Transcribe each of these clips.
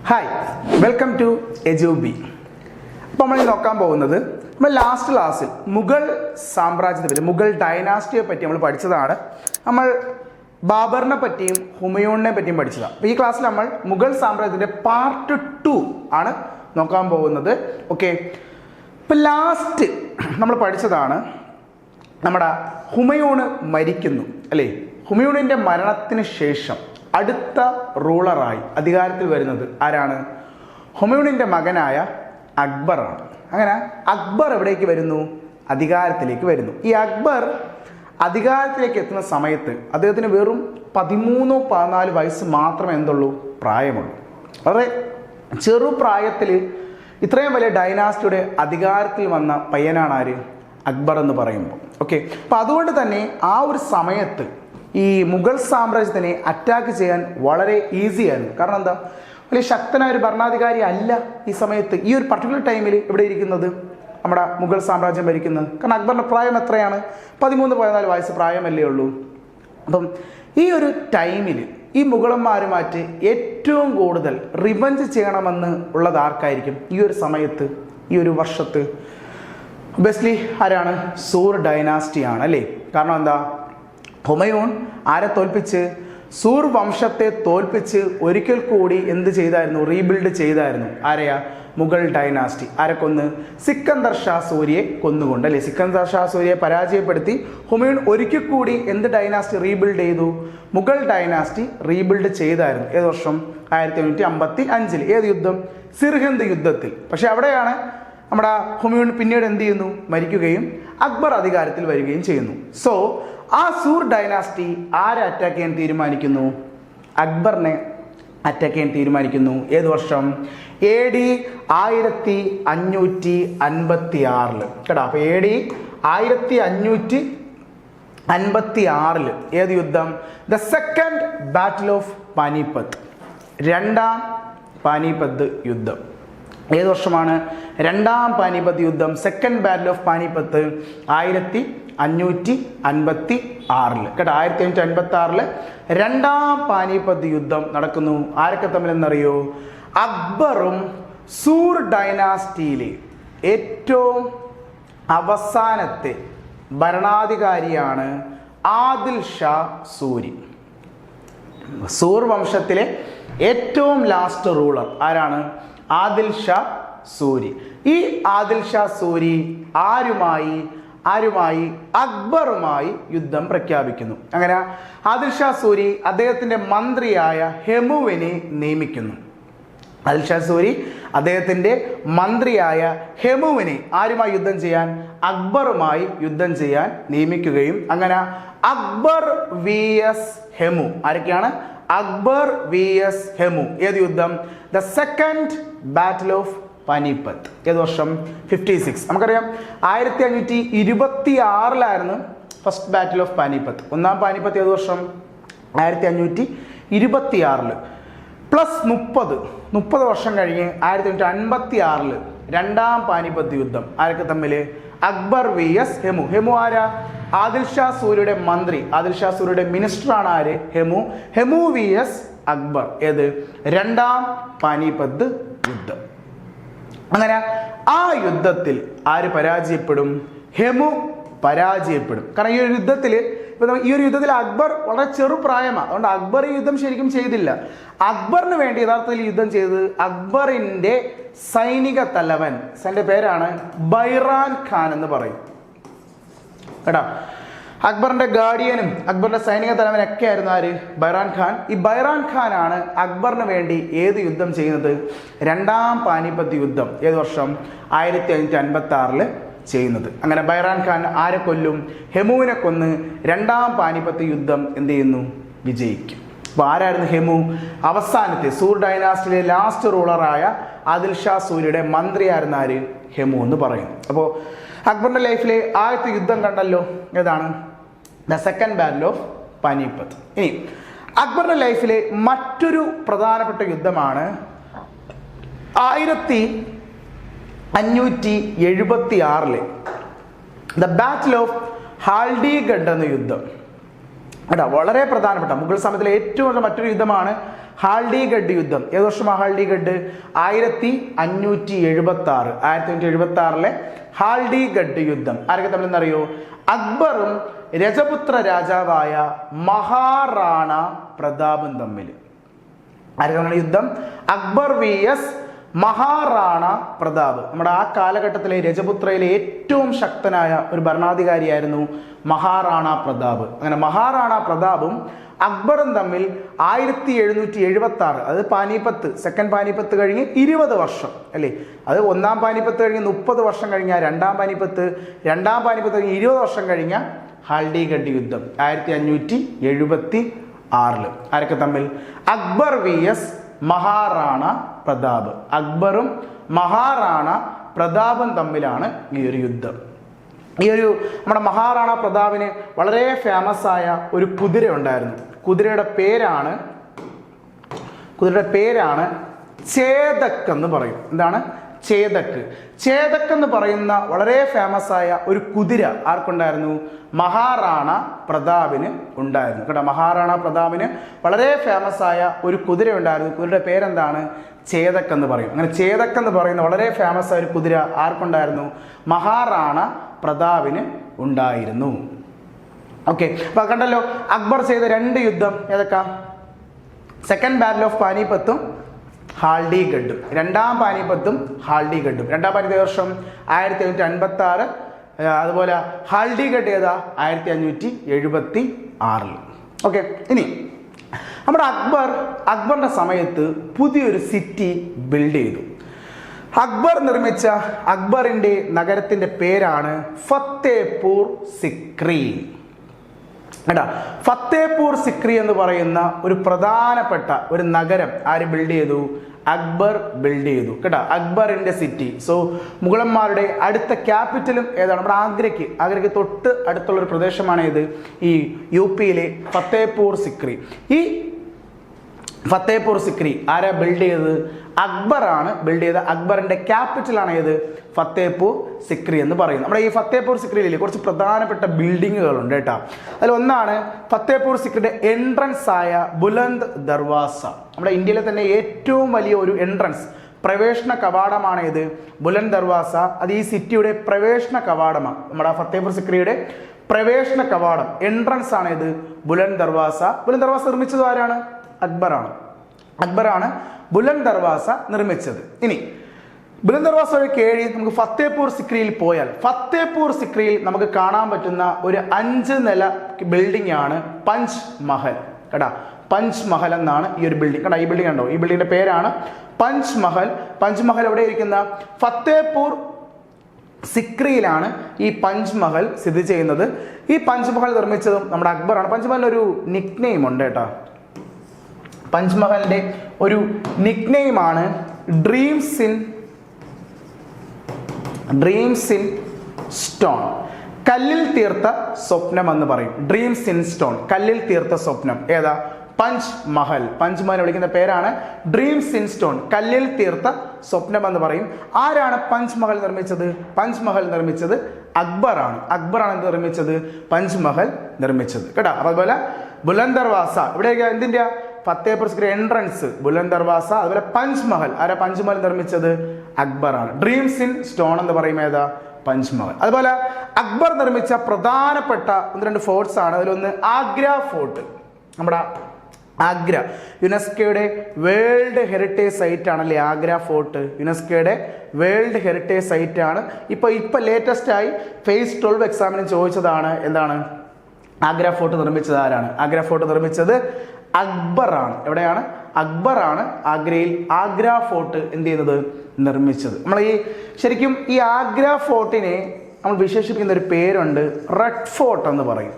Hi, welcome to എജുബി. അപ്പോൾ നമ്മൾ നോക്കാൻ പോകുന്നത് നമ്മൾ ലാസ്റ്റ് ക്ലാസ്സിൽ മുഗൾ സാമ്രാജ്യത്തെ പറ്റി, മുഗൾ ഡൈനാസ്റ്റിയെ പറ്റി നമ്മൾ പഠിച്ചതാണ്. നമ്മൾ ബാബറിനെ പറ്റിയും ഹുമയൂണിനെ പറ്റിയും പഠിച്ചതാണ്. അപ്പോൾ ഈ ക്ലാസ്സിൽ നമ്മൾ മുഗൾ സാമ്രാജ്യത്തിൻ്റെ പാർട്ട് 2 ആണ് നോക്കാൻ പോകുന്നത്. ഓക്കെ, ഇപ്പം ലാസ്റ്റ് നമ്മൾ പഠിച്ചതാണ് നമ്മുടെ ഹുമയൂണ് മരിക്കുന്നു അല്ലേ. ഹുമയൂണിൻ്റെ മരണത്തിന് ശേഷം അടുത്ത റൂളറായി അധികാരത്തിൽ വരുന്നത് ആരാണ്? ഹുമയൂണിൻ്റെ മകനായ അക്ബറാണ്. അങ്ങനെ അക്ബർ എവിടേക്ക് വരുന്നു? അധികാരത്തിലേക്ക് വരുന്നു. ഈ അക്ബർ അധികാരത്തിലേക്ക് എത്തുന്ന സമയത്ത് അദ്ദേഹത്തിന് വെറും 13-14 വയസ്സ് മാത്രമേ എന്തുള്ളൂ പ്രായമുള്ളൂ. വളരെ ചെറുപ്രായത്തിൽ ഇത്രയും വലിയ ഡൈനാസ്റ്റിയുടെ അധികാരത്തിൽ വന്ന പയ്യനാണ് ആര്? അക്ബർ എന്ന് പറയുമ്പോൾ. ഓക്കെ, അപ്പം അതുകൊണ്ട് തന്നെ ആ ഒരു സമയത്ത് ഈ മുഗൾ സാമ്രാജ്യത്തിനെ അറ്റാക്ക് ചെയ്യാൻ വളരെ ഈസി ആയിരുന്നു. കാരണം എന്താ, വലിയ ശക്തനായ ഒരു ഭരണാധികാരി അല്ല ഈ സമയത്ത്, ഈ ഒരു പർട്ടിക്കുലർ ടൈമിൽ ഇവിടെ ഇരിക്കുന്നത് നമ്മുടെ മുഗൾ സാമ്രാജ്യം ഭരിക്കുന്നത്. കാരണം അക്ബറിൻ്റെ പ്രായം എത്രയാണ്? 13-14 വയസ്സ് പ്രായമല്ലേ ഉള്ളൂ. അപ്പം ഈ ഒരു ടൈമിൽ ഈ മുഗളന്മാരുമായിട്ട് ഏറ്റവും കൂടുതൽ റിവഞ്ച് ചെയ്യണമെന്ന് ഉള്ളത് ആർക്കായിരിക്കും? ഈ ഒരു സമയത്ത്, ഈ ഒരു വർഷത്ത് ഒബ്വിയസ്ലി ആരാണ്? സൂർ ഡൈനാസ്റ്റിയാണ് അല്ലേ. കാരണം എന്താ, ഹുമയൂൺ ആരെ തോൽപ്പിച്ച്? സൂർ വംശത്തെ തോൽപ്പിച്ച് ഒരിക്കൽ കൂടി എന്ത് ചെയ്തായിരുന്നു? റീബിൽഡ് ചെയ്തായിരുന്നു. ആരെയാ? മുഗൾ ഡൈനാസ്റ്റി. ആരെ കൊന്ന്? സിക്കന്ദർ ഷാ സൂരിയെ കൊന്നുകൊണ്ട് അല്ലേ. സിക്കന്ദർ ഷാ സൂരിയെ പരാജയപ്പെടുത്തി ഹുമയൂൺ ഒരിക്കൽ കൂടി എന്ത് ഡൈനാസ്റ്റി റീബിൽഡ് ചെയ്തു? മുഗൾ ഡൈനാസ്റ്റി റീബിൽഡ് ചെയ്തായിരുന്നു. ഏത് വർഷം? 1555. ഏത് യുദ്ധം? സിർഹിന്ദ് യുദ്ധത്തിൽ. പക്ഷെ അവിടെയാണ് നമ്മുടെ ഹുമയൂൺ പിന്നീട് എന്ത് ചെയ്യുന്നു? മരിക്കുകയും അക്ബർ അധികാരത്തിൽ വരികയും ചെയ്യുന്നു. സോ ആ സൂർ ഡൈനാസ്റ്റി ആരെ അറ്റാക്ക് ചെയ്യാൻ തീരുമാനിക്കുന്നു? അക്ബറിനെ അറ്റാക്ക് ചെയ്യാൻ തീരുമാനിക്കുന്നു. ഏത് വർഷം? AD 1556 കേട്ടോ. അപ്പോൾ AD 1556 ഏത് യുദ്ധം? The second battle of Panipat, രണ്ടാം പാനിപ്പത്ത് യുദ്ധം. ഏത് വർഷമാണ്? രണ്ടാം പാനിപ്പത്ത് യുദ്ധം, സെക്കൻഡ് ബാറ്റിൽ ഓഫ് പാനിപ്പത്ത് 1556 കേട്ടോ. 1556 രണ്ടാം പാനിപ്പത്ത് യുദ്ധം നടക്കുന്നു. ആരൊക്കെ തമ്മിലെന്നറിയോ? അക്ബറും സൂർ ഡൈനാസ്റ്റിയിലെ ഏറ്റവും അവസാനത്തെ ഭരണാധികാരിയാണ് ആദിൽ ഷാ സൂരി. സൂർ വംശത്തിലെ ഏറ്റവും ലാസ്റ്റ് റൂളർ ആരാണ്? ആദിൽ ഷാ സൂരി. ഈ ആദിൽ ഷാ സൂരി ആരുമായി അക്ബറുമായി യുദ്ധം പ്രഖ്യാപിക്കുന്നു. അങ്ങനെ ആദിൽ ഷാ സൂരി അദ്ദേഹത്തിൻ്റെ മന്ത്രിയായ ഹെമുവിനെ നിയമിക്കുന്നു. ആദിൽ ഷാ സൂരി അദ്ദേഹത്തിൻ്റെ മന്ത്രിയായ ഹെമുവിനെ ആരുമായി യുദ്ധം ചെയ്യാൻ? അക്ബറുമായി യുദ്ധം ചെയ്യാൻ നിയമിക്കുകയും അങ്ങനെ അക്ബർ vs ഹെമു. ആരൊക്കെയാണ്? അക്ബർ vs ഹെമു. ഏത് യുദ്ധം? The second battle of Panipat. ഏത് വർഷം? 56. നമുക്കറിയാം 1526 ഫസ്റ്റ് ബാറ്റിൽ ഓഫ് പാനിപ്പത്ത്. ഒന്നാം പാനിപ്പത്ത് ഏത് വർഷം? 1526 പ്ലസ് 30 വർഷം കഴിഞ്ഞ് 1556 രണ്ടാം പാനിപ്പത്ത് യുദ്ധം. ആരൊക്കെ തമ്മിൽ? അക്ബർ vs ഹെമു. ഹെമു ആരാ? ആദിൽ ഷാ സൂരിയുടെ മന്ത്രി, ആദിൽ ഷാ സൂരിയുടെ മിനിസ്റ്ററാണ് ആര്? ഹെമു. ഹെമു vs അക്ബർ. ഏത്? രണ്ടാം പാനിപ്പത്ത് യുദ്ധം. അങ്ങനെ ആ യുദ്ധത്തിൽ ആര് പരാജയപ്പെടും? ഹെമു പരാജയപ്പെടും. കാരണം ഈ ഒരു യുദ്ധത്തിൽ അക്ബർ വളരെ ചെറുപ്രായമാണ്. അതുകൊണ്ട് അക്ബർ ഈ യുദ്ധം ശരിക്കും ചെയ്തില്ല. അക്ബറിന് വേണ്ടി യഥാർത്ഥത്തിൽ യുദ്ധം ചെയ്തത് അക്ബറിൻ്റെ സൈനിക തലവൻ, എൻ്റെ പേരാണ് ബൈറാൻ ഖാൻ എന്ന് പറയും കേട്ടോ. അക്ബറിന്റെ ഗാർഡിയനും അക്ബറിന്റെ സൈനിക തലവനൊക്കെ ആയിരുന്നു ആര്? ബൈറാൻ ഖാൻ. ഈ ബൈറാൻ ഖാനാണ് അക്ബറിന് വേണ്ടി ഏത് യുദ്ധം ചെയ്യുന്നത്? രണ്ടാം പാനിപ്പത്ത് യുദ്ധം. ഏത് വർഷം? 1556 ചെയ്യുന്നത്. അങ്ങനെ ബൈറാൻ ഖാൻ ആരെ കൊല്ലും? ഹെമുവിനെ കൊന്ന് രണ്ടാം പാനിപ്പത്ത് യുദ്ധം എന്ത് ചെയ്യുന്നു? വിജയിക്കും. അപ്പോൾ ആരായിരുന്നു ഹെമു? അവസാനത്തെ സൂർ ഡൈനാസ്റ്റിയിലെ ലാസ്റ്റ് റൂളറായ ആദിൽ ഷാ സൂരിയുടെ മന്ത്രിയായിരുന്ന ആര്? ഹെമു എന്ന് പറയും. അപ്പോൾ അക്ബറിന്റെ ലൈഫിലെ ആദ്യത്തെ യുദ്ധം കണ്ടല്ലോ, ഏതാണ്? The second battle of Panipat. ഇനി അക്ബറിന്റെ ലൈഫിലെ മറ്റൊരു പ്രധാനപ്പെട്ട യുദ്ധമാണ് 1576 ദ ബാറ്റിൽ ഓഫ് ഹാൽഡിഗഡ് എന്ന യുദ്ധം. കേട്ടോ, വളരെ പ്രധാനപ്പെട്ട മുഗൾ സമയത്തിലെ ഏറ്റവും മറ്റൊരു യുദ്ധമാണ് ഹാൽഡിഗഡ് യുദ്ധം ഏത് വർഷമാണ് ഹാൽഡിഗഡ്? 1576. 1576 ഹാൽഡിഗഡ് യുദ്ധം ആരൊക്കെ തമ്മിൽ എന്നറിയോ? അക്ബറും രജപുത്ര രാജാവായ മഹാറാണ പ്രതാപും തമ്മിൽ. ആരൊക്കെയാണ് യുദ്ധം? അക്ബർ vs മഹാറാണ പ്രതാപ്. നമ്മുടെ ആ കാലഘട്ടത്തിലെ രജപുത്രയിലെ ഏറ്റവും ശക്തനായ ഒരു ഭരണാധികാരിയായിരുന്നു മഹാറാണ പ്രതാപ്. അങ്ങനെ മഹാറാണ പ്രതാപും അക്ബറും തമ്മിൽ 1776, അത് പാനിപ്പത്ത്, സെക്കൻഡ് പാനിപ്പത്ത് കഴിഞ്ഞ് 20 വർഷം അല്ലേ? അത് ഒന്നാം പാനിപ്പത്ത് കഴിഞ്ഞ് 30 വർഷം കഴിഞ്ഞ രണ്ടാം പാനിപ്പത്ത് കഴിഞ്ഞ് 20 വർഷം കഴിഞ്ഞ ഹാൽഡിഗഡ് യുദ്ധം 1576. ആരൊക്കെ തമ്മിൽ? അക്ബർ vs മഹാറാണ പ്രതാപ്. അക്ബറും മഹാറാണ പ്രതാപും തമ്മിലാണ് ഈ ഒരു യുദ്ധം. ഈ ഒരു നമ്മുടെ മഹാറാണ പ്രതാപിന് വളരെ ഫേമസ് ആയ ഒരു കുതിര ഉണ്ടായിരുന്നു. കുതിരയുടെ പേരാണ് ചേതക് എന്ന് പറയും. എന്താണ്? ചേതക്. ചേതക് എന്ന് പറയുന്ന വളരെ ഫേമസ് ആയ ഒരു കുതിര ആർക്കുണ്ടായിരുന്നു? മഹാറാണ പ്രതാപിന് ഉണ്ടായിരുന്നു കേട്ടോ. മഹാറാണ പ്രതാപിന് വളരെ ഫേമസ് ആയ ഒരു കുതിര ഉണ്ടായിരുന്നു. കുതിരയുടെ പേരെന്താണ്? ചേതക് എന്ന് പറയും. അങ്ങനെ ചേതക് എന്ന് പറയുന്ന വളരെ ഫേമസ് ആയ ഒരു കുതിര ആർക്കുണ്ടായിരുന്നു? മഹാറാണ പ്രതാപിന് ഉണ്ടായിരുന്നു. ഓക്കെ, അപ്പൊ കണ്ടല്ലോ അക്ബർ ചെയ്ത 2 യുദ്ധം ഏതൊക്കെ? സെക്കൻഡ് ബാറ്റിൽ ഓഫ് പാനിപ്പത്തും ഹാൽഡിഗഡും. രണ്ടാം പാനിപ്പത്തും ഹാൽഡിഗഡും. രണ്ടാം പാനിപ്പത്ത് വർഷം 1556. അതുപോലെ ഹാൽഡിഗഡ് ഏതാ? 1576. ഓക്കെ, ഇനി നമ്മുടെ അക്ബറിന്റെ സമയത്ത് പുതിയൊരു സിറ്റി ബിൽഡ് ചെയ്തു. അക്ബർ നിർമ്മിച്ച അക്ബറിന്റെ നഗരത്തിന്റെ പേരാണ് ഫത്തേപൂർ സിക്രി. കേട്ടാ, ഫത്തേപൂർ സിക്രി എന്ന് പറയുന്ന ഒരു പ്രധാനപ്പെട്ട ഒരു നഗരം ആര് ബിൽഡ് ചെയ്തു? അക്ബർ ബിൽഡ് ചെയ്തു കേട്ടോ. അക്ബറിന്റെ സിറ്റി. സോ മുഗളന്മാരുടെ അടുത്ത ക്യാപിറ്റലും ഏതാണ്? നമ്മുടെ ആഗ്രയ്ക്ക് തൊട്ട് അടുത്തുള്ള ഒരു പ്രദേശമാണ് ഇത്, ഈ യുപിയിലെ ഫത്തേപൂർ സിക്രി. ഈ ഫത്തേപൂർ സിക്രി ആരാ ബിൽഡ് ചെയ്തത്? അക്ബറാണ് ബിൽഡ് ചെയ്ത. അക്ബറിന്റെ ക്യാപിറ്റലാണ് ഏത്? ഫത്തേപൂർ സിക്രി എന്ന് പറയുന്നത്. നമ്മുടെ ഈ ഫത്തേപൂർ സിക്രിയിൽ കുറച്ച് പ്രധാനപ്പെട്ട ബിൽഡിങ്ങുകളുണ്ട് കേട്ടോ. അതിലൊന്നാണ് ഫത്തേപൂർ സിക്രിയുടെ എൻട്രൻസ് ആയ ബുലന്ദ് ദർവാസ. നമ്മുടെ ഇന്ത്യയിലെ തന്നെ ഏറ്റവും വലിയ ഒരു എൻട്രൻസ്, പ്രവേശന കവാടമാണ് ഇത് ബുലന്ദ് ദർവാസ. അത് ഈ സിറ്റിയുടെ പ്രവേശന കവാടമാണ്. നമ്മുടെ ഫത്തേപൂർ സിക്രിയുടെ പ്രവേശന കവാടം, എൻട്രൻസ് ആണ് ഇത് ബുലന്ദ് ദർവാസ. ബുലന്ദ് ദർവാസ നിർമ്മിച്ചത് ആരാണ്? അക്ബറാണ് ബുലന്ദ് ദർവാസ നിർമ്മിച്ചത്. ഇനി ബുലന്ദ് ദർവാസ വഴി കയറി നമുക്ക് ഫത്തേപൂർ സിക്രിയിൽ പോയാൽ ഫത്തേപൂർ സിക്രിയിൽ നമുക്ക് കാണാൻ പറ്റുന്ന ഒരു 5 നില ബിൽഡിംഗ് ആണ് പഞ്ച് മഹൽ കേട്ടാ. പഞ്ച് മഹൽ എന്നാണ് ഈ ഒരു ബിൽഡിംഗ് കേട്ടോ. ഈ ബിൽഡിംഗ് ഉണ്ടോ? ഈ ബിൽഡിങ്ങിന്റെ പേരാണ് പഞ്ച് മഹൽ. പഞ്ച് മഹൽ എവിടെ ഇരിക്കുന്ന? ഫത്തേപൂർ സിക്രിയിലാണ് ഈ പഞ്ച് മഹൽ സ്ഥിതി ചെയ്യുന്നത്. ഈ പഞ്ച് മഹൽ നിർമ്മിച്ചതും നമ്മുടെ അക്ബറാണ്. പഞ്ച് മഹലിന് ഒരു നിക് നെയിം ഉണ്ട് കേട്ടോ. പഞ്ച് മഹലിന്റെ ഒരു നിക് നെയിം ആണ് ഡ്രീംസ് ഇൻ സ്റ്റോൺ. കല്ലിൽ തീർത്ത സ്വപ്നം എന്ന് പറയും. ഡ്രീംസ് ഇൻ സ്റ്റോൺ, കല്ലിൽ തീർത്ത സ്വപ്നം. ഏതാ? പഞ്ച് മഹൽ. പഞ്ച് മഹൽ വിളിക്കുന്ന പേരാണ് ഡ്രീംസ് ഇൻ സ്റ്റോൺ, കല്ലിൽ തീർത്ത സ്വപ്നം എന്ന് പറയും. ആരാണ് പഞ്ച് മഹൽ നിർമ്മിച്ചത്? പഞ്ച് മഹൽ നിർമ്മിച്ചത് അക്ബറാണ്. അക്ബറാണ് നിർമ്മിച്ചത് പഞ്ച് മഹൽ നിർമ്മിച്ചത് കേട്ടോ. അതുപോലെ ബുലന്ദ് ദർവാസ ഇവിടെ എന്തിന്റെ? ഫത്തേപൂർ സിക്രി എൻട്രൻസ് ബുലന്ദ് ദർവാസ. അതുപോലെ പഞ്ച് മഹൽ ആരാ? പഞ്ച് മഹൽ നിർമ്മിച്ചത് അക്ബറാണ്. ഡ്രീംസ് ഇൻ സ്റ്റോൺ എന്ന് പറയും ഏതാ? പഞ്ച് മഹൽ. അതുപോലെ അക്ബർ നിർമ്മിച്ച പ്രധാനപ്പെട്ട 1-2 ഫോർട്ട്സ് ആണ്. അതിലൊന്ന് ആഗ്ര ഫോർട്ട്. നമ്മുടെ ആഗ്ര യുനെസ്കോയുടെ വേൾഡ് ഹെറിറ്റേജ് സൈറ്റ് ആണല്ലേ ആഗ്ര ഫോർട്ട്. യുനെസ്കോയുടെ വേൾഡ് ഹെറിറ്റേജ് സൈറ്റ് ആണ്. ഇപ്പൊ ലേറ്റസ്റ്റ് ആയി phase 12 എക്സാമിന് ചോദിച്ചതാണ്. എന്താണ്? ആഗ്ര ഫോർട്ട് നിർമ്മിച്ചത് ആരാണ്? ആഗ്ര ഫോർട്ട് നിർമ്മിച്ചത് അക്ബറാണ്. എവിടെയാണ്? അക്ബറാണ് ആഗ്രയിൽ ആഗ്ര ഫോർട്ട് എന്ത് ചെയ്യുന്നത്? നിർമ്മിച്ചത്. നമ്മൾ ശരിക്കും ഈ ആഗ്ര ഫോർട്ടിനെ നമ്മൾ വിശേഷിപ്പിക്കുന്ന ഒരു പേരുണ്ട്, റെഡ് ഫോർട്ട് എന്ന് പറയും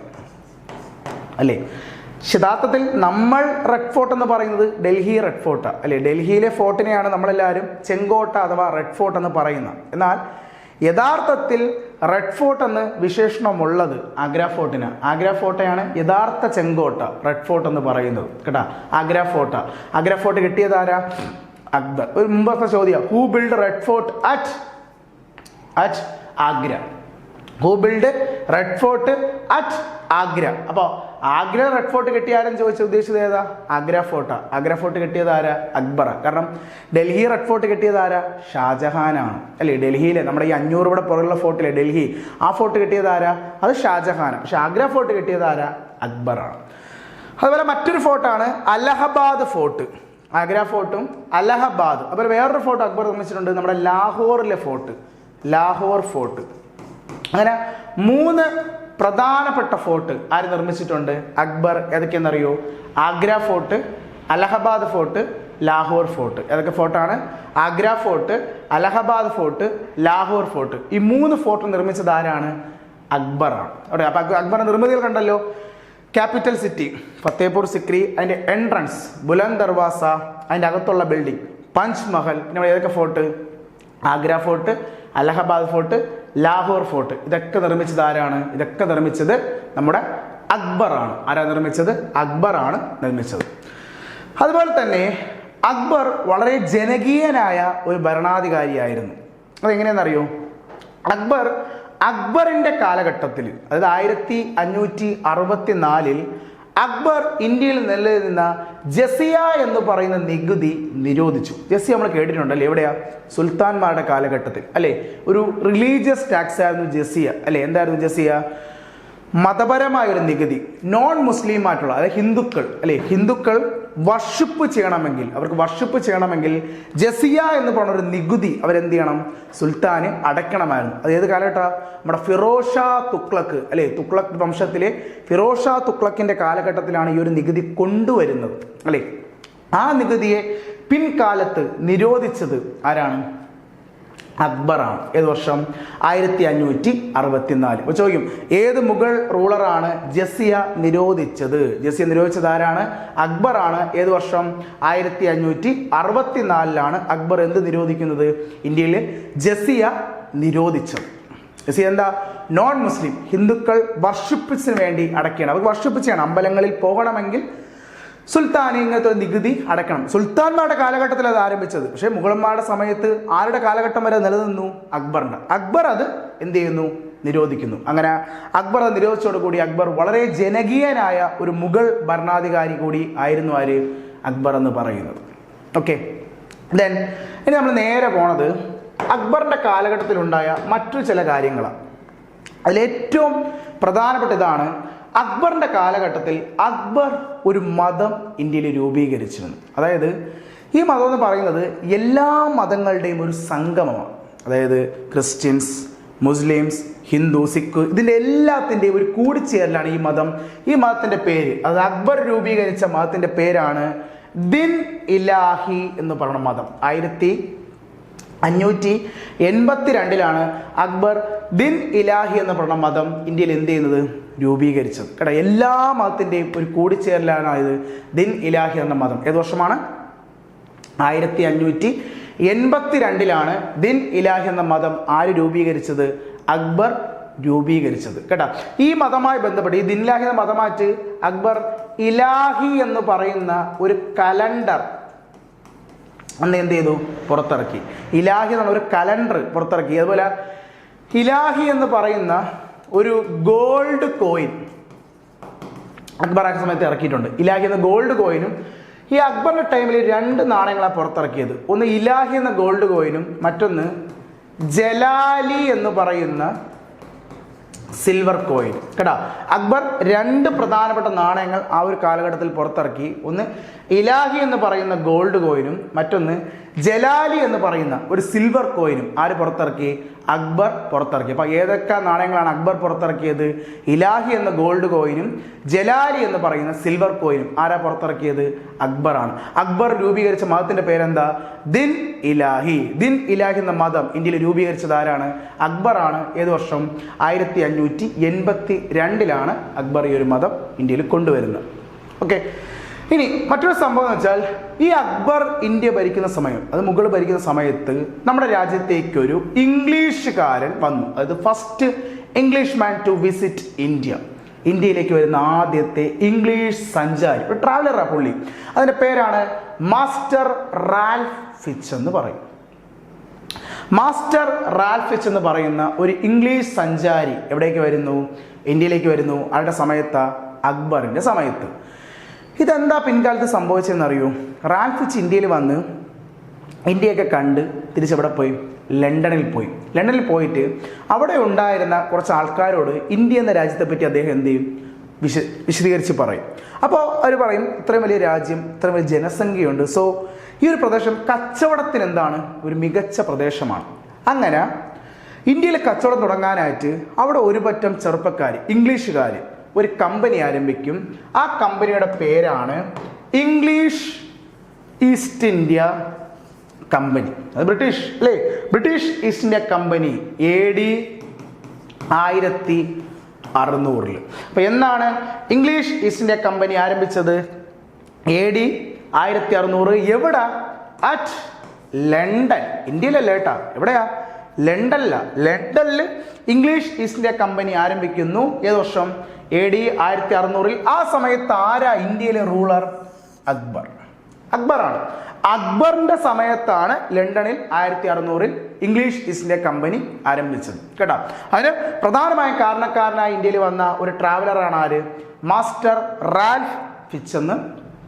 അല്ലേ. യഥാർത്ഥത്തിൽ നമ്മൾ റെഡ് ഫോർട്ട് എന്ന് പറയുന്നത് ഡൽഹി റെഡ് ഫോർട്ടാണ് അല്ലേ. ഡൽഹിയിലെ ഫോർട്ടിനെയാണ് നമ്മളെല്ലാവരും ചെങ്കോട്ട അഥവാ റെഡ് ഫോർട്ട് എന്ന് പറയുന്നത്. എന്നാൽ യഥാർത്ഥത്തിൽ റെഡ് ഫോർട്ട് എന്ന് വിശേഷണമുള്ളത് ആഗ്ര ഫോർട്ടിന്. ആഗ്ര ഫോർട്ടയാണ് യഥാർത്ഥ ചെങ്കോട്ട, റെഡ് ഫോർട്ട് എന്ന് പറയുന്നത് കേട്ടാ. ആഗ്ര ഫോർട്ട് കിട്ടിയത് ആരാ? അക്ബർ. ഒരു മുമ്പത്തെ ചോദ്യം, who build red fort at Agra? Who build red fort at Agra. അപ്പോൾ ആഗ്ര റെഡ് ഫോർട്ട് കെട്ടിയ ആരെന്ന് ചോദിച്ചാൽ ഉദ്ദേശിച്ചത് ഏതാ? ആഗ്ര ഫോർട്ടാണ്. ആഗ്ര ഫോർട്ട് കെട്ടിയത് ആരാ? അക്ബറ. കാരണം ഡൽഹി റെഡ് ഫോർട്ട് കെട്ടിയത് ആരാ? ഷാജഹാനാണ് അല്ലേ? ഡൽഹിയിലെ നമ്മുടെ ഈ 500 ഇവിടെ പുറകുള്ള ഫോർട്ടിലെ ഡൽഹി, ആ ഫോർട്ട് കെട്ടിയത് ആരാ? അത് ഷാജഹാനാണ്. പക്ഷെ ആഗ്ര ഫോർട്ട് കെട്ടിയത് ആരാ? അക്ബറാണ്. അതുപോലെ മറ്റൊരു ഫോർട്ടാണ് അലഹബാദ് ഫോർട്ട്. ആഗ്ര ഫോർട്ടും അലഹബാദ്. അതുപോലെ വേറൊരു ഫോർട്ട് അക്ബർ നിർമ്മിച്ചിട്ടുണ്ട്, നമ്മുടെ ലാഹോറിലെ ഫോർട്ട്, ലാഹോർ ഫോർട്ട്. അങ്ങനെ 3 പ്രധാനപ്പെട്ട ഫോർട്ട് ആര് നിർമ്മിച്ചിട്ടുണ്ട്? അക്ബർ. ഏതൊക്കെയെന്നറിയോ? Agra fort, Allahabad fort, Lahore fort. ഏതൊക്കെ ഫോർട്ടാണ്? Agra fort, Allahabad fort, Lahore fort. ഈ 3 ഫോർട്ട് നിർമ്മിച്ചത് ആരാണ്? അക്ബറാണ്. അവിടെ അപ്പൊ അക്ബറിന്റെ നിർമ്മിതികൾ കണ്ടല്ലോ. ക്യാപിറ്റൽ സിറ്റി ഫത്തേപൂർ സിക്രി, അതിന്റെ എൻട്രൻസ് ബുലന്ദ് ദർവാസ, അതിന്റെ അകത്തുള്ള ബിൽഡിംഗ് പഞ്ച് മഹൽ. പിന്നെ ഏതൊക്കെ fort? Agra fort, Allahabad fort, Lahore fort. ഇതൊക്കെ നിർമ്മിച്ചത് ആരാണ്? ഇതൊക്കെ നിർമ്മിച്ചത് നമ്മുടെ അക്ബറാണ്. ആരാ നിർമ്മിച്ചത്? അക്ബറാണ് നിർമ്മിച്ചത്. അതുപോലെ തന്നെ അക്ബർ വളരെ ജനകീയനായ ഒരു ഭരണാധികാരിയായിരുന്നു. അതെങ്ങനെയാണെന്നറിയോ? അക്ബറിന്റെ കാലഘട്ടത്തിൽ, അതായത് 1564 അക്ബർ ഇന്ത്യയിൽ നിലനിന്ന ജസിയ എന്ന് പറയുന്ന നികുതി നിരോധിച്ചു. ജസിയ നമ്മൾ കേട്ടിട്ടുണ്ടല്ലേ? എവിടെയാ? സുൽത്താൻമാരുടെ കാലഘട്ടത്തിൽ അല്ലേ? ഒരു റിലീജിയസ് ടാക്സ് ആയിരുന്നു ജസിയ അല്ലേ? എന്തായിരുന്നു ജസിയ? മതപരമായ ഒരു നികുതി. നോൺ മുസ്ലിം ആയിട്ടുള്ള, അതായത് ഹിന്ദുക്കൾ അല്ലേ, ഹിന്ദുക്കൾ വർഷിപ്പ് ചെയ്യണമെങ്കിൽ, അവർക്ക് വർഷിപ്പ് ചെയ്യണമെങ്കിൽ ജസിയ എന്ന് പറഞ്ഞ ഒരു നികുതി അവരെന്ത് ചെയ്യണം? സുൽത്താന് അടയ്ക്കണമായിരുന്നു. അത് ഏത് കാലഘട്ടമാണ്? നമ്മുടെ ഫിറോസ് ഷാ തുഗ്ലക്ക് അല്ലേ? തുഗ്ലക് വംശത്തിലെ ഫിറോസ് ഷാ തുഗ്ലക്കിന്റെ കാലഘട്ടത്തിലാണ് ഈ ഒരു നികുതി കൊണ്ടുവരുന്നത് അല്ലേ? ആ നികുതിയെ പിൻകാലത്ത് നിരോധിച്ചത് ആരാണ്? അക്ബറാണ്. ഏത് വർഷം? 1564. അപ്പോൾ ചോദിക്കും, ഏത് മുഗൾ റൂളറാണ് ജസിയ നിരോധിച്ചത്? ജസിയ നിരോധിച്ചത് ആരാണ്? അക്ബറാണ്. ഏത് വർഷം? 1564 അക്ബർ എന്ത് നിരോധിക്കുന്നത്? ഇന്ത്യയിൽ ജസിയ നിരോധിച്ചത്. ജസിയ എന്താ? നോൺ മുസ്ലിം ഹിന്ദുക്കൾ വർഷിപ്പിന് വേണ്ടി അടയ്ക്കണം. അവർക്ക് വർഷിപ്പ് ചെയ്യണം. അമ്പലങ്ങളിൽ പോകണമെങ്കിൽ സുൽത്താൻ ഇങ്ങനത്തെ നികുതി അടയ്ക്കണം. സുൽത്താൻമാരുടെ കാലഘട്ടത്തിൽ അത് ആരംഭിച്ചത്. പക്ഷേ മുഗളന്മാരുടെ സമയത്ത് ആരുടെ കാലഘട്ടം വരെ നിലനിന്നു? അക്ബറിന്റെ. അക്ബർ അത് എന്ത് ചെയ്യുന്നു? നിരോധിക്കുന്നു. അങ്ങനെ അക്ബർ അത് നിരോധിച്ചതോടുകൂടി അക്ബർ വളരെ ജനകീയനായ ഒരു മുഗൾ ഭരണാധികാരി കൂടി ആയിരുന്നു. ആര്? അക്ബർ എന്ന് പറയുന്നത്. ഓക്കെ, ദെൻ ഇനി നമ്മൾ നേരെ പോണത് അക്ബറിന്റെ കാലഘട്ടത്തിലുണ്ടായ മറ്റു ചില കാര്യങ്ങളാണ്. അതിലേറ്റവും പ്രധാനപ്പെട്ട ഇതാണ്, അക്ബറിന്റെ കാലഘട്ടത്തിൽ അക്ബർ ഒരു മതം ഇന്ത്യയിൽ രൂപീകരിച്ചിരുന്നു. അതായത് ഈ മതം എന്ന് പറയുന്നത് എല്ലാ മതങ്ങളുടെയും ഒരു സംഗമമാണ്. അതായത് ക്രിസ്ത്യൻസ്, മുസ്ലിംസ്, ഹിന്ദു, സിഖ്, ഇതിൻ്റെ എല്ലാത്തിൻ്റെയും ഒരു കൂടിച്ചേരലാണ് ഈ മതം. ഈ മതത്തിൻ്റെ പേര്, അത് അക്ബർ രൂപീകരിച്ച മതത്തിൻ്റെ പേരാണ് ദിൻ ഇലാഹി എന്ന് പറയുന്ന മതം. 1582 അക്ബർ ദിൻ ഇലാഹി എന്ന് പറയുന്ന മതം ഇന്ത്യയിൽ എന്ത് ചെയ്യുന്നത്? രൂപീകരിച്ചത്. കേട്ടോ, എല്ലാ മതത്തിൻ്റെയും ഒരു കൂടിച്ചേരലാണ് ഇത് ദിൻ ഇലാഹി എന്ന മതം. ഏത് വർഷമാണ്? 1582 ദിൻ ഇലാഹി എന്ന മതം ആര് രൂപീകരിച്ചത്? അക്ബർ രൂപീകരിച്ചത്. കേട്ടോ, ഈ മതമായി ബന്ധപ്പെട്ട് ഈ ദിൻ ഇലാഹി എന്ന മതമായിട്ട് അക്ബർ ഇലാഹി എന്ന് പറയുന്ന ഒരു കലണ്ടർ അന്ന് എന്ത് ചെയ്തു? പുറത്തിറക്കി. ഇലാഹി എന്നുള്ള ഒരു കലണ്ടർ പുറത്തിറക്കി. അതുപോലെ ഇലാഹി എന്ന് പറയുന്ന ഒരു ഗോൾഡ് കോയിൻ അക്ബർ ആ സമയത്ത് ഇറക്കിയിട്ടുണ്ട്. ഇലാഹി എന്ന ഗോൾഡ് കോയിനും ഈ അക്ബറിന്റെ ടൈമിൽ 2 നാണയങ്ങളാണ് പുറത്തിറക്കിയത്. ഒന്ന് ഇലാഹി എന്ന ഗോൾഡ് കോയിനും മറ്റൊന്ന് ജലാലി എന്ന് പറയുന്ന സിൽവർ കോയിൻ. കേട്ടോ, അക്ബർ 2 പ്രധാനപ്പെട്ട നാണയങ്ങൾ ആ ഒരു കാലഘട്ടത്തിൽ പുറത്തിറക്കി. ഒന്ന് ഇലാഹി എന്ന് പറയുന്ന ഗോൾഡ് കോയിനും മറ്റൊന്ന് ജലാലി എന്ന് പറയുന്ന ഒരു സിൽവർ കോയിനും ആര് പുറത്തിറക്കി? അക്ബർ പുറത്തിറക്കി. അപ്പോൾ ഏതൊക്കെ നാണയങ്ങളാണ് അക്ബർ പുറത്തിറക്കിയത്? ഇലാഹി എന്ന ഗോൾഡ് കോയിനും ജലാലി എന്ന് പറയുന്ന സിൽവർ കോയിനും ആരാ പുറത്തിറക്കിയത്? അക്ബറാണ്. അക്ബർ രൂപീകരിച്ച മതത്തിന്റെ പേരെന്താ? ദിൻ ഇലാഹി. ദിൻ ഇലാഹി എന്ന മതം ഇന്ത്യയിൽ രൂപീകരിച്ചത് ആരാണ്? അക്ബറാണ്. ഏത് വർഷം? 1582 അക്ബർ ഈ ഒരു മതം ഇന്ത്യയിൽ കൊണ്ടുവരുന്നത്. ഓക്കെ, ഇനി മറ്റൊരു സംഭവം എന്ന് വെച്ചാൽ ഈ അക്ബർ ഇന്ത്യ ഭരിക്കുന്ന സമയം, അത് മുഗൾ ഭരിക്കുന്ന സമയത്ത് നമ്മുടെ രാജ്യത്തേക്ക് ഒരു ഇംഗ്ലീഷുകാരൻ വന്നു. അതായത് first English man to visit India. ഇന്ത്യയിലേക്ക് വരുന്ന ആദ്യത്തെ ഇംഗ്ലീഷ് സഞ്ചാരി, ഒരു ട്രാവലറാണ് പുള്ളി. അതിൻ്റെ പേരാണ് മാസ്റ്റർ റാൽഫ് ഫിച്ച് എന്ന് പറയും. മാസ്റ്റർ റാൽഫ് ഫിച്ച് എന്ന് പറയുന്ന ഒരു ഇംഗ്ലീഷ് സഞ്ചാരി എവിടേക്ക് വരുന്നു? ഇന്ത്യയിലേക്ക് വരുന്നു. ആരുടെ സമയത്ത്? അക്ബറിൻ്റെ സമയത്ത്. ഇതെന്താ പിൻകാലത്ത് സംഭവിച്ചതെന്നറിയൂ? റാൽഫ് ഫിച്ച് ഇന്ത്യയിൽ വന്ന് ഇന്ത്യയൊക്കെ കണ്ട് തിരിച്ചെവിടെ പോയി? ലണ്ടനിൽ പോയി. ലണ്ടനിൽ പോയിട്ട് അവിടെ ഉണ്ടായിരുന്ന കുറച്ച് ആൾക്കാരോട് ഇന്ത്യ എന്ന രാജ്യത്തെ പറ്റി അദ്ദേഹം എന്ത് ചെയ്യും? വിശദീകരിച്ച് പറയും. അപ്പോൾ അവർ പറയും, ഇത്രയും വലിയ രാജ്യം, ഇത്രയും വലിയ ജനസംഖ്യയുണ്ട്, സോ ഈ ഒരു പ്രദേശം കച്ചവടത്തിന് എന്താണ് ഒരു മികച്ച പ്രദേശമാണ്. അങ്ങനെ ഇന്ത്യയിൽ കച്ചവടം തുടങ്ങാനായിട്ട് അവിടെ ഒരു പറ്റം ചെറുപ്പക്കാർ, ഇംഗ്ലീഷുകാർ ഒരു കമ്പനി ആരംഭിക്കും. ആ കമ്പനിയുടെ പേരാണ് ഇംഗ്ലീഷ് ഈസ്റ്റ് ഇന്ത്യ കമ്പനി. അത് ബ്രിട്ടീഷ് അല്ലേ? British east India company AD 1600. അപ്പൊ എന്നാണ് ഇംഗ്ലീഷ് ഈസ്റ്റ് ഇന്ത്യ കമ്പനി ആരംഭിച്ചത്? AD 1600. എവിടെ? At London. ഇന്ത്യയിലല്ല കേട്ടാ, എവിടെയാ? ലണ്ടനില. ലണ്ടനിൽ ഇംഗ്ലീഷ് ഈസ്റ്റ് ഇന്ത്യ കമ്പനി ആരംഭിക്കുന്നു. ഏത് വർഷം? AD 1600. ആ സമയത്ത് ആരാ ഇന്ത്യയിലെ റൂളർ? അക്ബർ. അക്ബറാണ്. അക്ബറിന്റെ സമയത്താണ് ലണ്ടനിൽ 1600 ഇംഗ്ലീഷ് ഈസ്റ്റ് ഇന്ത്യ കമ്പനി ആരംഭിച്ചത് കേട്ടോ. അതിന് പ്രധാനമായും കാരണക്കാരനായി ഇന്ത്യയിൽ വന്ന ഒരു ട്രാവലറാണ് ആര്? മാസ്റ്റർ റാൽഫ് ഫിച്ച് എന്ന്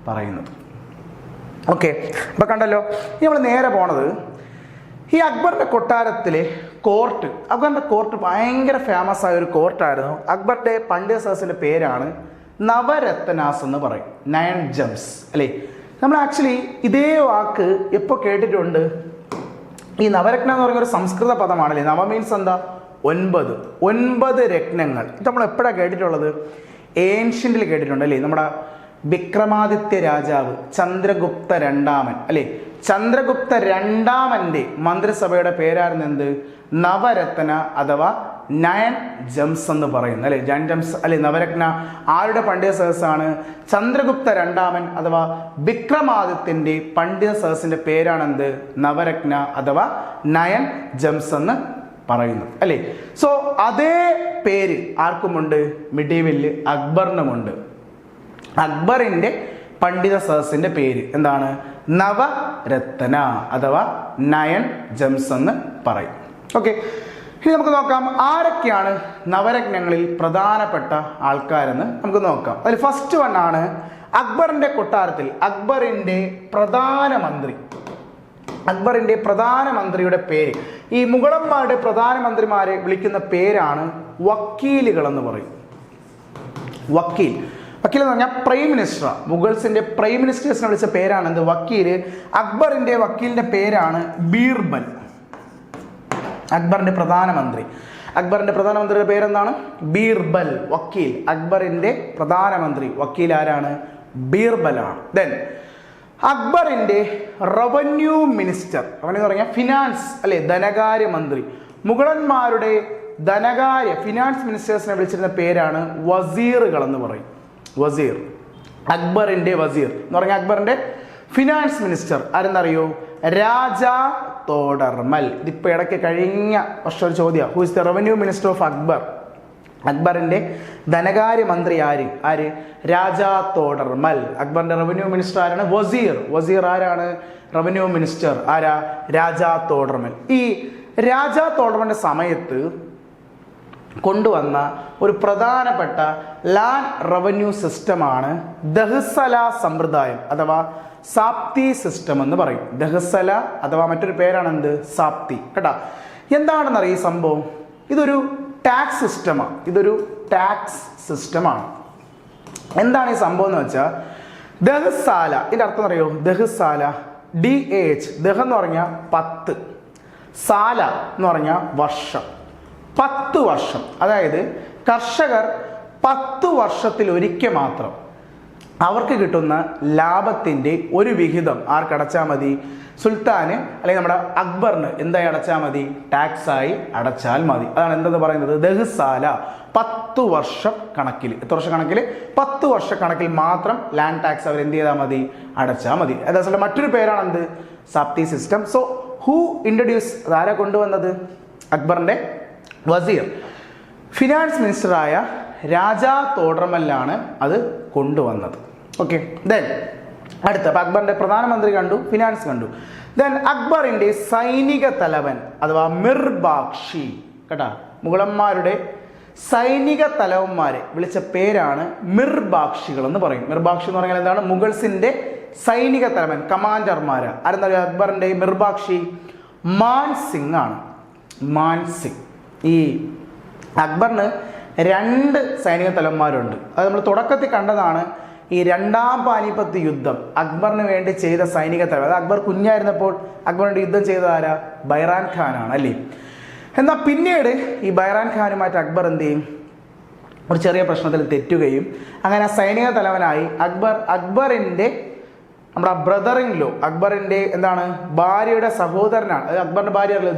പറയുന്നത്. ഓക്കെ, അപ്പൊ കണ്ടല്ലോ. ഇനി നമ്മൾ നേരെ പോണത് ഈ അക്ബറിന്റെ കൊട്ടാരത്തിലെ കോർട്ട്. അക്ബറിന്റെ കോർട്ട് ഭയങ്കര ഫേമസ് ആയ ഒരു കോർട്ടായിരുന്നു. അക്ബറിന്റെ പണ്ഡിത സദസ്സിന്റെ പേരാണ് നവരത്നാസ് എന്ന് പറയും. 9 gems അല്ലേ? നമ്മൾ ആക്ച്വലി ഇതേ വാക്ക് എപ്പോൾ കേട്ടിട്ടുണ്ട്? ഈ നവരത്നം എന്ന് പറയുന്ന ഒരു സംസ്കൃത പദമാണല്ലേ. നവ മീൻസ് എന്താ? 9. 9 രത്നങ്ങൾ. ഇത് നമ്മൾ എപ്പോഴാണ് കേട്ടിട്ടുള്ളത്? ഏൻഷ്യന്റിൽ കേട്ടിട്ടുണ്ട് അല്ലേ? നമ്മുടെ വിക്രമാദിത്യ രാജാവ് ചന്ദ്രഗുപ്ത രണ്ടാമൻ അല്ലേ? ചന്ദ്രഗുപ്ത രണ്ടാമന്റെ മന്ത്രിസഭയുടെ പേരായിരുന്നു എന്ത്? നവരത്ന അഥവാ 9 gems എന്ന് പറയുന്നത് അല്ലെ? 9 gems അല്ലെ നവരത്ന. ആരുടെ പണ്ഡിത സദസ്സാണ്? ചന്ദ്രഗുപ്ത രണ്ടാമൻ അഥവാ വിക്രമാദിത്യന്റെ പണ്ഡിത സദസ്സിന്റെ പേരാണ് എന്ത്? നവരത്ന അഥവാ 9 gems എന്ന് പറയുന്നത് അല്ലെ? സോ അതേ പേര് ആർക്കുമുണ്ട്? മിഡീവലില് അക്ബറിനുമുണ്ട്. അക്ബറിന്റെ പണ്ഡിത സദസ്സിന്റെ പേര് എന്താണ്? നവരത്ന അഥവാ 9 gems എന്ന് പറയും. ഓക്കെ, ഇനി നമുക്ക് നോക്കാം ആരൊക്കെയാണ് നവരത്നങ്ങളിൽ പ്രധാനപ്പെട്ട ആൾക്കാരെന്ന് നമുക്ക് നോക്കാം. അതിൽ ഫസ്റ്റ് വൺ ആണ് അക്ബറിന്റെ കൊട്ടാരത്തിൽ അക്ബറിന്റെ പ്രധാനമന്ത്രി. അക്ബറിന്റെ പ്രധാനമന്ത്രിയുടെ പേര്, ഈ മുഗളന്മാരുടെ പ്രധാനമന്ത്രിമാരെ വിളിക്കുന്ന പേരാണ് വക്കീലുകൾ എന്ന് പറയും. വക്കീൽ. വക്കീൽ എന്ന് പറഞ്ഞാൽ പ്രൈം മിനിസ്റ്റർ. മുഗൾസിന്റെ പ്രൈം മിനിസ്റ്റേഴ്സിനെ വിളിച്ച പേരാണ് എന്ത്? വക്കീല്. അക്ബറിന്റെ വക്കീലിന്റെ പേരാണ് ബീർബൽ. അക്ബറിന്റെ പ്രധാനമന്ത്രി. അക്ബറിന്റെ പ്രധാനമന്ത്രിയുടെ പേരെന്താണ്? ബീർബൽ. വക്കീൽ. അക്ബറിന്റെ പ്രധാനമന്ത്രി വക്കീൽ ആരാണ്? ബീർബലാണ്. ദെൻ അക്ബറിന്റെ റവന്യൂ മിനിസ്റ്റർ. റവന്യൂ എന്ന് പറഞ്ഞാൽ ഫിനാൻസ് അല്ലെ? ധനകാര്യമന്ത്രി. മുഗളന്മാരുടെ ധനകാര്യ ഫിനാൻസ് മിനിസ്റ്റേഴ്സിനെ വിളിച്ചിരുന്ന പേരാണ് വസീറുകൾ എന്ന് പറയും. വസീർ. അക്ബറിന്റെ വസീർ എന്ന് പറഞ്ഞാൽ അക്ബറിന്റെ ഫിനാൻസ് മിനിസ്റ്റർ ആരെന്നറിയോ? രാജാ തോഡർമൽ. ഇതിപ്പോ ഇടയ്ക്ക് കഴിഞ്ഞ വർഷം ഒരു ചോദ്യം, who is the revenue minister of Akbar? അക്ബറിന്റെ ധനകാര്യമന്ത്രി ആര്? രാജാ തോഡർമൽ. അക്ബറിന്റെ റവന്യൂ മിനിസ്റ്റർ ആരാണ്? വസീർ. വസീർ ആരാണ്? റവന്യൂ മിനിസ്റ്റർ ആരാ? രാജാ തോഡർമൽ. ഈ രാജാ തോഡർമലിന്റെ സമയത്ത് കൊണ്ടുവന്ന ഒരു പ്രധാനപ്പെട്ട ലാൻഡ് റവന്യൂ സിസ്റ്റമാണ് ദഹ്സല സമ്പ്രദായം അഥവാ സാപ്തി സിസ്റ്റം എന്ന് പറയും. ദഹ്സല അഥവാ മറ്റൊരു പേരാണ് എന്ത്? സാപ്തി കേട്ടാ. എന്താണെന്നറിയ ഈ സംഭവം? ഇതൊരു ടാക്സ് സിസ്റ്റമാണ്. ഇതൊരു ടാക്സ് സിസ്റ്റമാണ്. എന്താണ് ഈ സംഭവം എന്ന് വെച്ചാൽ ദഹ്സാല, ഇതിന്റെ അർത്ഥം അറിയോ? ദഹ്സാല DH. ദഹ് എന്ന് പറഞ്ഞാൽ 10, സാല എന്ന് പറഞ്ഞാൽ വർഷം. 10 വർഷം. അതായത് കർഷകർ 10 വർഷത്തിൽ ഒരിക്കൽ മാത്രം അവർക്ക് കിട്ടുന്ന ലാഭത്തിന്റെ ഒരു വിഹിതം ആർക്കടച്ചാൽ മതി? സുൽത്താന് അല്ലെങ്കിൽ നമ്മുടെ അക്ബറിന് എന്തായി അടച്ചാൽ മതി? ടാക്സ് ആയി അടച്ചാൽ മതി. അതാണ് എന്തെന്ന് പറയുന്നത്? ദഹ്സാല. 10 വർഷം കണക്കിൽ. എത്ര വർഷം കണക്കിൽ? 10 വർഷ കണക്കിൽ മാത്രം ലാൻഡ് ടാക്സ് അവർ എന്ത് ചെയ്താൽ മതി? അടച്ചാൽ മതി. അതേസമയം മറ്റൊരു പേരാണ് എന്ത്? സാപ്തി സിസ്റ്റം. So who introduce? അതാരാ കൊണ്ടുവന്നത്? അക്ബറിന്റെ വസീർ. ഫിനാൻസ് മിനിസ്റ്ററായ രാജാ തോഡർമലാണ് അത് കൊണ്ടുവന്നത്. ഓക്കെ, ദെൻ അടുത്ത അക്ബറിന്റെ പ്രധാനമന്ത്രി കണ്ടു, ഫിനാൻസ് കണ്ടു. ദെൻ അക്ബറിന്റെ സൈനിക തലവൻ അഥവാ മിർബാക്ഷി കേട്ടാ, മുഗളന്മാരുടെ സൈനിക തലവന്മാരെ വിളിച്ച പേരാണ് മിർബാക്ഷികൾ എന്ന് പറയും. മിർബാക്ഷി എന്ന് പറഞ്ഞാൽ എന്താണ്? മുഗൾസിന്റെ സൈനിക തലവൻ, കമാൻഡർമാര്. ആരെന്താ പറയുക? അക്ബറിന്റെ മിർബാക്ഷി മാൻ സിംഗ് ആണ്. മാൻ സിംഗ്. ഈ അക്ബറിന് 2 സൈനിക തലവന്മാരുണ്ട്. അത് നമ്മൾ തുടക്കത്തിൽ കണ്ടതാണ്. ഈ 2ാം പാനിപ്പത്ത് യുദ്ധം അക്ബറിന് വേണ്ടി ചെയ്ത സൈനിക തലവൻ, അത് അക്ബർ കുഞ്ഞായിരുന്നപ്പോൾ അക്ബറിന്റെ യുദ്ധം ചെയ്ത ആരാ? ബൈറാൻ ഖാനാണ് അല്ലേ. എന്നാൽ പിന്നീട് ഈ ബൈറാൻ ഖാനുമായിട്ട് അക്ബർ എന്ത് ചെയ്യും? ഒരു ചെറിയ പ്രശ്നത്തിൽ തെറ്റുകയും അങ്ങനെ സൈനിക തലവനായി അക്ബറിന്റെ നമ്മുടെ ബ്രദർ ഇൻ ലോ, അക്ബറിന്റെ എന്താണ് ഭാര്യയുടെ സഹോദരനാണ്. അത് അക്ബറിന്റെ ഭാര്യ അറിയില്ല,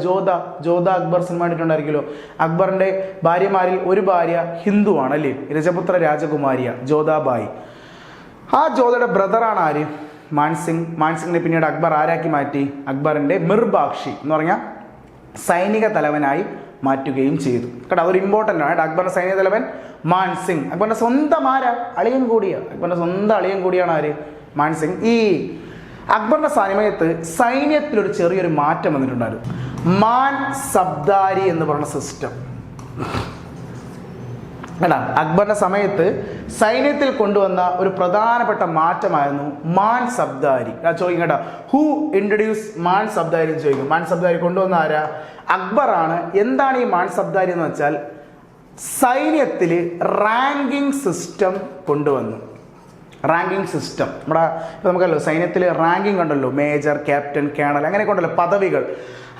ജോധ അക്ബർ സിനിമ കണ്ടിട്ടുണ്ടായിരിക്കുമല്ലോ. അക്ബറിന്റെ ഭാര്യമാരിൽ ഒരു ഭാര്യ ഹിന്ദുവാണ് അല്ലേ, രജപുത്ര രാജകുമാരിയ ജോധാബായി. ആ ജോധയുടെ ബ്രദറാണ് ആര്? മാൻസിംഗ്. മാൻസിംഗിനെ പിന്നീട് അക്ബർ ആരാക്കി മാറ്റി? അക്ബറിന്റെ മിർബാക്ഷി എന്ന് പറഞ്ഞാൽ സൈനിക തലവനായി മാറ്റുകയും ചെയ്തു കേട്ടോ. അതൊരു ഇമ്പോർട്ടൻ്റ് ആണ്. അക്ബറിന്റെ സൈനിക തലവൻ മാൻസിംഗ്. അക്ബറിന്റെ സ്വന്തം അളിയൻ കൂടിയാണ്. അക്ബറിന്റെ സ്വന്തം അളിയൻ കൂടിയാണ് ആര്? മാൻസിംഗ്. ഈ അക്ബറിന്റെ സമയത്ത് സൈന്യത്തിലൊരു ചെറിയൊരു മാറ്റം വന്നിട്ടുണ്ടായിരുന്നു. മാൻ സബ്ദാരി എന്ന് പറയുന്ന സിസ്റ്റം കേട്ടാ. അക്ബറിന്റെ സമയത്ത് സൈന്യത്തിൽ കൊണ്ടുവന്ന ഒരു പ്രധാനപ്പെട്ട മാറ്റമായിരുന്നു മാൻ സബ്ദാരി. ചോദിക്കും കേട്ടോ, ഹൂ ഇൻട്രൊഡ്യൂസ് മാൻ സബ്ദാരി എന്ന് ചോദിക്കും. മാൻ സബ്ദാരി കൊണ്ടുവന്ന ആരാ? അക്ബറാണ്. എന്താണ് ഈ മാൻ സബ്ദാരി എന്ന് വെച്ചാൽ സൈന്യത്തിൽ റാങ്കിങ് സിസ്റ്റം കൊണ്ടുവന്നു. റാങ്കിങ് സിസ്റ്റം നമ്മുടെ ഇപ്പം നമുക്കല്ലോ സൈന്യത്തിൽ റാങ്കിങ് ഉണ്ടല്ലോ, മേജർ, ക്യാപ്റ്റൻ, കേണൽ, അങ്ങനെയൊക്കെ ഉണ്ടല്ലോ പദവികൾ.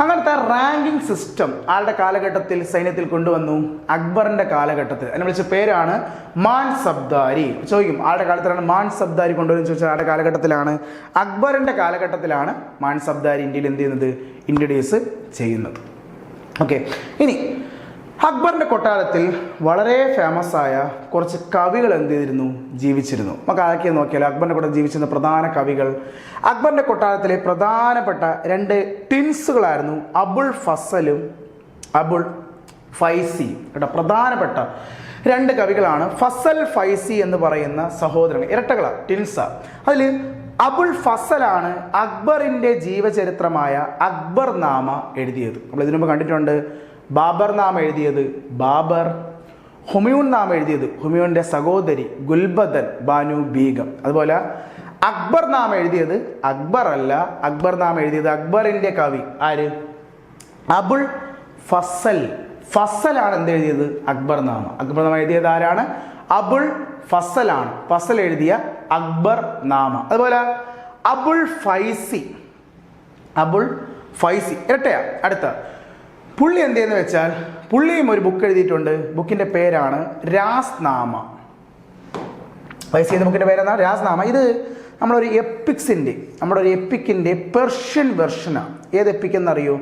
അങ്ങനത്തെ റാങ്കിങ് സിസ്റ്റം ആളുടെ കാലഘട്ടത്തിൽ സൈന്യത്തിൽ കൊണ്ടുവന്നു. അക്ബറിന്റെ കാലഘട്ടത്തിൽ അതിനെ വിളിച്ച പേരാണ് മാൻ സബ്ദാരി. ചോദിക്കും ആളുടെ കാലത്തിലാണ് മാൻ സബ്ദാരി കൊണ്ടുവരുന്നത് ചോദിച്ചാൽ ആളുടെ കാലഘട്ടത്തിലാണ്, അക്ബറിന്റെ കാലഘട്ടത്തിലാണ് മാൻ സബ്ദാരി ഇന്ത്യയിൽ എന്ത് ചെയ്യുന്നത്? ഇൻട്രൊഡ്യൂസ് ചെയ്യുന്നത്. ഓക്കെ, ഇനി അക്ബറിന്റെ കൊട്ടാരത്തിൽ വളരെ ഫേമസ് ആയ കുറച്ച് കവികൾ എന്ത് ചെയ്തിരുന്നു? ജീവിച്ചിരുന്നു. നമുക്ക് ആരൊക്കെ നോക്കിയാൽ അക്ബറിന്റെ കൊട്ടാരത്തിൽ ജീവിച്ചിരുന്ന പ്രധാന കവികൾ, അക്ബറിന്റെ കൊട്ടാരത്തിലെ പ്രധാനപ്പെട്ട 2 ട്വിൻസുകളായിരുന്നു അബുൾ ഫസലും അബുൾ ഫൈസി കേട്ടോ. പ്രധാനപ്പെട്ട 2 കവികളാണ്. ഫസൽ, ഫൈസി എന്ന് പറയുന്ന സഹോദരങ്ങൾ, ഇരട്ടകളാണ്, ട്വിൻസാ. അതിൽ അബുൾ ഫസലാണ് അക്ബറിന്റെ ജീവചരിത്രമായ അക്ബർ നാമ എഴുതിയത്. നമ്മൾ ഇതിനു മുമ്പ് കണ്ടിട്ടുണ്ട്. ബാബർ നാമ എഴുതിയത് ബാബർ, ഹുമയൂൺ നാമ എഴുതിയത് ഹുമയൂണിന്റെ സഹോദരി ഗുൽബദൻ ബാനു ബീഗം. അതുപോലെ അക്ബർ നാമ എഴുതിയത് അക്ബർ അല്ല, അക്ബർ നാമ എഴുതിയത് അക്ബറിന്റെ കവി ആര്? അബുൾ ഫസൽ. ഫസലാണ് എന്ത് എഴുതിയത്? അക്ബർ നാമ. അക്ബർ നാമ എഴുതിയത് ആരാണ്? അബുൾ ഫസലാണ്. ഫസൽ എഴുതിയ അക്ബർ നാമ. അതുപോലെ അബുൾ ഫൈസി, അബുൾ ഫൈസി ഇരട്ടയാ. അടുത്ത പുള്ളി എന്ത് ചെയ്യുന്ന വെച്ചാൽ പുള്ളിയും ഒരു ബുക്ക് എഴുതിയിട്ടുണ്ട്. ബുക്കിന്റെ പേരാണ് രാസ്നാമ. ഫൈസി എന്ന ബുക്കിന്റെ പേരെന്താ? രാസ്നാമ. ഇത് നമ്മുടെ ഒരു എപ്പിക്കിന്റെ പെർഷ്യൻ വെർഷനാണ്. ഏത് എപ്പിക് എന്നറിയോ?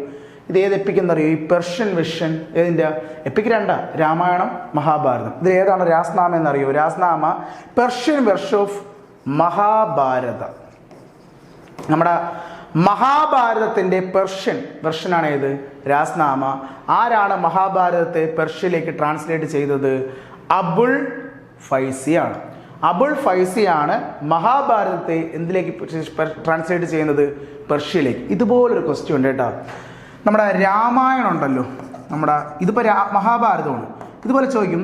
ഇത് ഏത് എപ്പിക് എന്നറിയോ? ഈ പെർഷ്യൻ വെർഷൻ ഏതിൻ്റെ? എപ്പിക് 2 രാമായണം, മഹാഭാരതം. ഇത് ഏതാണ് രാസ്നാമ എന്നറിയോ? രാസ്നാമ പെർഷ്യൻ വെർഷൻ ഓഫ് മഹാഭാരതം. നമ്മുടെ മഹാഭാരതത്തിന്റെ പെർഷ്യൻ വെർഷനാണ് ഏത്? രാസ്നാമ. ആരാണ് മഹാഭാരതത്തെ പെർഷ്യയിലേക്ക് ട്രാൻസ്ലേറ്റ് ചെയ്തത്? അബുൾ ഫൈസിയാണ്. അബുൾ ഫൈസിയാണ് മഹാഭാരതത്തെ എന്തിലേക്ക് ട്രാൻസ്ലേറ്റ് ചെയ്യുന്നത്? പെർഷ്യയിലേക്ക്. ഇതുപോലൊരു ക്വസ്റ്റ്യൻ ഉണ്ട് കേട്ടോ. നമ്മുടെ രാമായണം ഉണ്ടല്ലോ, ഇതിപ്പോൾ മഹാഭാരതമാണ്. ഇതുപോലെ ചോദിക്കും,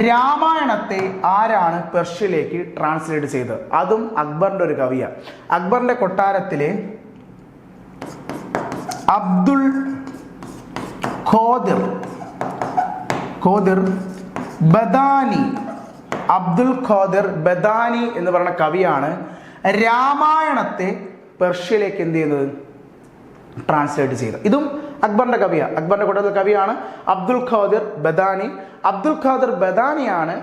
രാമായണത്തെ ആരാണ് പെർഷ്യയിലേക്ക് ട്രാൻസ്ലേറ്റ് ചെയ്തത്? അതും അക്ബറിന്റെ ഒരു കവിയാണ്. അക്ബറിന്റെ കൊട്ടാരത്തിലെ അബ്ദുൽ ഖാദിർ ബദാനി, അബ്ദുൽ ഖാദിർ ബദാനി എന്ന് പറയുന്ന കവിയാണ് രാമായണത്തെ പെർഷ്യയിലേക്ക് എന്ത് ചെയ്യുന്നത്? ട്രാൻസ്ലേറ്റ് ചെയ്തത്. ഇതും അക്ബറിന്റെ കവിയാണ്. അക്ബറിന്റെ കൊട്ടാരത്തിലെ കവിയാണ് അബ്ദുൽ ഖാദിർ ബദാനി. അബ്ദുൽ ഖാദിർ ബദാനിയാണ്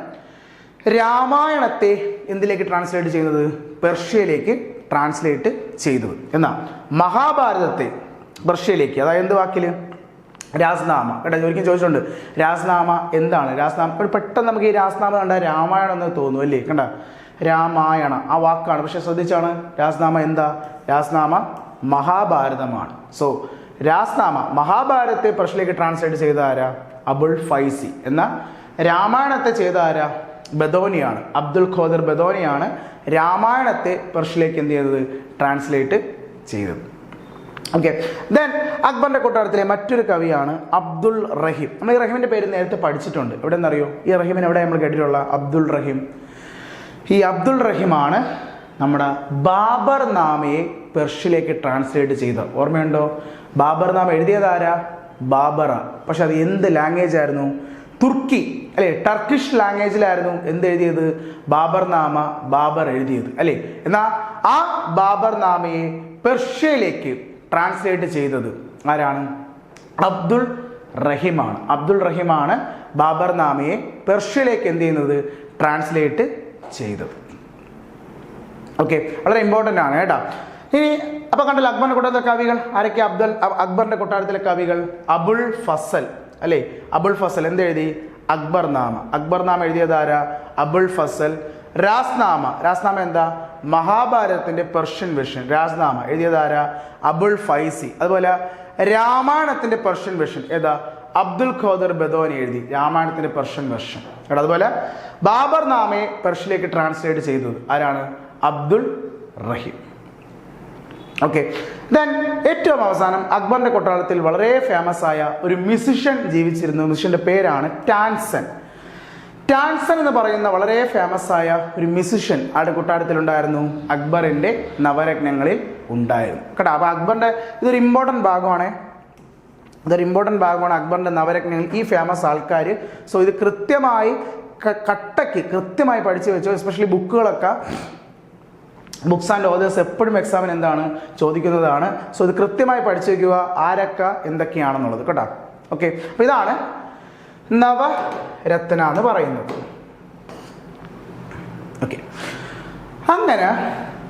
രാമായണത്തെ എന്തിലേക്ക് ട്രാൻസ്ലേറ്റ് ചെയ്യുന്നത്? പെർഷ്യയിലേക്ക് ട്രാൻസ്ലേറ്റ് ചെയ്തത്. എന്നാൽ മഹാഭാരതത്തെ പെർഷ്യയിലേക്ക്, അതായത് എന്ത് വാക്കില്? രാസ്നാമ. കേട്ടോ, ഒരിക്കലും ചോദിച്ചിട്ടുണ്ട് രാസ്നാമ എന്താണ്? രാസ്നാമ പെട്ടെന്ന് നമുക്ക് ഈ രാസ്നാമ കണ്ട രാമായണം എന്ന് തോന്നും അല്ലേ? കണ്ട, രാമായണ ആ വാക്കാണ്. പക്ഷെ ശ്രദ്ധിച്ചാണ് രാസ്നാമ എന്താ? രാസ്നാമ മഹാഭാരതമാണ്. സോ രാസ്നാമ മഹാഭാരതത്തെ പെർഷ്യയിലേക്ക് ട്രാൻസ്ലേറ്റ് ചെയ്ത ആരാ? അബുൾ ഫൈസി. എന്നാൽ രാമായണത്തെ ചെയ്ത ആരാ? ബദോനിയാണ്. അബ്ദുൽ ഖാദിർ ബദോനിയാണ് രാമായണത്തെ പെർഷ്യയിലേക്ക് എന്ത് ചെയ്തത്? ട്രാൻസ്ലേറ്റ് ചെയ്തത്. ഓക്കെ. ദെൻ അക്ബറിന്റെ കൊട്ടാരത്തിലെ മറ്റൊരു കവിയാണ് അബ്ദുൾ റഹീം. നമ്മൾ ഈ റഹീമിന്റെ പേര് നേരത്തെ പഠിച്ചിട്ടുണ്ട്. എവിടെ നിന്നറിയോ? ഈ റഹീമിന് എവിടെ നമ്മൾ കേട്ടിട്ടുള്ള? അബ്ദുൾ റഹീം. ഈ അബ്ദുൾ റഹീമാണ് നമ്മുടെ ബാബർ നാമയെ പെർഷ്യയിലേക്ക് ട്രാൻസ്ലേറ്റ് ചെയ്ത. ഓർമ്മയുണ്ടോ? ബാബർ നാമ എഴുതിയതാരാ? ബാബറ. പക്ഷെ അത് എന്ത് ലാംഗ്വേജ് ആയിരുന്നു? തുർക്കി അല്ലെ, ടർക്കിഷ് ലാംഗ്വേജിലായിരുന്നു എന്ത് എഴുതിയത്? ബാബർ നാമ ബാബർ എഴുതിയത് അല്ലേ. എന്നാൽ ആ ബാബർ നാമയെ പെർഷ്യയിലേക്ക് ട്രാൻസ്ലേറ്റ് ചെയ്തത് ആരാണ്? അബ്ദുൾ റഹീമാണ്. അബ്ദുൾ റഹീമാണ് ബാബർ നാമയെ പെർഷ്യയിലേക്ക് എന്ത് ചെയ്യുന്നത്? ട്രാൻസ്ലേറ്റ് ചെയ്തത്. ഓക്കെ, വളരെ ഇമ്പോർട്ടൻ്റ് ആണ് കേട്ടോ. ഇനി അപ്പൊ കണ്ടല്ലോ അക്ബറിന്റെ കൊട്ടാരത്തിലെ കവികൾ ആരൊക്കെ? അക്ബറിന്റെ കൊട്ടാരത്തിലെ കവികൾ അബുൾ ഫസൽ അല്ലേ. അബുൾ ഫസൽ എന്തെഴുതി? അക്ബർ നാമ. അക്ബർ നാമ എഴുതിയതാരാ? അബുൾ ഫസൽ. രാസ്നാമ. രാസ്നാമ എന്താ? മഹാഭാരതത്തിന്റെ പെർഷ്യൻ വെർഷൻ. രാസ്നാമ എഴുതിയതാരാ? അബുൾ ഫൈസി. അതുപോലെ രാമായണത്തിന്റെ പെർഷ്യൻ വെർഷൻ ഏതാ? അബ്ദുൽ ഖാദർ ബദോനി എഴുതി രാമായണത്തിന്റെ പെർഷ്യൻ വെർഷൻ. അതുപോലെ ബാബർ നാമയെ പെർഷ്യയിലേക്ക് ട്രാൻസ്ലേറ്റ് ചെയ്തത് ആരാണ്? അബ്ദുൾ റഹീം. ഓക്കെ. ദെൻ ഏറ്റവും അവസാനം അക്ബറിന്റെ കൊട്ടാരത്തിൽ വളരെ ഫേമസ് ആയ ഒരു മ്യൂസിഷ്യൻ ജീവിച്ചിരുന്നു. മ്യൂസിഷ്യന്റെ പേരാണ് ടാൻസൻ. ടാൻസൻ എന്ന് പറയുന്ന വളരെ ഫേമസ് ആയ ഒരു മ്യൂസിഷ്യൻ ആരുടെ കൊട്ടാരത്തിൽ ഉണ്ടായിരുന്നു? അക്ബറിന്റെ നവരത്നങ്ങളിൽ ഉണ്ടായിരുന്നു കേട്ടോ. അപ്പൊ അക്ബറിന്റെ ഇതൊരു ഇമ്പോർട്ടൻറ്റ് ഭാഗമാണ്. അക്ബറിന്റെ നവരത്നങ്ങളിൽ ഈ ഫേമസ് ആൾക്കാർ. സോ ഇത് കൃത്യമായി കൃത്യമായി പഠിച്ചു വെച്ചോ. എസ്പെഷ്യലി ബുക്സ് ആൻഡ് ഓതേഴ്സ് എപ്പോഴും എക്സാമിന് എന്താണ് ചോദിക്കുന്നതാണ്. സോ ഇത് കൃത്യമായി പഠിച്ചു വയ്ക്കുക, ആരൊക്കെ എന്തൊക്കെയാണെന്നുള്ളത് കേട്ടോ. ഓക്കെ, അപ്പോൾ ഇതാണ് നവരത്ന എന്ന് പറയുന്നത്. ഓക്കെ, അങ്ങനെ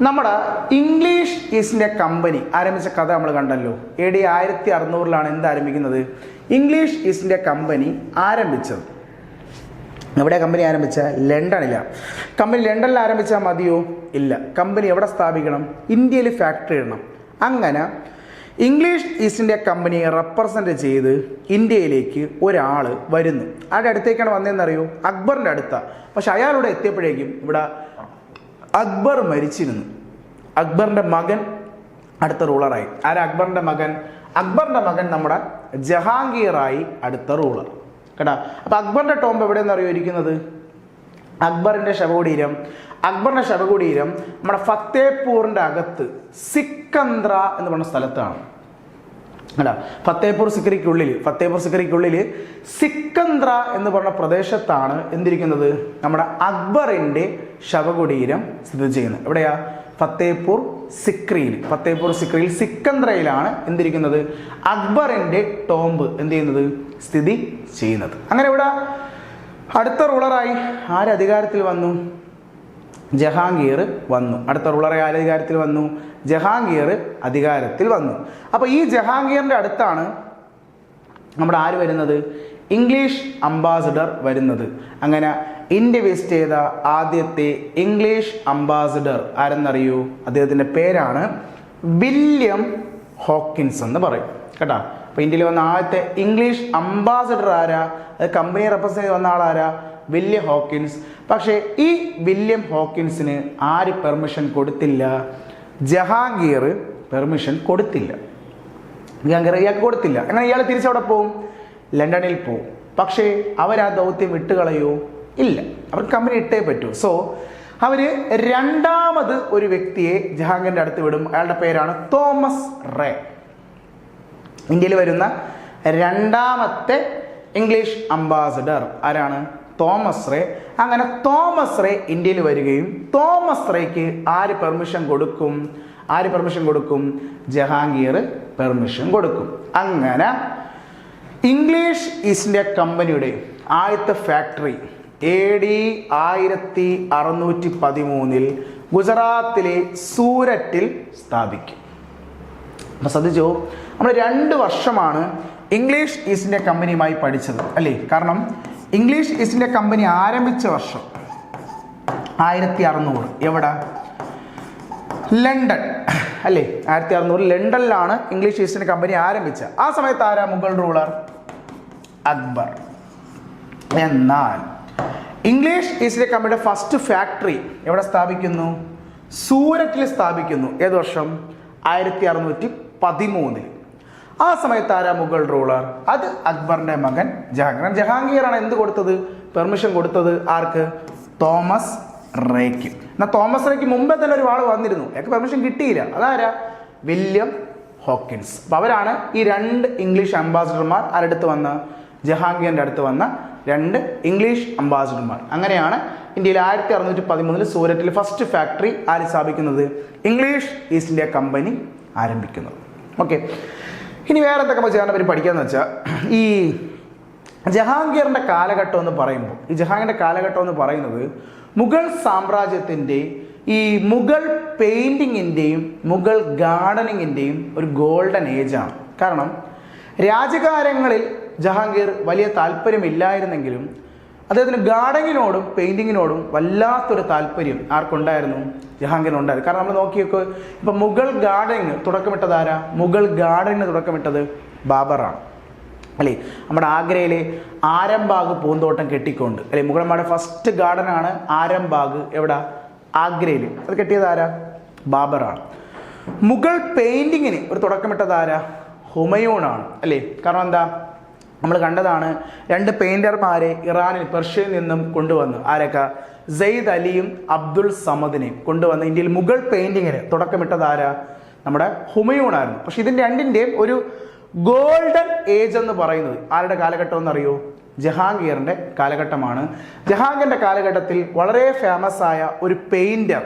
നമ്മുടെ ഇംഗ്ലീഷ് ഈസ്റ്റ് ഇന്ത്യ കമ്പനി ആരംഭിച്ച കഥ നമ്മൾ കണ്ടല്ലോ. AD 1600 എന്ത് ആരംഭിക്കുന്നത്? ഇംഗ്ലീഷ് ഈസ്റ്റ് ഇന്ത്യ കമ്പനി ആരംഭിച്ചത്. എവിടെ കമ്പനി ആരംഭിച്ച? ലണ്ടനിലാണ്. കമ്പനി ലണ്ടനിൽ ആരംഭിച്ചാൽ മതിയോ? ഇല്ല. കമ്പനി എവിടെ സ്ഥാപിക്കണം? ഇന്ത്യയിൽ ഫാക്ടറി ഇടണം. അങ്ങനെ ഇംഗ്ലീഷ് ഈസ്റ്റ് ഇന്ത്യ കമ്പനിയെ റെപ്രസെൻ്റ് ചെയ്ത് ഇന്ത്യയിലേക്ക് ഒരാൾ വരുന്നു. ആരുടെ അടുത്തേക്കാണ് വന്നതെന്നറിയോ? അക്ബറിൻ്റെ അടുത്താണ്. പക്ഷെ അയാളുടെ എത്തിയപ്പോഴേക്കും ഇവിടെ അക്ബർ മരിച്ചിരുന്നു. അക്ബറിൻ്റെ മകൻ അടുത്ത റൂളറായി. ആരാ അക്ബറിൻ്റെ മകൻ? അക്ബറിൻ്റെ മകൻ നമ്മുടെ ജഹാംഗീറായി അടുത്ത റൂളർ കേട്ടോ. അപ്പൊ അക്ബറിന്റെ ടോംബ് എവിടെയെന്ന് അറിയോ ഇരിക്കുന്നത്? അക്ബറിന്റെ ശവകുടീരം നമ്മുടെ ഫത്തേപൂറിന്റെ അകത്ത് സിക്കന്ദ്ര എന്ന് പറഞ്ഞ സ്ഥലത്താണ് കേട്ടോ. ഫത്തേപൂർ സിക്രിക്കുള്ളിൽ സിക്കന്ദ്ര എന്ന് പറഞ്ഞ പ്രദേശത്താണ് എന്തിരിക്കുന്നത്? നമ്മുടെ അക്ബറിന്റെ ശവകുടീരം സ്ഥിതി ചെയ്യുന്നത്. എവിടെയാ? ഫത്തേപൂർ സിക്രിയിൽ സിക്കന്ദ്രയിലാണ് എന്തിരിക്കുന്നത്? അക്ബറിന്റെ ടോംബ് എന്ത് ചെയ്യുന്നത്? സ്ഥിതി ചെയ്യുന്നത്. അങ്ങനെ ഇവിടെ അടുത്ത റൂളറായി ആര് അധികാരത്തിൽ വന്നു? ജഹാംഗീർ വന്നു. അടുത്ത റൂളറായി ആര് അധികാരത്തിൽ വന്നു? ജഹാംഗീർ അധികാരത്തിൽ വന്നു. അപ്പോൾ ഈ ജഹാംഗീറിന്റെ അടുത്താണ് നമ്മുടെ ആര് വരുന്നത്? ഇംഗ്ലീഷ് അംബാസഡർ വരുന്നത്. അങ്ങനെ ഇന്ത്യ വിസിറ്റ് ചെയ്ത ആദ്യത്തെ ഇംഗ്ലീഷ് അംബാസഡർ ആരെന്നറിയൂ? അദ്ദേഹത്തിൻ്റെ പേരാണ് വില്യം ഹോക്കിൻസ് എന്ന് പറയും കേട്ടോ. അപ്പോൾ ഇന്ത്യയിൽ വന്ന ആദ്യത്തെ ഇംഗ്ലീഷ് അംബാസഡർ ആരാ? അത് കമ്പനിയെ റെപ്രസെൻ്റ് ചെയ്ത് വന്ന ആളാരാ? William Hawkins. പക്ഷേ ഈ വില്യം ഹോക്കിൻസിന് ആര് പെർമിഷൻ കൊടുത്തില്ല? ജഹാംഗീർ പെർമിഷൻ കൊടുത്തില്ല. ഇയാൾക്ക് കൊടുത്തില്ല. അങ്ങനെ ഇയാൾ തിരിച്ചവിടെ പോവും? ലണ്ടനിൽ പോവും. പക്ഷേ അവരാ ദൗത്യം വിട്ടുകളയോ? ഇല്ല, അവർക്ക് കമ്പനി ഇട്ടേ പറ്റൂ. സോ അവർ രണ്ടാമത് ഒരു വ്യക്തിയെ ജഹാംഗീറിൻ്റെ അടുത്ത് വിടും. അയാളുടെ പേരാണ് തോമസ് റേ. ഇന്ത്യയിൽ വരുന്ന രണ്ടാമത്തെ ഇംഗ്ലീഷ് അംബാസഡർ ആരാണ്? Thomas Roe. അങ്ങനെ തോമസ് റേ ഇന്ത്യയിൽ വരികയും തോമസ് റേക്ക് ആര് പെർമിഷൻ കൊടുക്കും? ജഹാംഗീർ പെർമിഷൻ കൊടുക്കും. അങ്ങനെ ഇംഗ്ലീഷ് ഈസ്റ്റ് ഇന്ത്യ കമ്പനിയുടെ ആദ്യത്തെ ഫാക്ടറി AD 1613 ഗുജറാത്തിലെ സൂരറ്റിൽ സ്ഥാപിക്കും. അപ്പം ശ്രദ്ധിച്ചോ, നമ്മൾ 2 വർഷമാണ് ഇംഗ്ലീഷ് ഈസ്റ്റ് ഇന്ത്യ കമ്പനിയുമായി പഠിച്ചത് അല്ലേ? കാരണം ഇംഗ്ലീഷ് ഈസ്റ്റ് ഇന്ത്യ കമ്പനി ആരംഭിച്ച വർഷം 1600. എവിടെ? ലണ്ടൻ അല്ലേ? 1600 ലണ്ടനിലാണ് ഇംഗ്ലീഷ് ഈസ്റ്റ് ഇന്ത്യ കമ്പനി ആരംഭിച്ചത്. ആ സമയത്ത് ആരാ മുഗൾ റൂളർ? അക്ബർ. എന്നാൽ ഇംഗ്ലീഷ് ഈസ്റ്റ് ഇന്ത്യ കമ്പനിയുടെ ഫസ്റ്റ് ഫാക്ടറി എവിടെ സ്ഥാപിക്കുന്നു? സൂരറ്റിൽ സ്ഥാപിക്കുന്നു. ഏത് വർഷം? 1613 1813. ആ സമയത്ത് ആരാ മുഗൾ റൂളർ? അത് അക്ബറിന്റെ മകൻ ജഹാംഗീർ. ജഹാംഗീറാണ് എന്ത് കൊടുത്തത്? പെർമിഷൻ കൊടുത്തത് ആർക്ക്? Thomas Roe. എന്നാൽ തോമസ് റേക്ക് മുമ്പേ തന്നെ ഒരു ആള് വന്നിരുന്നു, അയാൾക്ക് പെർമിഷൻ കിട്ടിയില്ല. അതാരാ? William Hawkins. അപ്പൊ അവരാണ് ഈ 2 ഇംഗ്ലീഷ് അംബാസിഡർമാർ. ആരടുത്ത് വന്ന? ജഹാംഗീറിന്റെ അടുത്ത് വന്ന 2 ഇംഗ്ലീഷ് അംബാസിഡർമാർ. അങ്ങനെയാണ് ഇന്ത്യയിൽ 1613 സൂരറ്റിൽ ഫസ്റ്റ് ഫാക്ടറി ആര് സ്ഥാപിക്കുന്നത്? ഇംഗ്ലീഷ് ഈസ്റ്റ് ഇന്ത്യ കമ്പനി ആരംഭിക്കുന്നത്. ഓക്കെ, ഇനി വേറെ എന്തൊക്കെ ചെയ്യാൻ പറ്റി പഠിക്കാന്ന് വെച്ചാൽ, ഈ ജഹാംഗീറിന്റെ കാലഘട്ടം എന്ന് പറയുമ്പോൾ, ഈ ജഹാംഗീറിന്റെ കാലഘട്ടം എന്ന് പറയുന്നത് മുഗൾ സാമ്രാജ്യത്തിന്റെ ഈ മുഗൾ പെയിന്റിങ്ങിന്റെയും മുഗൾ ഗാർഡനിങ്ങിന്റെയും ഒരു ഗോൾഡൻ ഏജ് ആണ്. കാരണം രാജകാര്യങ്ങളിൽ ജഹാംഗീർ വലിയ താല്പര്യമില്ലായിരുന്നെങ്കിലും അദ്ദേഹത്തിന് ഗാർഡനിങ്ങിനോടും പെയിന്റിങ്ങിനോടും വല്ലാത്തൊരു താല്പര്യം ആർക്കുണ്ടായിരുന്നു? ജഹാംഗീറിനുണ്ടായിരുന്നു. കാരണം നമ്മൾ നോക്കിയൊക്കെ ഇപ്പൊ മുഗൾ ഗാർഡനിങ് തുടക്കമിട്ടത് ആരാ? മുഗൾ ഗാർഡനിങ്ങിന് തുടക്കമിട്ടത് ബാബറാണ് അല്ലേ? നമ്മുടെ ആഗ്രയിലെ ആരംബാഗ് പൂന്തോട്ടം കെട്ടിക്കൊണ്ട് അല്ലെ, മുഗളന്മാരുടെ ഫസ്റ്റ് ഗാർഡനാണ് ആരംബാഗ്. എവിടെ? ആഗ്രയിൽ. അത് കെട്ടിയത് ആരാ? ബാബറാണ്. മുഗൾ പെയിന്റിങ്ങിന് ഒരു തുടക്കമിട്ടത് ആരാ? ഹുമയൂണാണ് അല്ലേ? കാരണം എന്താ? നമ്മൾ കണ്ടതാണ് 2 പെയിന്റർമാരെ ഇറാനിൽ പെർഷ്യയിൽ നിന്നും കൊണ്ടുവന്ന്, ആരൊക്കെ? സെയ്ദ് അലിയും അബ്ദുൾ സമദിനെയും കൊണ്ടുവന്ന് ഇന്ത്യയിൽ മുഗൾ പെയിന്റിങ്ങിന് തുടക്കമിട്ടത് ആരാ? നമ്മുടെ ഹുമയൂണായിരുന്നു. പക്ഷെ ഇതിന്റെ രണ്ടിന്റെയും ഒരു ഗോൾഡൻ ഏജ് എന്ന് പറയുന്നത് ആരുടെ കാലഘട്ടം എന്നറിയോ? ജഹാംഗീറിന്റെ കാലഘട്ടമാണ്. ജഹാംഗീറിന്റെ കാലഘട്ടത്തിൽ വളരെ ഫേമസ് ആയ ഒരു പെയിന്റർ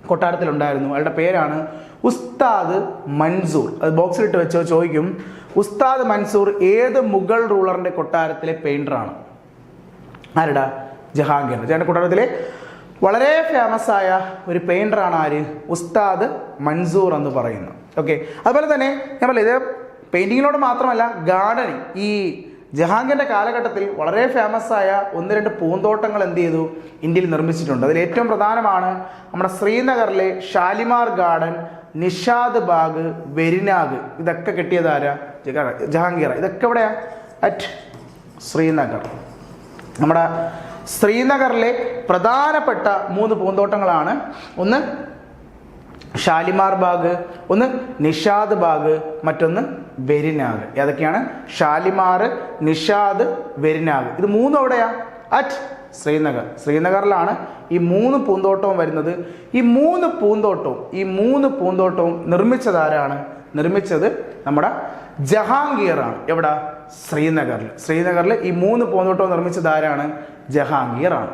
കൊട്ടാരത്തിലുണ്ടായിരുന്നു. അയാളുടെ പേരാണ് ഉസ്താദ് മൻസൂർ. അത് ബോക്സിലിട്ട് വെച്ചോ ചോദിക്കും. ഉസ്താദ് മൻസൂർ ഏത് മുഗൾ റൂളറിന്റെ കൊട്ടാരത്തിലെ പെയിന്ററാണ്? ആരുടെ? ജഹാംഗീറിന്റെ. ജഹാംഗീറിന്റെ കൊട്ടാരത്തിലെ വളരെ ഫേമസ് ആയ ഒരു പെയിന്ററാണ് ആര്? ഉസ്താദ് മൻസൂർ എന്ന് പറയുന്നത്. ഓക്കെ, അതുപോലെ തന്നെ ഞാൻ പറയാം, ഇത് പെയിന്റിങ്ങിനോട് മാത്രമല്ല ഗാർഡനിങ്, ഈ ജഹാംഗീറിന്റെ കാലഘട്ടത്തിൽ വളരെ ഫേമസ് ആയ 1-2 പൂന്തോട്ടങ്ങൾ എന്ത് ചെയ്തു? ഇന്ത്യയിൽ നിർമ്മിച്ചിട്ടുണ്ട്. അതിൽ ഏറ്റവും പ്രധാനമാണ് നമ്മുടെ ശ്രീനഗറിലെ ഷാലിമാർ ഗാർഡൻ, നിഷാദ് ബാഗ്, വെരിനാഗ്. ഇതൊക്കെ കെട്ടിയത് ആരാ? ജഹാംഗീർ. ഇതൊക്കെ എവിടെയാ? അറ്റ് ശ്രീനഗർ. നമ്മുടെ ശ്രീനഗറിലെ പ്രധാനപ്പെട്ട 3 പൂന്തോട്ടങ്ങളാണ്. ഒന്ന് ഷാലിമാർ ബാഗ്, ഒന്ന് നിഷാദ് ബാഗ്, മറ്റൊന്ന് വെരിനാഗ്. ഏതൊക്കെയാണ്? ഷാലിമാർ, നിഷാദ്, വെരിനാഗ്. ഇത് 3 എവിടെയാ? അറ്റ് ശ്രീനഗർ. ശ്രീനഗറിലാണ് ഈ 3 പൂന്തോട്ടവും വരുന്നത്. ഈ 3 പൂന്തോട്ടവും നിർമ്മിച്ചത് ആരാണ്? നിർമ്മിച്ചത് നമ്മുടെ ജഹാംഗീറാണ്. എവിടെ? ശ്രീനഗറിൽ. ശ്രീനഗറിൽ ഈ 3 പൂന്തോട്ടവും നിർമ്മിച്ചത് ആരാണ്? ജഹാംഗീറാണ്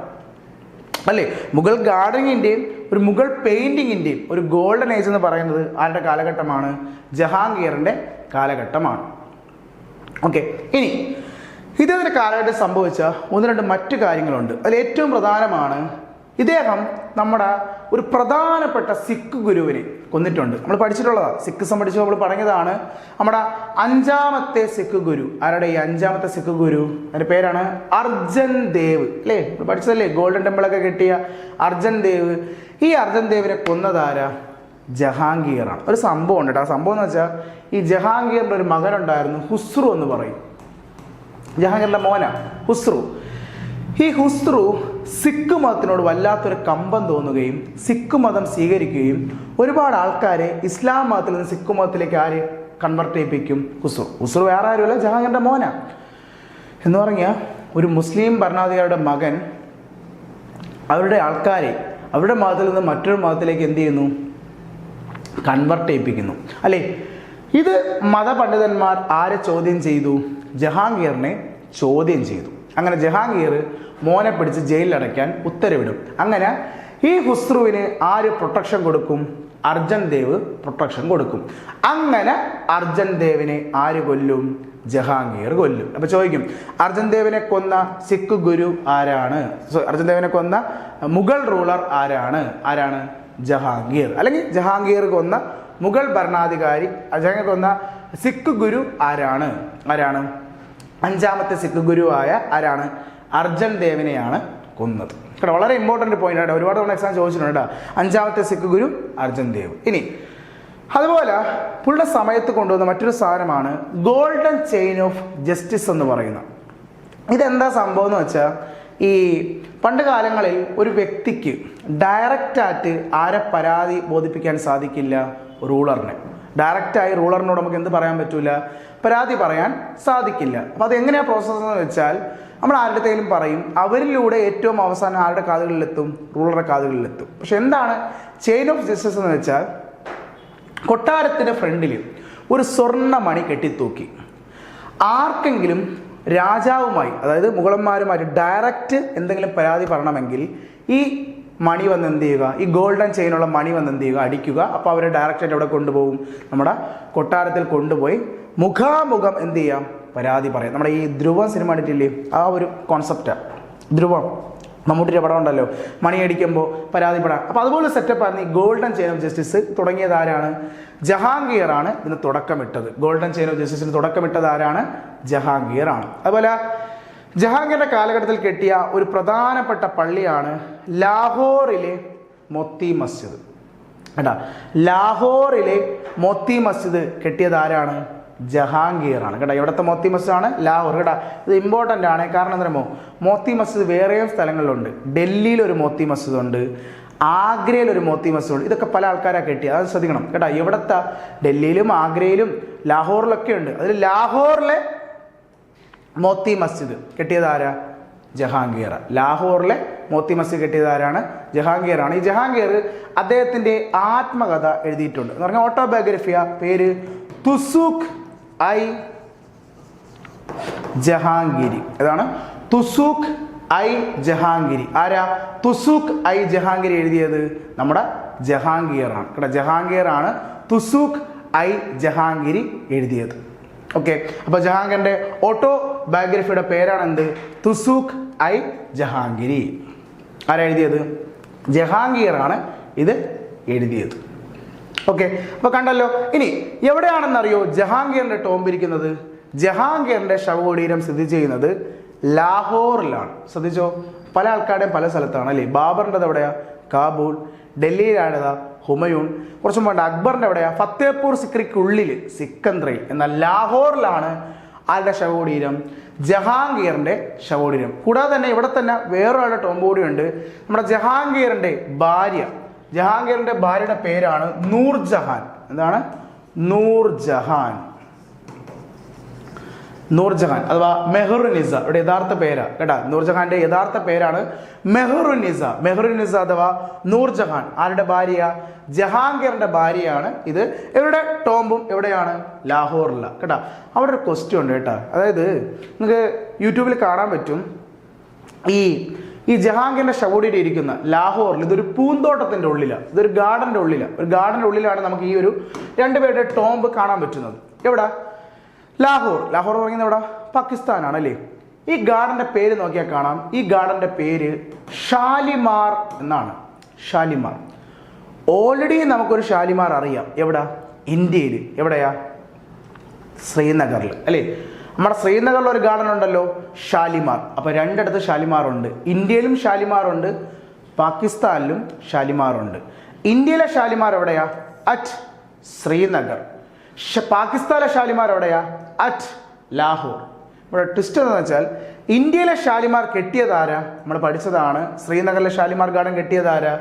അല്ലേ? മുഗൾ ഗാർഡനിങ്ങിന്റെയും ഒരു മുഗൾ പെയിന്റിങ്ങിന്റെയും ഒരു ഗോൾഡൻ ഏജ് എന്ന് പറയുന്നത് ആരുടെ കാലഘട്ടമാണ്? ജഹാംഗീറിന്റെ കാലഘട്ടമാണ്. ഓക്കെ, ഇനി ഇദ്ദേഹത്തിന്റെ കാലഘട്ടം സംഭവിച്ച 1-2 മറ്റു കാര്യങ്ങളുണ്ട്. അതിൽ ഏറ്റവും പ്രധാനമാണ് ഇദ്ദേഹം നമ്മുടെ ഒരു പ്രധാനപ്പെട്ട സിഖ് ഗുരുവിനെ കൊന്നിട്ടുണ്ട്. നമ്മൾ പഠിച്ചിട്ടുള്ളതാണ്, സിഖിസം പഠിച്ചു നമ്മൾ പറഞ്ഞതാണ്. നമ്മുടെ 5ാമത്തെ സിഖ് ഗുരു. ആരുടെ ഈ 5ാമത്തെ സിഖ് ഗുരു? അതിന്റെ പേരാണ് അർജൻ ദേവ് അല്ലേ? പഠിച്ചതല്ലേ? ഗോൾഡൻ ടെമ്പിളൊക്കെ കിട്ടിയ അർജൻ ദേവ്. ഈ അർജൻ ദേവിനെ കൊന്നതാരാ? ജഹാംഗീറാണ്. ഒരു സംഭവം ഉണ്ട് കേട്ടോ. ആ സംഭവം എന്ന് വെച്ചാൽ, ഈ ജഹാംഗീറിന്റെ ഒരു മകനുണ്ടായിരുന്നു, ഹുസ്രു എന്ന് പറയും. ജഹാംഗീറിന്റെ മോന ഹുസ്രു. ഈ ഹുസ്രു സിഖ് മതത്തിനോട് വല്ലാത്തൊരു കമ്പം തോന്നുകയും സിഖ് മതം സ്വീകരിക്കുകയും ഒരുപാട് ആൾക്കാരെ ഇസ്ലാം മതത്തിൽ നിന്ന് സിഖ് മതത്തിലേക്ക് ആര് കൺവെർട്ട് ചെയ്യിപ്പിക്കും? ഹുസ്രു വേറെ ആരുമല്ല, ജഹാംഗീറിന്റെ മോന. എന്ന് പറഞ്ഞാൽ ഒരു മുസ്ലിം ഭരണാധികാരിയുടെ മകൻ അവരുടെ ആൾക്കാരെ അവരുടെ മതത്തിൽ നിന്ന് മറ്റൊരു മതത്തിലേക്ക് എന്ത് ചെയ്യുന്നു? കൺവെർട്ട് ചെയ്യിപ്പിക്കുന്നു അല്ലേ? ഇത് മതപണ്ഡിതന്മാർ ആരെ ചോദ്യം ചെയ്തു? ജഹാംഗീറിനെ ചോദ്യം ചെയ്തു. അങ്ങനെ ജഹാംഗീർ മോനെ പിടിച്ച് ജയിലിലടയ്ക്കാൻ ഉത്തരവിടും. അങ്ങനെ ഈ ഹുസ്രുവിന് ആര് പ്രൊട്ടക്ഷൻ കൊടുക്കും? അർജൻ ദേവ് പ്രൊട്ടക്ഷൻ കൊടുക്കും. അങ്ങനെ അർജൻ ദേവിനെ ആര് കൊല്ലും? ജഹാംഗീർ കൊല്ലും. അപ്പൊ ചോദിക്കും, അർജൻ ദേവിനെ കൊന്ന സിഖ് ഗുരു ആരാണ്? അർജൻ ദേവിനെ കൊന്ന മുഗൾ റൂളർ ആരാണ്? ജഹാംഗീർ. അല്ലെങ്കിൽ ജഹാംഗീർ കൊന്ന മുഗൾ ഭരണാധികാരി, ജഹാംഗീർ കൊന്ന സിഖ് ഗുരു ആരാണ്? 5ാമത്തെ സിഖ് ഗുരു ആയ ആരാണ്? അർജൻ ദേവിനെയാണ് കൊന്നത്. കേട്ടോ, വളരെ ഇമ്പോർട്ടൻ്റ് പോയിന്റ് ആണ്. ഒരുപാട് തവണ എക്സാം ചോദിച്ചിട്ടുണ്ട്. 5ാമത്തെ സിഖ് ഗുരു അർജൻ ദേവ്. ഇനി അതുപോലെ പുള്ളിയുടെ സമയത്ത് കൊണ്ടുവന്ന മറ്റൊരു സാധനമാണ് ഗോൾഡൻ ചെയിൻ ഓഫ് ജസ്റ്റിസ് എന്ന് പറയുന്നത്. ഇതെന്താ സംഭവം എന്ന് വെച്ചാൽ, ഈ പണ്ട് കാലങ്ങളിൽ ഒരു വ്യക്തിക്ക് ഡയറക്റ്റായിട്ട് ആരെ പരാതി ബോധിപ്പിക്കാൻ സാധിക്കില്ല? റൂളറിനെ. ഡയറക്റ്റായി റൂളറിനോട് നമുക്ക് എന്ത് പറയാൻ പറ്റൂല? പരാതി പറയാൻ സാധിക്കില്ല. അപ്പോൾ അതെങ്ങനെയാണ് പ്രോസസ്സ് എന്ന് വെച്ചാൽ, നമ്മൾ ആരുടെയും പറയും, അവരിലൂടെ ഏറ്റവും അവസാനം ആരുടെ കാതുകളിലെത്തും? റൂളറുടെ കാതുകളിലെത്തും. പക്ഷെ എന്താണ് ചെയിൻ ഓഫ് ജസ്റ്റിസ് എന്ന് വെച്ചാൽ, കൊട്ടാരത്തിൻ്റെ ഫ്രണ്ടിൽ ഒരു സ്വർണ്ണ മണി കെട്ടിത്തൂക്കി. ആർക്കെങ്കിലും രാജാവുമായി, അതായത് മുഗളന്മാരുമായി ഡയറക്റ്റ് എന്തെങ്കിലും പരാതി പറയണമെങ്കിൽ ഈ മണി വന്ന് എന്ത് ചെയ്യുക? ഈ ഗോൾഡൻ ചെയിനുള്ള മണി വന്ന് എന്ത് ചെയ്യുക? അടിക്കുക. അപ്പോൾ അവരെ ഡയറക്റ്റായിട്ട് എവിടെ കൊണ്ടുപോകും? നമ്മുടെ കൊട്ടാരത്തിൽ കൊണ്ടുപോയി മുഖാമുഖം എന്ത് ചെയ്യാം? പരാതി പറയാം. നമ്മുടെ ഈ ധ്രുവം സിനിമ കണ്ടിട്ടില്ലേ? ആ ഒരു കോൺസെപ്റ്റാണ് ധ്രുവം. മമ്മൂട്ടിയുടെ പടം ഉണ്ടല്ലോ, മണിയടിക്കുമ്പോൾ പരാതിപ്പെടാം. അപ്പോൾ അതുപോലെ സെറ്റപ്പായിരുന്നു ഈ ഗോൾഡൻ ചെയിൻ ഓഫ് ജസ്റ്റിസ്. തുടങ്ങിയത് ആരാണ്? ജഹാംഗീർ ആണ് ഇതിന് തുടക്കമിട്ടത്. ഗോൾഡൻ ചെയിൻ ഓഫ് ജസ്റ്റിസിന് തുടക്കമിട്ടത് ആരാണ്? ജഹാംഗീർ ആണ്. അതുപോലെ ജഹാംഗീറിന്റെ കാലഘട്ടത്തിൽ കെട്ടിയ ഒരു പ്രധാനപ്പെട്ട പള്ളിയാണ് ലാഹോറിലെ മൊത്തി മസ്ജിദ്. കേട്ടാ, ലാഹോറിലെ മൊത്തി മസ്ജിദ് കെട്ടിയത് ആരാണ്? ജഹാംഗീർ ആണ്. കേട്ടോ, ഇവിടുത്തെ മോത്തി മസ്ജിദ് ആണ് ലാഹോർ. കേട്ടോ, ഇത് ഇമ്പോർട്ടൻ്റ് ആണ്. കാരണം എന്താ, മോത്തി മസ്ജിദ് വേറെയും സ്ഥലങ്ങളിലുണ്ട്. ഡൽഹിയിൽ ഒരു മോത്തി മസ്ജിദ് ഉണ്ട്, ആഗ്രയിൽ ഒരു മോത്തി മസ്ജിദ് ഉണ്ട്. ഇതൊക്കെ പല ആൾക്കാരാണ് കെട്ടിയത്, അത് ശ്രദ്ധിക്കണം. കേട്ടോ, ഇവിടുത്തെ ഡൽഹിയിലും ആഗ്രയിലും ലാഹോറിലൊക്കെ ഉണ്ട്. അതിൽ ലാഹോറിലെ മോത്തി മസ്ജിദ് കെട്ടിയത് ആരാ? ജഹാംഗീർ. ലാഹോറിലെ മോത്തി മസ്ജിദ് കെട്ടിയത് ആരാണ്? ജഹാംഗീർ ആണ്. ഈ ജഹാംഗീർ അദ്ദേഹത്തിൻ്റെ ആത്മകഥ എഴുതിയിട്ടുണ്ട് എന്ന് പറഞ്ഞാൽ ഓട്ടോബയോഗ്രഫിയ. പേര് തുസുഖ് ഐ ജഹാംഗീരി. ഏതാണ്? തുസുഖ് ഐ ജഹാംഗീരി. ആരാ തുസുഖ് ഐ ജഹാംഗീരി എഴുതിയത്? നമ്മുടെ ജഹാംഗീർ ആണ്. കേട്ടോ, ജഹാംഗീർ ആണ് തുസുഖ് ഐ ജഹാംഗീരി എഴുതിയത്. ഓക്കെ, അപ്പോൾ ജഹാംഗീറിന്റെ ഓട്ടോബയോഗ്രഫിയുടെ പേരാണ് എന്ത്? തുസുഖ് ഐ ജഹാംഗീരി. ആരാ എഴുതിയത്? ജഹാംഗീർ ആണ് ഇത് എഴുതിയത്. ഓക്കെ, അപ്പോൾ കണ്ടല്ലോ. ഇനി എവിടെയാണെന്നറിയോ ജഹാംഗീറിന്റെ ടോംബ് ഇരിക്കുന്നത്? ജഹാംഗീറിന്റെ ശവകുടീരം സ്ഥിതി ചെയ്യുന്നത് ലാഹോറിലാണ്. ശ്രദ്ധിച്ചോ, പല ആൾക്കാരുടെയും പല സ്ഥലത്താണ് അല്ലേ? ബാബറിൻ്റെ എവിടെയാ? കാബൂൾ. ഡൽഹിയിലാണേതാ? ഹുമയൂൺ. കുറച്ചും വേണ്ട അക്ബറിൻ്റെ എവിടെയാ? ഫത്തേപൂർ സിക്രിക്കുള്ളിൽ സിക്കന്ദ്രയിൽ. എന്നാൽ ലാഹോറിലാണ് ആരുടെ ശവകുടീരം? ജഹാംഗീറിന്റെ ശവകുടീരം. കൂടാതെ തന്നെ ഇവിടെ തന്നെ വേറൊരാളുടെ ടോംബ് കൂടിയുണ്ട്. നമ്മുടെ ജഹാംഗീറിന്റെ ഭാര്യ, ജഹാംഗീറിന്റെ ഭാര്യയുടെ പേരാണ് നൂർജഹാൻ. എന്താണ്? നൂർജഹാൻ. നൂർജഹാൻ അഥവാ മെഹറുനിസ ഇവിടെ യഥാർത്ഥ പേരാ. കേട്ടാ, നൂർജഹാന്റെ യഥാർത്ഥ പേരാണ് മെഹറുനിസ. മെഹറുനിസ അഥവാ നൂർജഹാൻ ആരുടെ ഭാര്യ? ജഹാംഗീറിന്റെ ഭാര്യയാണ്. ഇത് ഇവരുടെ ടോംബും എവിടെയാണ്? ലാഹോറിലാണ്. കേട്ടാ, അവിടെ ഒരു ക്വസ്റ്റ്യൻ ഉണ്ട് കേട്ടാ. അതായത് നിങ്ങൾക്ക് യൂട്യൂബിൽ കാണാൻ പറ്റും, ഈ ജഹാംഗീറിന്റെ ശവകുടീരം ഇരിക്കുന്ന ലാഹോറിൽ ഇതൊരു പൂന്തോട്ടത്തിന്റെ ഉള്ളിലാണ്, ഇതൊരു ഗാർഡന്റെ ഉള്ളിലാണ്. ഒരു ഗാർഡന്റെ ഉള്ളിലാണ് നമുക്ക് ഈ ഒരു രണ്ടുപേരുടെ ടോംബ് കാണാൻ പറ്റുന്നത്. എവിടെ? ലാഹോർ. ലാഹോർ പറയുന്നത് എവിടെ? പാകിസ്ഥാനാണ് അല്ലേ? ഈ ഗാർഡന്റെ പേര് നോക്കിയാൽ കാണാം. ഈ ഗാർഡന്റെ പേര് ഷാലിമാർ എന്നാണ്. ഷാലിമാർ. ഓൾറെഡി നമുക്കൊരു ഷാലിമാർ അറിയാം. എവിടെ? ഇന്ത്യയിൽ. എവിടെയാ? ശ്രീനഗറിൽ അല്ലേ? നമ്മുടെ ശ്രീനഗറിൽ ഒരു ഗാർഡൻ ഉണ്ടല്ലോ, ഷാലിമാർ. അപ്പോൾ രണ്ടിടത്ത് ഷാലിമാറുണ്ട്. ഇന്ത്യയിലും ഷാലിമാറുണ്ട്, പാകിസ്ഥാനിലും ഷാലിമാറുണ്ട്. ഇന്ത്യയിലെ ഷാലിമാർ എവിടെയാ? അറ്റ് ശ്രീനഗർ. പാകിസ്ഥാനിലെ ഷാലിമാർ എവിടെയാ? അറ്റ് ലാഹോർ. ഇവിടെ ട്വിസ്റ്റ് എന്ന് വെച്ചാൽ ഇന്ത്യയിലെ ഷാലിമാർ കെട്ടിയതാരാ? നമ്മൾ പഠിച്ചതാണ്. ശ്രീനഗറിലെ ഷാലിമാർ ഗാർഡൻ കെട്ടിയതാരാ?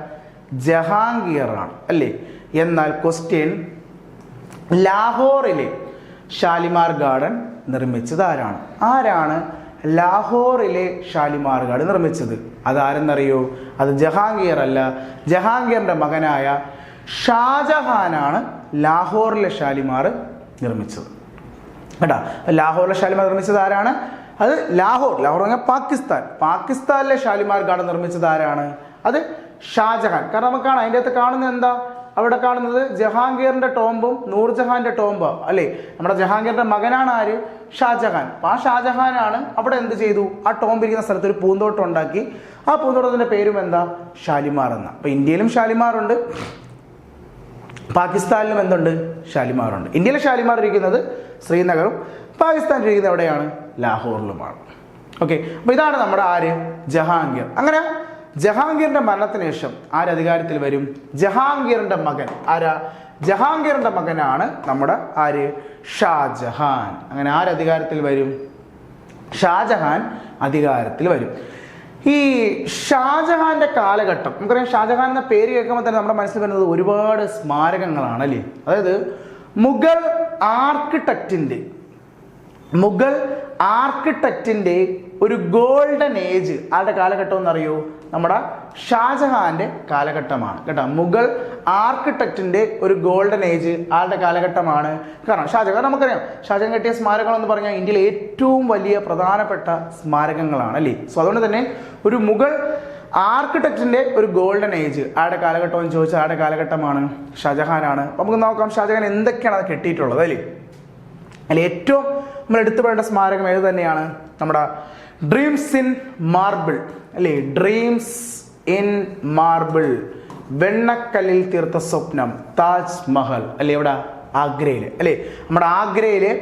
ജഹാംഗീർ ആണ് അല്ലേ? എന്നാൽ ക്വസ്റ്റ്യൻ, ലാഹോറിലെ ഷാലിമാർ ഗാർഡൻ നിർമ്മിച്ചത് ആരാണ്? ആരാണ് ലാഹോറിലെ ഷാലിമാർ ഗാർഡൻ നിർമ്മിച്ചത്? അതാരെന്നറിയോ? അത് ജഹാംഗീർ അല്ല, ജഹാംഗീറിന്റെ മകനായ ഷാജഹാനാണ് ലാഹോറിലെ ഷാലിമാർ നിർമ്മിച്ചത്. കേട്ടാ, ലാഹോറിലെ ഷാലിമാർ നിർമ്മിച്ചത് ആരാണ്? അത് ലാഹോർ. ലാഹോർ പറഞ്ഞാൽ പാകിസ്ഥാൻ. പാകിസ്ഥാനിലെ ഷാലിമാർ ഗാർഡൻ നിർമ്മിച്ചത് ആരാണ്? അത് ഷാജഹാൻ. കാരണം നമുക്ക് കാണാം, അതിൻ്റെ അകത്ത് കാണുന്നത് എന്താ? അവിടെ കാണുന്നത് ജഹാംഗീറിന്റെ ടോംബും നൂർജഹാന്റെ ടോംബും അല്ലേ? നമ്മുടെ ജഹാംഗീറിന്റെ മകനാണ് ആര്? ഷാജഹാൻ. അപ്പോൾ ആ ഷാജഹാനാണ് അവിടെ എന്ത് ചെയ്തു? ആ ടോംബ് ഇരിക്കുന്ന സ്ഥലത്ത് ഒരു പൂന്തോട്ടം ഉണ്ടാക്കി. ആ പൂന്തോട്ടത്തിന്റെ പേരും എന്താ? ഷാലിമാർ എന്ന. അപ്പോൾ ഇന്ത്യയിലും ഷാലിമാറുണ്ട്, പാകിസ്ഥാനിലും എന്തുണ്ട്? ഷാലിമാറുണ്ട്. ഇന്ത്യയിലെ ഷാലിമാർ ഇരിക്കുന്നത് ശ്രീനഗറും പാകിസ്ഥാനിൽ ഇരിക്കുന്നത് എവിടെയാണ്? ലാഹോറിലുമാണ്. ഓക്കെ, അപ്പോൾ ഇതാണ് നമ്മുടെ ആര്? ജഹാംഗീർ. അങ്ങനെ ജഹാംഗീറിന്റെ മരണത്തിന് ശേഷം ആരധികാരത്തിൽ വരും? ജഹാംഗീറിന്റെ മകൻ. ആരാ? ജഹാംഗീറിന്റെ മകനാണ് നമ്മുടെ ആര്? ഷാജഹാൻ. അങ്ങനെ ആരധികാരത്തിൽ വരും? ഷാജഹാൻ അധികാരത്തിൽ വരും. ഈ ഷാജഹാന്റെ കാലഘട്ടം, നമുക്കറിയാം ഷാജഹാൻ എന്ന പേര് കേൾക്കുമ്പോൾ തന്നെ നമ്മുടെ മനസ്സിൽ വരുന്നത് ഒരുപാട് സ്മാരകങ്ങളാണ് അല്ലേ. അതായത് മുഗൾ ആർക്കിടെക്റ്റിന്റെ ഒരു ഗോൾഡൻ ഏജ് ആരുടെ കാലഘട്ടം എന്നറിയോ? നമ്മുടെ ഷാജഹാന്റെ കാലഘട്ടമാണ് കേട്ടോ. മുഗൾ ആർക്കിടെക്റ്റിന്റെ ഒരു ഗോൾഡൻ ഏജ് ആരുടെ കാലഘട്ടമാണ്? കാരണം ഷാജഹാൻ നമുക്കറിയാം, ഷാജഹാൻ കെട്ടിയ സ്മാരകങ്ങൾ എന്ന് പറഞ്ഞാൽ ഇന്ത്യയിലെ ഏറ്റവും വലിയ പ്രധാനപ്പെട്ട സ്മാരകങ്ങളാണ് അല്ലേ. സോ അതുകൊണ്ട് തന്നെ ഒരു മുഗൾ ആർക്കിടെക്റ്റിന്റെ ഒരു ഗോൾഡൻ ഏജ് ആരുടെ കാലഘട്ടം എന്ന് ചോദിച്ചാൽ ആരുടെ കാലഘട്ടമാണ്? ഷാജഹാനാണ്. നമുക്ക് നോക്കാം ഷാജഹാൻ എന്തൊക്കെയാണ് അത് കെട്ടിയിട്ടുള്ളത് അല്ലേ. അതിൽ ഏറ്റവും നമ്മൾ എടുത്തു പറയേണ്ട സ്മാരകം ഏത് തന്നെയാണ്? നമ്മുടെ ഡ്രീംസ് ഇൻ മാർബിൾ അല്ലേ. ഡ്രീംസ് ഇൻ മാർബിൾ, വെണ്ണക്കല്ലിൽ തീർത്ത സ്വപ്നം, താജ് മഹൽ അല്ലേ. എവിടെ? ആഗ്രയിൽ അല്ലേ. നമ്മുടെ ആഗ്രയിലെ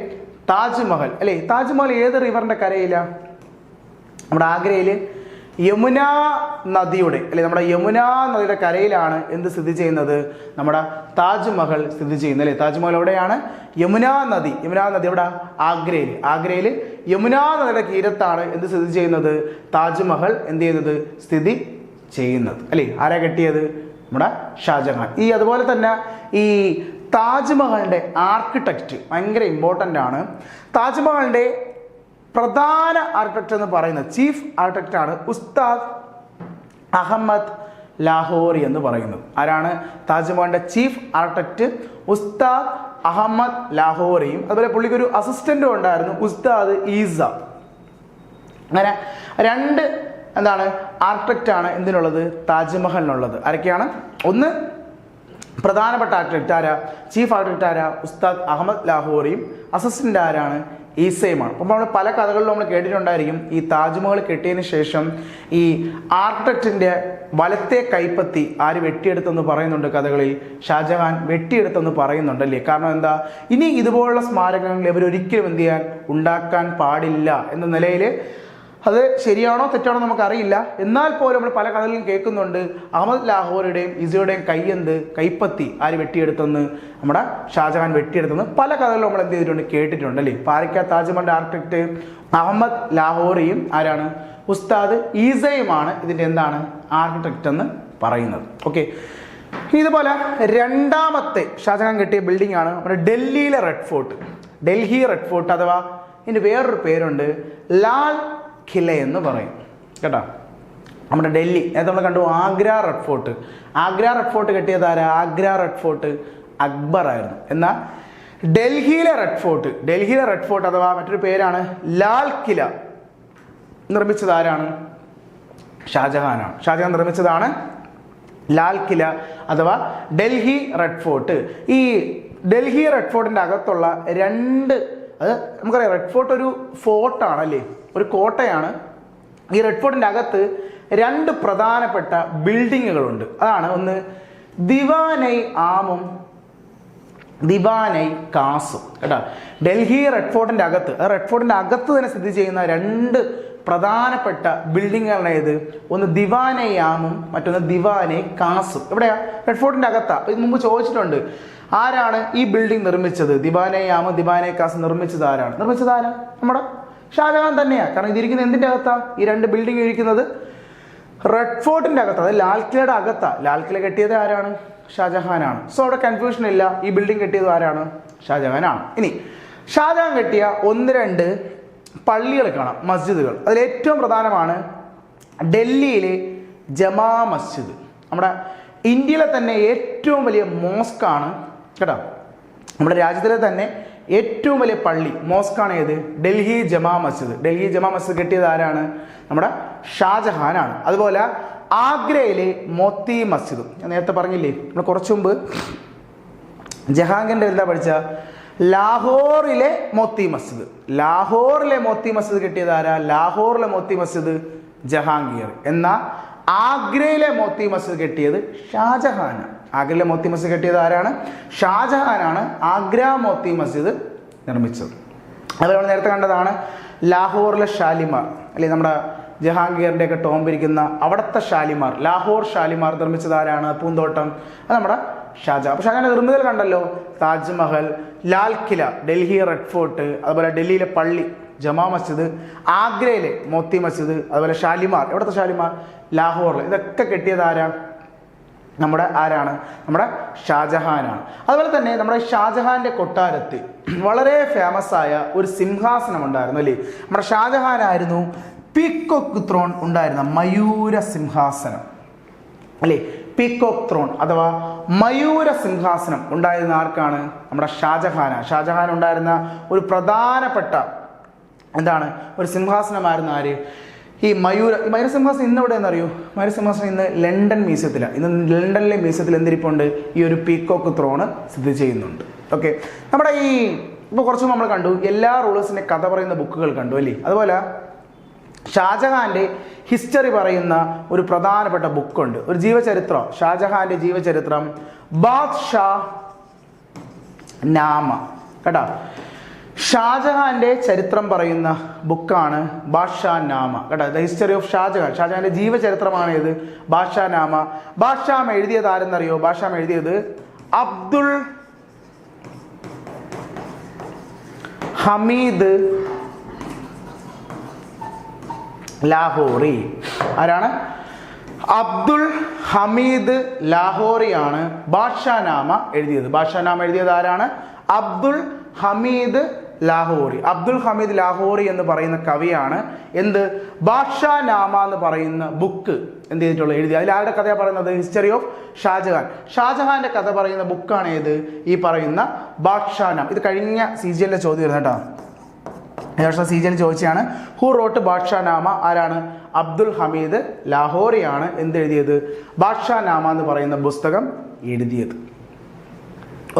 താജ്മഹൽ അല്ലേ. താജ്മഹൽ ഏത് റിവറിന്റെ കരയില? നമ്മുടെ ആഗ്രയിൽ യമുന നദിയുടെ അല്ലെ, നമ്മുടെ യമുന നദിയുടെ കരയിലാണ് എന്ത് സ്ഥിതി ചെയ്യുന്നത്? നമ്മുടെ താജ്മഹൽ സ്ഥിതി ചെയ്യുന്നത് അല്ലെ. താജ്മഹൽ എവിടെയാണ്? യമുന നദി എവിടെ? ആഗ്രയിൽ യമുന നദിയുടെ തീരത്താണ് എന്ത് സ്ഥിതി ചെയ്യുന്നത്? താജ്മഹൽ എന്ത് ചെയ്യുന്നത്? സ്ഥിതി ചെയ്യുന്നത് അല്ലേ. ആരാ കെട്ടിയത്? നമ്മുടെ ഷാജഹാൻ. അതുപോലെ തന്നെ ഈ താജ്മഹലിന്റെ ആർക്കിടെക്റ്റ് ഭയങ്കര ഇമ്പോർട്ടൻ്റ് ആണ്. താജ്മഹലിന്റെ പ്രധാന ആർക്കിടെക്ട് എന്ന് പറയുന്നത്, ചീഫ് ആർക്കിടെക്റ്റ് ആണ് ഉസ്താദ് അഹമ്മദ് ലാഹോറി എന്ന് പറയുന്നത്. ആരാണ്? താജ്മഹലിന്റെ ചീഫ് ആർക്കിടെക്റ്റ് ഉസ്താദ് അഹമ്മദ് ലാഹോറിയും അതുപോലെ പുള്ളിക്ക് ഒരു അസിസ്റ്റന്റും ഉണ്ടായിരുന്നു, ഉസ്താദ് ഈസ. അങ്ങനെ രണ്ട് ആർക്കിടെക്റ്റ് ആണ് എന്തിനുള്ളത്? താജ്മഹലിനുള്ളത്. ആരൊക്കെയാണ്? ഒന്ന് പ്രധാനപ്പെട്ട ആർക്കിടെക്റ്റ് ആരാ? ചീഫ് ആർക്കിടെക്റ്റ് ആരാ? ഉസ്താദ് അഹമ്മദ് ലാഹോറിയും അസിസ്റ്റന്റ് ആരാണ്? ഈസയുമാണ്. അപ്പം നമ്മൾ പല കഥകളിലും നമ്മൾ കേട്ടിട്ടുണ്ടായിരിക്കും ഈ താജ്മഹൽ കെട്ടിയതിന് ശേഷം ഈ ആർക്കിടെക്റ്റിന്റെ വലത്തെ കൈപ്പത്തി ആര് വെട്ടിയെടുത്തെന്ന് പറയുന്നുണ്ട് കഥകളിൽ. ഷാജഹാൻ വെട്ടിയെടുത്തെന്ന് പറയുന്നുണ്ടല്ലേ. കാരണം എന്താ? ഇനി ഇതുപോലുള്ള സ്മാരകങ്ങൾ ഇവരൊരിക്കലും എന്ത് ചെയ്യാൻ ഉണ്ടാക്കാൻ പാടില്ല എന്ന നിലയിൽ. അത് ശരിയാണോ തെറ്റാണോ നമുക്കറിയില്ല. എന്നാൽ പോലും നമ്മൾ പല കഥകളിലും കേൾക്കുന്നുണ്ട് അഹമ്മദ് ലാഹോറുടെയും ഈസയുടെയും കൈപ്പത്തി ആര് വെട്ടിയെടുത്തെന്ന്? നമ്മുടെ ഷാജഹാൻ വെട്ടിയെടുത്തെന്ന് പല കഥകളിലും നമ്മൾ എന്ത് ചെയ്തിട്ടുണ്ട്? കേട്ടിട്ടുണ്ട് അല്ലേ. പാരിക്ക താജ്മഹലിന്റെ ആർക്കിടെക്ട് അഹമ്മദ് ലാഹോറിയും ആരാണ്? ഉസ്താദ് ഈസയുമാണ് ഇതിന്റെ ആർക്കിടെക്റ്റ് എന്ന് പറയുന്നത്. ഓക്കെ. ഇതുപോലെ രണ്ടാമത്തെ ഷാജഹാൻ കെട്ടിയ ബിൽഡിംഗ് ആണ് നമ്മുടെ ഡൽഹിയിലെ red fort. Delhi red fort അഥവാ ഇതിന് വേറൊരു പേരുണ്ട്, ലാൽ കില എന്ന് പറയും കേട്ടോ. നമ്മുടെ ഡൽഹി നേരത്തെ നമ്മൾ കണ്ടു Agra red fort. Agra red fort കെട്ടിയത് ആരാ? ആഗ്ര റെഡ് ഫോർട്ട് അക്ബർ ആയിരുന്നു. എന്നാൽ ഡൽഹിയിലെ റെഡ് ഫോർട്ട് അഥവാ മറ്റൊരു പേരാണ് ലാൽ കില നിർമ്മിച്ചത് ആരാണ്? ഷാജഹാനാണ്. ഷാജഹാൻ നിർമ്മിച്ചതാണ് ലാൽ കില അഥവാ ഡൽഹി റെഡ് ഫോർട്ട്. ഈ ഡൽഹി റെഡ് ഫോർട്ടിന്റെ അകത്തുള്ള അത് നമുക്കറിയാം, റെഡ് ഫോർട്ട് ഒരു ഫോർട്ടാണ് അല്ലേ, ഒരു കോട്ടയാണ്. ഈ റെഡ് ഫോർട്ടിന്റെ അകത്ത് രണ്ട് പ്രധാനപ്പെട്ട ബിൽഡിങ്ങുകളുണ്ട്. അതാണ് ഒന്ന് ദിവാനൈ ആമും ദിവാനൈ കാസും കേട്ടോ. ഡൽഹി റെഡ് ഫോർട്ടിന്റെ അകത്ത് തന്നെ സ്ഥിതി ചെയ്യുന്ന രണ്ട് പ്രധാനപ്പെട്ട ബിൽഡിങ്ങുകളാണ് ഏത്? ഒന്ന് ദിവാനൈ ആമും മറ്റൊന്ന് ദിവാനൈ കാസും. എവിടെയാ? റെഡ് ഫോർട്ടിന്റെ അകത്താ. ഇത് മുമ്പ് ചോദിച്ചിട്ടുണ്ട്, ആരാണ് ഈ ബിൽഡിംഗ് നിർമ്മിച്ചത്? ദിവാനൈ ആമും ദിവാനൈ കാസും നിർമ്മിച്ചത് ആരാണ്? നമ്മുടെ ഷാജഹാൻ തന്നെയാണ്. കാരണം ഇതിരിക്കുന്ന എന്തിന്റെ അകത്താ? ഈ രണ്ട് ബിൽഡിംഗ് ഇരിക്കുന്നത് റെഡ് ഫോർട്ടിന്റെ അകത്ത്, അത് ലാൽ കിലയുടെ അകത്താ. ലാൽ കില കെട്ടിയത് ആരാണ്? ഷാജഹാനാണ്. സോ അവിടെ കൺഫ്യൂഷൻ ഇല്ല, ഈ ബിൽഡിംഗ് കെട്ടിയത് ആരാണ്? ഷാജഹാനാണ്. ഇനി ഷാജഹാൻ കെട്ടിയ 1-2 പള്ളികൾ കാണാം, മസ്ജിദുകൾ. അതിൽ ഏറ്റവും പ്രധാനമാണ് ഡൽഹിയിലെ ജമാ മസ്ജിദ്. നമ്മുടെ ഇന്ത്യയിലെ തന്നെ ഏറ്റവും വലിയ മോസ്കാണ് കേട്ടോ. നമ്മുടെ രാജ്യത്തിലെ തന്നെ ഏറ്റവും വലിയ പള്ളി മോസ്കാണ് ഏത്? ഡൽഹി ജമാ മസ്ജിദ്. ഡൽഹി ജമാ മസ്ജിദ് കെട്ടിയത് ആരാണ്? നമ്മുടെ ഷാജഹാനാണ്. അതുപോലെ ആഗ്രയിലെ മോത്തി മസ്ജിദും ഞാൻ നേരത്തെ പറഞ്ഞില്ലേ, നമ്മൾ കുറച്ചു മുമ്പ് ജഹാംഗീറിന്റെ എന്താ പഠിച്ച ലാഹോറിലെ മോത്തി മസ്ജിദ്. ലാഹോറിലെ മോത്തി മസ്ജിദ് കെട്ടിയത് ആരാ? ലാഹോറിലെ മോത്തി മസ്ജിദ് ജഹാംഗീർ. എന്നാൽ ആഗ്രയിലെ മോത്തി മസ്ജിദ് കെട്ടിയത് ഷാജഹാനാണ്. ആഗ്രയിലെ മോത്തി മസ്ജിദ് കെട്ടിയത് ആരാണ്? ഷാജഹാനാണ് ആഗ്ര മോത്തി മസ്ജിദ് നിർമ്മിച്ചത്. അതുപോലെ നമ്മൾ നേരത്തെ കണ്ടതാണ് ലാഹോറിലെ ഷാലിമാർ അല്ലെ, നമ്മുടെ ജഹാംഗീറിന്റെ ഒക്കെ ടോംബിരിക്കുന്ന അവിടുത്തെ ഷാലിമാർ, ലാഹോർ ഷാലിമാർ നിർമ്മിച്ചത് ആരാണ്? പൂന്തോട്ടം. അത് നമ്മുടെ ഷാജഹാൻ. അപ്പോൾ ഷാജഹാന്റെ നിർമ്മിതികൾ കണ്ടല്ലോ, താജ്മഹൽ, ലാൽ കില, ഡൽഹി റെഡ് ഫോർട്ട്, അതുപോലെ ഡൽഹിയിലെ പള്ളി ജമാ മസ്ജിദ്, ആഗ്രയിലെ മോത്തി മസ്ജിദ്, അതുപോലെ ഷാലിമാർ. എവിടുത്തെ ഷാലിമാർ? ലാഹോറിൽ. ഇതൊക്കെ കെട്ടിയത് ആരാ? നമ്മുടെ ഷാജഹാനാണ്. അതുപോലെ തന്നെ നമ്മുടെ ഷാജഹാന്റെ കൊട്ടാരത്തിൽ വളരെ ഫേമസ് ആയ ഒരു സിംഹാസനം ഉണ്ടായിരുന്നു അല്ലേ? നമ്മുടെ ഷാജഹാനായിരുന്നു പീക്കോക്ക് ത്രോൺ ഉണ്ടായിരുന്ന മയൂര സിംഹാസനം അല്ലേ? പീക്കോക്ക് ത്രോൺ അഥവാ മയൂര സിംഹാസനം ഉണ്ടായിരുന്ന ആർക്കാണ്? നമ്മുടെ ഷാജഹാൻ ഉണ്ടായിരുന്ന ഒരു പ്രധാനപ്പെട്ട ഒരു സിംഹാസനമായിരുന്നു ആര്? ഈ മയൂര സിംഹാസനം ഇന്ന് എവിടെയെന്ന് അറിയോ? മയൂര സിംഹാസനം ഇന്ന് ലണ്ടൻ മ്യൂസിയത്തിലാണ്. ഇന്ന് ലണ്ടനിലെ മ്യൂസിയത്തിൽ എന്തിരിപ്പുണ്ട്? ഈ ഒരു പീക്കോക്ക് ത്രോണ് സ്ഥിതി ചെയ്യുന്നുണ്ട്. ഓക്കെ, നമ്മുടെ ഇപ്പോൾ കുറച്ച് നമ്മൾ കണ്ടു, എല്ലാ റൂളേഴ്സിൻ്റെ കഥ പറയുന്ന ബുക്കുകൾ കണ്ടു അല്ലേ? അതുപോലെ ഷാജഹാന്റെ ഹിസ്റ്ററി പറയുന്ന ഒരു പ്രധാനപ്പെട്ട ബുക്കുണ്ട്, ഒരു ജീവചരിത്രം, ഷാജഹാന്റെ ജീവചരിത്രം, ബാദ്ഷാ നാമ. കേട്ടോ, ഷാജഹാന്റെ ചരിത്രം പറയുന്ന ബുക്കാണ് ബാദ്ഷാ നാമ. കേട്ടോ, ദ ഹിസ്റ്ററി ഓഫ് ഷാജഹാന്റെ ജീവചരിത്രമാണ് ഇത് ബാദ്ഷാ നാമ. ബാദ്ഷാം എഴുതിയത് ആരെന്നറിയോ? ബാദ്ഷാം എഴുതിയത് അബ്ദുൽ ഹമീദ് ലാഹോറി. ആരാണ്? അബ്ദുൽ ഹമീദ് ലാഹോറിയാണ് ബാദ്ഷാ നാമ എഴുതിയത്. ബാദ്ഷാ നാമ എഴുതിയത് ആരാണ്? അബ്ദുൽ ഹമീദ് ലാഹോറി. അബ്ദുൽ ഹമീദ് ലാഹോറി എന്ന് പറയുന്ന കവിയാണ് ബാദ്ഷാ നാമ എന്ന് പറയുന്ന ബുക്ക് എഴുതി. അതിൽ ആരുടെ കഥയാണ് പറയുന്നത്? ഹിസ്റ്ററി ഓഫ് ഷാജഹാന്റെ കഥ പറയുന്ന ബുക്കാണ് ഏത്? ഈ പറയുന്ന ബാദ്ഷാ നാമ. ഇത് കഴിഞ്ഞ CGL ചോദ്യം വരുന്നത് കേട്ടോ. CGL ചോദിച്ചാണ് ഹു റോട്ട് ബാദ്ഷാ നാമ. ആരാണ്? അബ്ദുൽ ഹമീദ് ലാഹോറിയാണ് എഴുതിയത്? ബാദ്ഷാ നാമ എന്ന് പറയുന്ന പുസ്തകം എഴുതിയത്.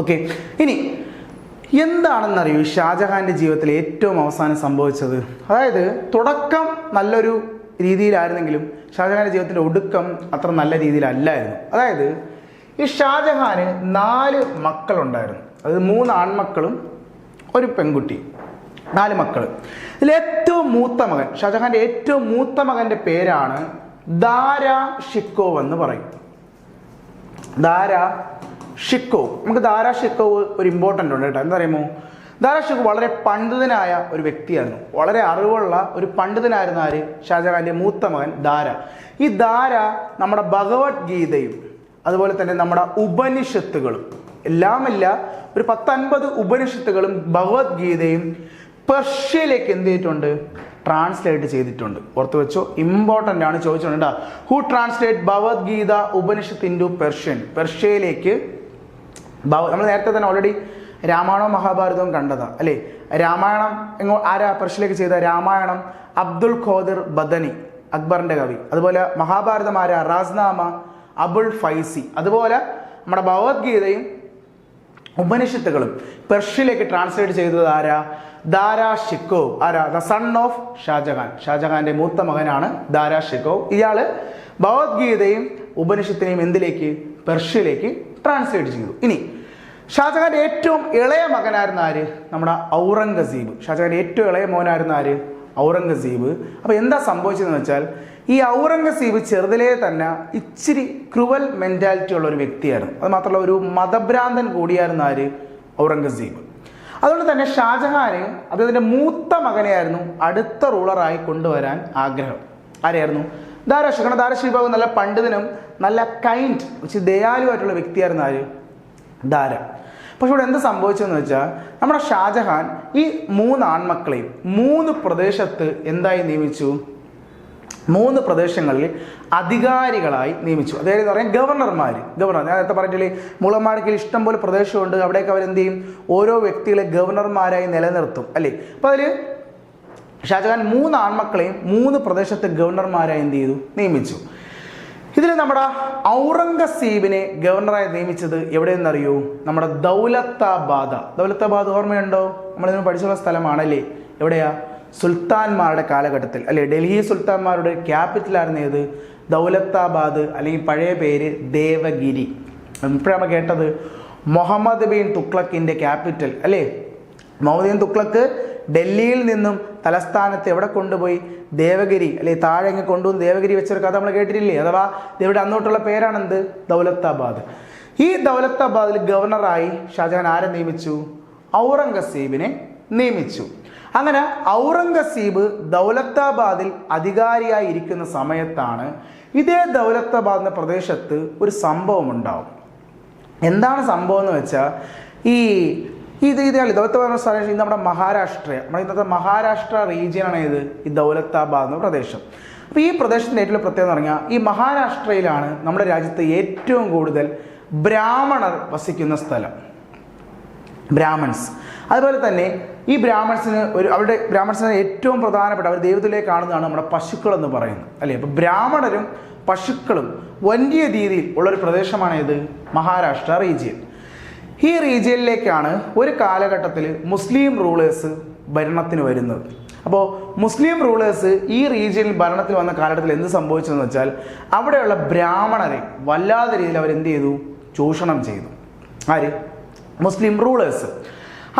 ഓക്കെ, ഇനി എന്താണെന്നറിയൂ ഷാജഹാന്റെ ജീവിതത്തിൽ ഏറ്റവും അവസാനം സംഭവിച്ചത്? അതായത് തുടക്കം നല്ലൊരു രീതിയിലായിരുന്നെങ്കിലും ഷാജഹാന്റെ ജീവിതത്തിൻ്റെ ഒടുക്കം അത്ര നല്ല രീതിയിലല്ലായിരുന്നു. അതായത് ഈ ഷാജഹാന് 4 മക്കളുണ്ടായിരുന്നു. അത് 3 ആൺമക്കളും ഒരു പെൺകുട്ടി, 4 മക്കൾ. ഇതിൽ ഏറ്റവും മൂത്ത മകൻ, ഷാജഹാന്റെ ഏറ്റവും മൂത്ത മകന്റെ പേരാണ് ദാരാ ഷിക്കോവ് എന്ന് പറയും. ദാരാ ഷിക്കോവ്. നമുക്ക് ദാരാ ഷിക്കോവ് ഒരു ഇമ്പോർട്ടൻ്റ് ഉണ്ട് കേട്ടോ. എന്താ പറയുമോ? ദാരാ ഷിക്കോവ് വളരെ പണ്ഡിതനായ ഒരു വ്യക്തിയായിരുന്നു, വളരെ അറിവുള്ള ഒരു പണ്ഡിതനായിരുന്നു. ആര്? ഷാജഹാന്റെ മൂത്ത മകൻ ദാര. ഈ ദാര നമ്മുടെ ഭഗവത്ഗീതയും അതുപോലെ തന്നെ നമ്മുടെ ഉപനിഷത്തുകളും എല്ലാമില്ല ഒരു 10-50 ഉപനിഷത്തുകളും ഭഗവത്ഗീതയും പെർഷ്യയിലേക്ക് ചെയ്തിട്ടുണ്ട്? ട്രാൻസ്ലേറ്റ് ചെയ്തിട്ടുണ്ട്. ഓർത്ത് വെച്ചോ, ഇമ്പോർട്ടൻ്റ് ആണ്, ചോദിച്ചിട്ടുണ്ട്. Who translate Bhagavad Gita Upanishad into Persian? പെർഷ്യയിലേക്ക് നമ്മൾ നേരത്തെ തന്നെ ഓൾറെഡി രാമായണവും മഹാഭാരതവും കണ്ടതാ അല്ലേ? രാമായണം ആരാ പെർഷ്യയിലേക്ക് ചെയ്ത? രാമായണം അബ്ദുൽ ഖാദിർ ബദനി, അക്ബറിന്റെ കവി. അതുപോലെ മഹാഭാരതം ആരാ? റാസ്നാമ അബുൾ ഫൈസി. അതുപോലെ നമ്മുടെ ഭഗവത്ഗീതയും ഉപനിഷത്തുകളും പെർഷ്യയിലേക്ക് ട്രാൻസ്ലേറ്റ് ചെയ്തത് ആരാ? ദാരാ ഷിക്കോവ്. ആരാ? The son of Shah Jahan. ഷാജഹാന്റെ മൂത്ത മകനാണ് ദാരാ ഷിക്കോവ്. ഇയാള് ഭഗവത്ഗീതയും ഉപനിഷത്തിനെയും എന്തിലേക്ക്? പെർഷ്യയിലേക്ക് ട്രാൻസ്ലേറ്റ് ചെയ്തു. ഇനി ഷാജഹാന്റെ ഏറ്റവും ഇളയ മകനായിരുന്ന ആര്? നമ്മുടെ ഔറംഗസീബ്. ഷാജഹാന്റെ ഏറ്റവും ഇളയ മോനായിരുന്ന ആര്? ഔറംഗസീബ്. അപ്പോൾ എന്താ സംഭവിച്ചതെന്ന് വെച്ചാൽ ഈ ഔറംഗസീബ് ചെറുതിലേ തന്നെ ഇച്ചിരി ക്രുവൽ മെന്റാലിറ്റി ഉള്ള ഒരു വ്യക്തിയായിരുന്നു. അത് മാത്രമല്ല ഒരു മതഭ്രാന്തൻ കൂടിയായിരുന്ന ആര്? ഔറംഗസീബ്. അതുകൊണ്ട് തന്നെ ഷാജഹാന് അദ്ദേഹത്തിന്റെ മൂത്ത മകനെയായിരുന്നു അടുത്ത റൂളറായി കൊണ്ടുവരാൻ ആഗ്രഹം. ആരെയായിരുന്നു? ദാരാ ഷിക്കോവ്. ദാരാ ഷിക്കോവ് നല്ല പണ്ഡിതനും നല്ല കൈൻഡ് ദയാലുവായിട്ടുള്ള വ്യക്തിയായിരുന്നു. ആര്? ദാര. പക്ഷെ ഇവിടെ എന്ത് സംഭവിച്ചതെന്ന് വെച്ചാൽ നമ്മുടെ ഷാജഹാൻ ഈ 3 ആൺമക്കളെയും 3 പ്രദേശത്ത് എന്തായി നിയമിച്ചു? 3 പ്രദേശങ്ങളിൽ അധികാരികളായി നിയമിച്ചു. അതായത് പറയാം ഗവർണർ. ഞാൻ നേരത്തെ പറഞ്ഞില്ലേ മുളമാടിക്കൽ ഇഷ്ടംപോലെ പ്രദേശമുണ്ട്. അവിടേക്ക് അവരെന്ത് ചെയ്യും? ഓരോ വ്യക്തികളെ ഗവർണർമാരായി നിലനിർത്തും അല്ലേ? അപ്പോൾ അതിൽ ഷാജഹാൻ 3 ആൺമക്കളെയും 3 പ്രദേശത്തെ ഗവർണർമാരായി എന്ത് ചെയ്തു? നിയമിച്ചു. ഇതിൽ നമ്മുടെ ഔറംഗസീബിനെ ഗവർണറായി നിയമിച്ചത് എവിടെയെന്നറിയോ? നമ്മുടെ ദൗലത്താബാദ് ഓർമ്മയുണ്ടോ? നമ്മളിതിന് പഠിച്ചുള്ള സ്ഥലമാണല്ലേ? എവിടെയാ? സുൽത്താൻമാരുടെ കാലഘട്ടത്തിൽ അല്ലെ? ഡൽഹി സുൽത്താൻമാരുടെ ക്യാപിറ്റലായിരുന്നു ഏത്? ദൗലത്താബാദ്, അല്ലെങ്കിൽ പഴയ പേര് ദേവഗിരി. ഇപ്പോഴാണ് കേട്ടത് മുഹമ്മദ് ബിൻ തുഗ്ലക്കിന്റെ ക്യാപിറ്റൽ അല്ലേ? മുഹമ്മദ് ബിൻ തുഗ്ലക്ക് ഡൽഹിയിൽ നിന്നും തലസ്ഥാനത്ത് എവിടെ കൊണ്ടുപോയി? ദേവഗിരി അല്ലെ? താഴെ ഇങ്ങ് കൊണ്ടുവന്ന് ദേവഗിരി വെച്ചൊരു കഥ നമ്മൾ കേട്ടിട്ടില്ലേ? അഥവാ ഇവിടെ അന്നോട്ടുള്ള പേരാണെന്ത്? ദൗലത്താബാദ്. ഈ ദൗലത്താബാദിൽ ഗവർണറായി ഷാജഹാൻ ആരെ നിയമിച്ചു? ഔറംഗസീബിനെ നിയമിച്ചു. അങ്ങനെ ഔറംഗസീബ് ദൗലത്താബാദിൽ അധികാരിയായി ഇരിക്കുന്ന സമയത്താണ് ഇതേ ദൗലത്താബാദ് എന്ന പ്രദേശത്ത് ഒരു സംഭവം ഉണ്ടാവും. എന്താണ് സംഭവം എന്ന് വെച്ചാൽ ദൗലത്താബാദ് എന്ന സ്ഥലം ഇത് നമ്മുടെ ഇന്നത്തെ മഹാരാഷ്ട്ര റീജിയനാണ് ഈ ദൗലത്താബാദ് എന്ന പ്രദേശം. അപ്പോൾ ഈ പ്രദേശത്തിൻ്റെ ഏറ്റവും പ്രത്യേകത എന്ന് പറഞ്ഞാൽ ഈ മഹാരാഷ്ട്രയിലാണ് നമ്മുടെ രാജ്യത്ത് ഏറ്റവും കൂടുതൽ ബ്രാഹ്മണർ വസിക്കുന്ന സ്ഥലം, ബ്രാഹ്മൺസ്. അതുപോലെ തന്നെ ഈ ബ്രാഹ്മൺസിന് ഏറ്റവും പ്രധാനപ്പെട്ട അവർ ദൈവത്തിലേക്ക് കാണുന്നതാണ് നമ്മുടെ പശുക്കൾ എന്ന് പറയുന്നത്, അല്ലേ? അപ്പോൾ ബ്രാഹ്മണരും പശുക്കളും വലിയ രീതിയിൽ ഉള്ളൊരു പ്രദേശമാണ് ഇത് മഹാരാഷ്ട്ര റീജിയൻ. ഈ റീജിയനിലേക്കാണ് ഒരു കാലഘട്ടത്തിൽ മുസ്ലിം റൂളേഴ്സ് ഭരണത്തിന് വരുന്നത്. അപ്പോൾ മുസ്ലിം റൂളേഴ്സ് ഈ റീജിയനിൽ ഭരണത്തിൽ വന്ന കാലഘട്ടത്തിൽ എന്ത് സംഭവിച്ചതെന്ന് വെച്ചാൽ അവിടെയുള്ള ബ്രാഹ്മണരെ വല്ലാത്ത രീതിയിൽ അവരെന്ത് ചെയ്തു? ചൂഷണം ചെയ്തു. ആര്? മുസ്ലിം റൂളേഴ്സ്.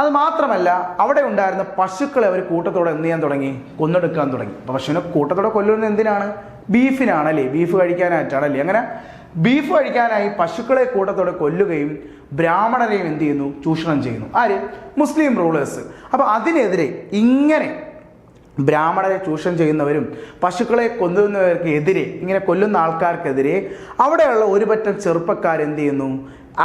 അത് മാത്രമല്ല, അവിടെ ഉണ്ടായിരുന്ന പശുക്കളെ അവർ കൂട്ടത്തോടെ എന്ത് ചെയ്യാൻ തുടങ്ങി? കൊന്നെടുക്കാൻ തുടങ്ങി. അപ്പോൾ പശുവിനെ കൂട്ടത്തോടെ കൊല്ലുന്നത് എന്തിനാണ്? ബീഫിനാണല്ലേ, ബീഫ് കഴിക്കാനായിട്ടാണല്ലേ. അങ്ങനെ ബീഫ് കഴിക്കാനായി പശുക്കളെ കൂട്ടത്തോടെ കൊല്ലുകയും ബ്രാഹ്മണരെയും എന്ത് ചെയ്യുന്നു? ചൂഷണം ചെയ്യുന്നു. ആര്? മുസ്ലിം റൂളേഴ്സ്. അപ്പോൾ അതിനെതിരെ ഇങ്ങനെ ബ്രാഹ്മണരെ ചൂഷണം ചെയ്യുന്നവരും പശുക്കളെ കൊല്ലുന്നവർക്കെതിരെ, ഇങ്ങനെ കൊല്ലുന്ന ആൾക്കാർക്കെതിരെ അവിടെയുള്ള ഒരു പറ്റം ചെറുപ്പക്കാരെന്ത് ചെയ്യുന്നു?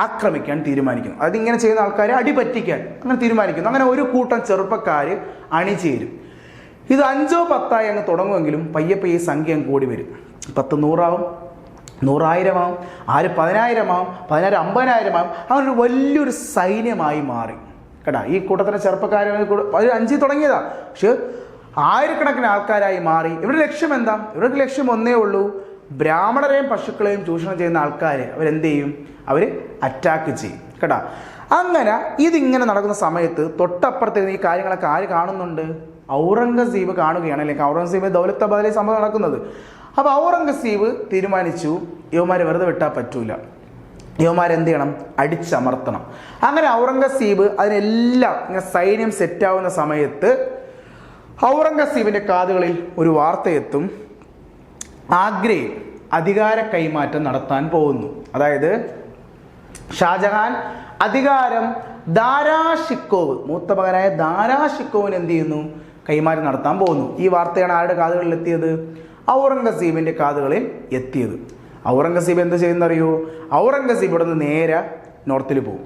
ആക്രമിക്കാൻ തീരുമാനിക്കുന്നു. അതായത് ഇങ്ങനെ ചെയ്യുന്ന ആൾക്കാരെ അടിപറ്റിക്കാൻ അങ്ങനെ തീരുമാനിക്കുന്നു. അങ്ങനെ ഒരു കൂട്ടം ചെറുപ്പക്കാർ അണിചേരും. ഇത് 5 or 10 അങ്ങ് തുടങ്ങുമെങ്കിലും പയ്യെ ഈ സംഖ്യ കൂടി വരും. 10 100 ആവും, 100,000 ആവും, 10,000 ആവും, 10,000 50,000 ആവും. അങ്ങനെ ഒരു വലിയൊരു സൈന്യമായി മാറി കേട്ടാ. ഈ കൂട്ടത്തിലെ ചെറുപ്പക്കാർ 5 തുടങ്ങിയതാ, പക്ഷെ ആയിരക്കണക്കിന് ആൾക്കാരായി മാറി. ഇവരുടെ ലക്ഷ്യം എന്താ? ഇവരുടെ ലക്ഷ്യം ഒന്നേ ഉള്ളൂ, ബ്രാഹ്മണരെയും പശുക്കളെയും ചൂഷണം ചെയ്യുന്ന ആൾക്കാരെ അവരെന്ത് ചെയ്യും? അവർ അറ്റാക്ക് ചെയ്യും കേട്ടാ. അങ്ങനെ ഇതിങ്ങനെ നടക്കുന്ന സമയത്ത് തൊട്ടപ്പുറത്ത് ഈ കാര്യങ്ങളൊക്കെ ആര് കാണുന്നുണ്ട്? ഔറംഗസീബ് കാണുകയാണ്, അല്ലെങ്കിൽ ഔറംഗസീബ് ദൗലത്താബാദിലെ സംഭവം നടക്കുന്നത്. അപ്പോൾ ഔറംഗസീബ് തീരുമാനിച്ചു, യുവമാരെ വെറുതെ വിട്ടാൽ പറ്റൂല, യുവമാരെന്ത് ചെയ്യണം? അടിച്ചമർത്തണം. അങ്ങനെ ഔറംഗസീബ് അതിനെല്ലാം ഇങ്ങനെ സൈന്യം സെറ്റാവുന്ന സമയത്ത് ഔറംഗസീബിൻ്റെ കാതുകളിൽ ഒരു വാർത്തയെത്തും, ആഗ്രയിൽ അധികാര കൈമാറ്റം നടത്താൻ പോകുന്നു. അതായത് ഷാജഹാൻ അധികാരം ദാരാഷിക്കോവ്, മൂത്ത മകനായ ദാരാഷിക്കോവിന് എന്ത് ചെയ്യുന്നു? കൈമാറ്റം നടത്താൻ പോകുന്നു. ഈ വാർത്തയാണ് ആരുടെ കാതുകളിൽ എത്തിയത്? ഔറംഗസീബിൻ്റെ കാതുകളിൽ എത്തിയത്. ഔറംഗസീബ് എന്ത് ചെയ്യുന്നറിയോ? ഔറംഗസീബ് ഇവിടെ നിന്ന് നേരെ നോർത്തിൽ പോകും.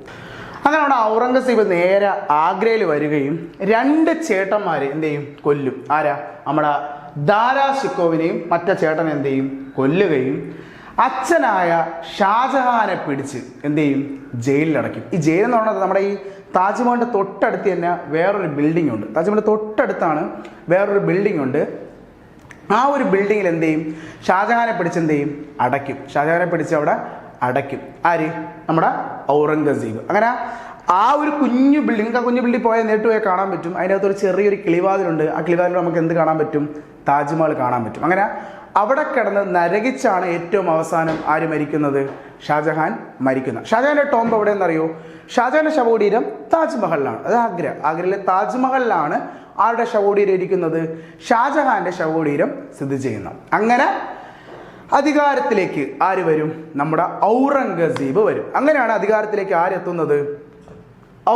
അങ്ങനെ അവിടെ ഔറംഗസീബ് നേരെ ആഗ്രയിൽ വരികയും 2 ചേട്ടന്മാരെ എന്ത് ചെയ്യും? കൊല്ലും. ആരാ? നമ്മുടെ ദാരാഷിക്കോവിനെയും മറ്റേ ചേട്ടൻ എന്ത് ചെയ്യും? കൊല്ലുകയും അച്ഛനായ ഷാജഹാനെ പിടിച്ച് എന്ത് ചെയ്യും? ജയിലിലടയ്ക്കും. ഈ ജയിൽ എന്ന് പറയുന്നത് നമ്മുടെ ഈ താജ്മഹലിൻ്റെ തൊട്ടടുത്ത് തന്നെ വേറൊരു ബിൽഡിംഗ് ഉണ്ട്. താജ്മഹലിൻ്റെ തൊട്ടടുത്താണ് വേറൊരു ബിൽഡിംഗ് ഉണ്ട്. ആ ഒരു ബിൽഡിങ്ങിൽ എന്ത് ചെയ്യും? ഷാജഹാനെ പിടിച്ച് എന്ത് ചെയ്യും? അടയ്ക്കും. ഷാജഹാനെ പിടിച്ച് അവിടെ അടയ്ക്കും. ആര്? നമ്മുടെ ഔറംഗസീബ്. അങ്ങനെ ആ ഒരു കുഞ്ഞു ബിൽഡിംഗ്, കുഞ്ഞു ബിൽഡിംഗ് പോയാൽ നേരിട്ട് പോയാൽ കാണാൻ പറ്റും. അതിനകത്ത് ഒരു ചെറിയൊരു കിളിവാതിലുണ്ട്. ആ കിളിവാതിൽ നമുക്ക് എന്ത് കാണാൻ പറ്റും? താജ്മഹൽ കാണാൻ പറ്റും. അങ്ങനെ അവിടെ കിടന്ന് നരകിച്ചാണ് ഏറ്റവും അവസാനം ആര് മരിക്കുന്നത്? ഷാജഹാൻ മരിക്കുന്നത്. ഷാജഹാന്റെ ടോംബ് എവിടെയെന്നറിയോ? ഷാജഹാന്റെ ശവകുടീരം താജ്മഹലിലാണ്. അത് ആഗ്രയിലെ താജ്മഹലിലാണ് ആരുടെ ശവകുടീരം ഇരിക്കുന്നത്? ഷാജഹാന്റെ ശവകുടീരം സ്ഥിതി ചെയ്യുന്നത്. അങ്ങനെ അധികാരത്തിലേക്ക് ആര് വരും? നമ്മുടെ ഔറംഗസീബ് വരും. അങ്ങനെയാണ് അധികാരത്തിലേക്ക് ആരെത്തുന്നത്?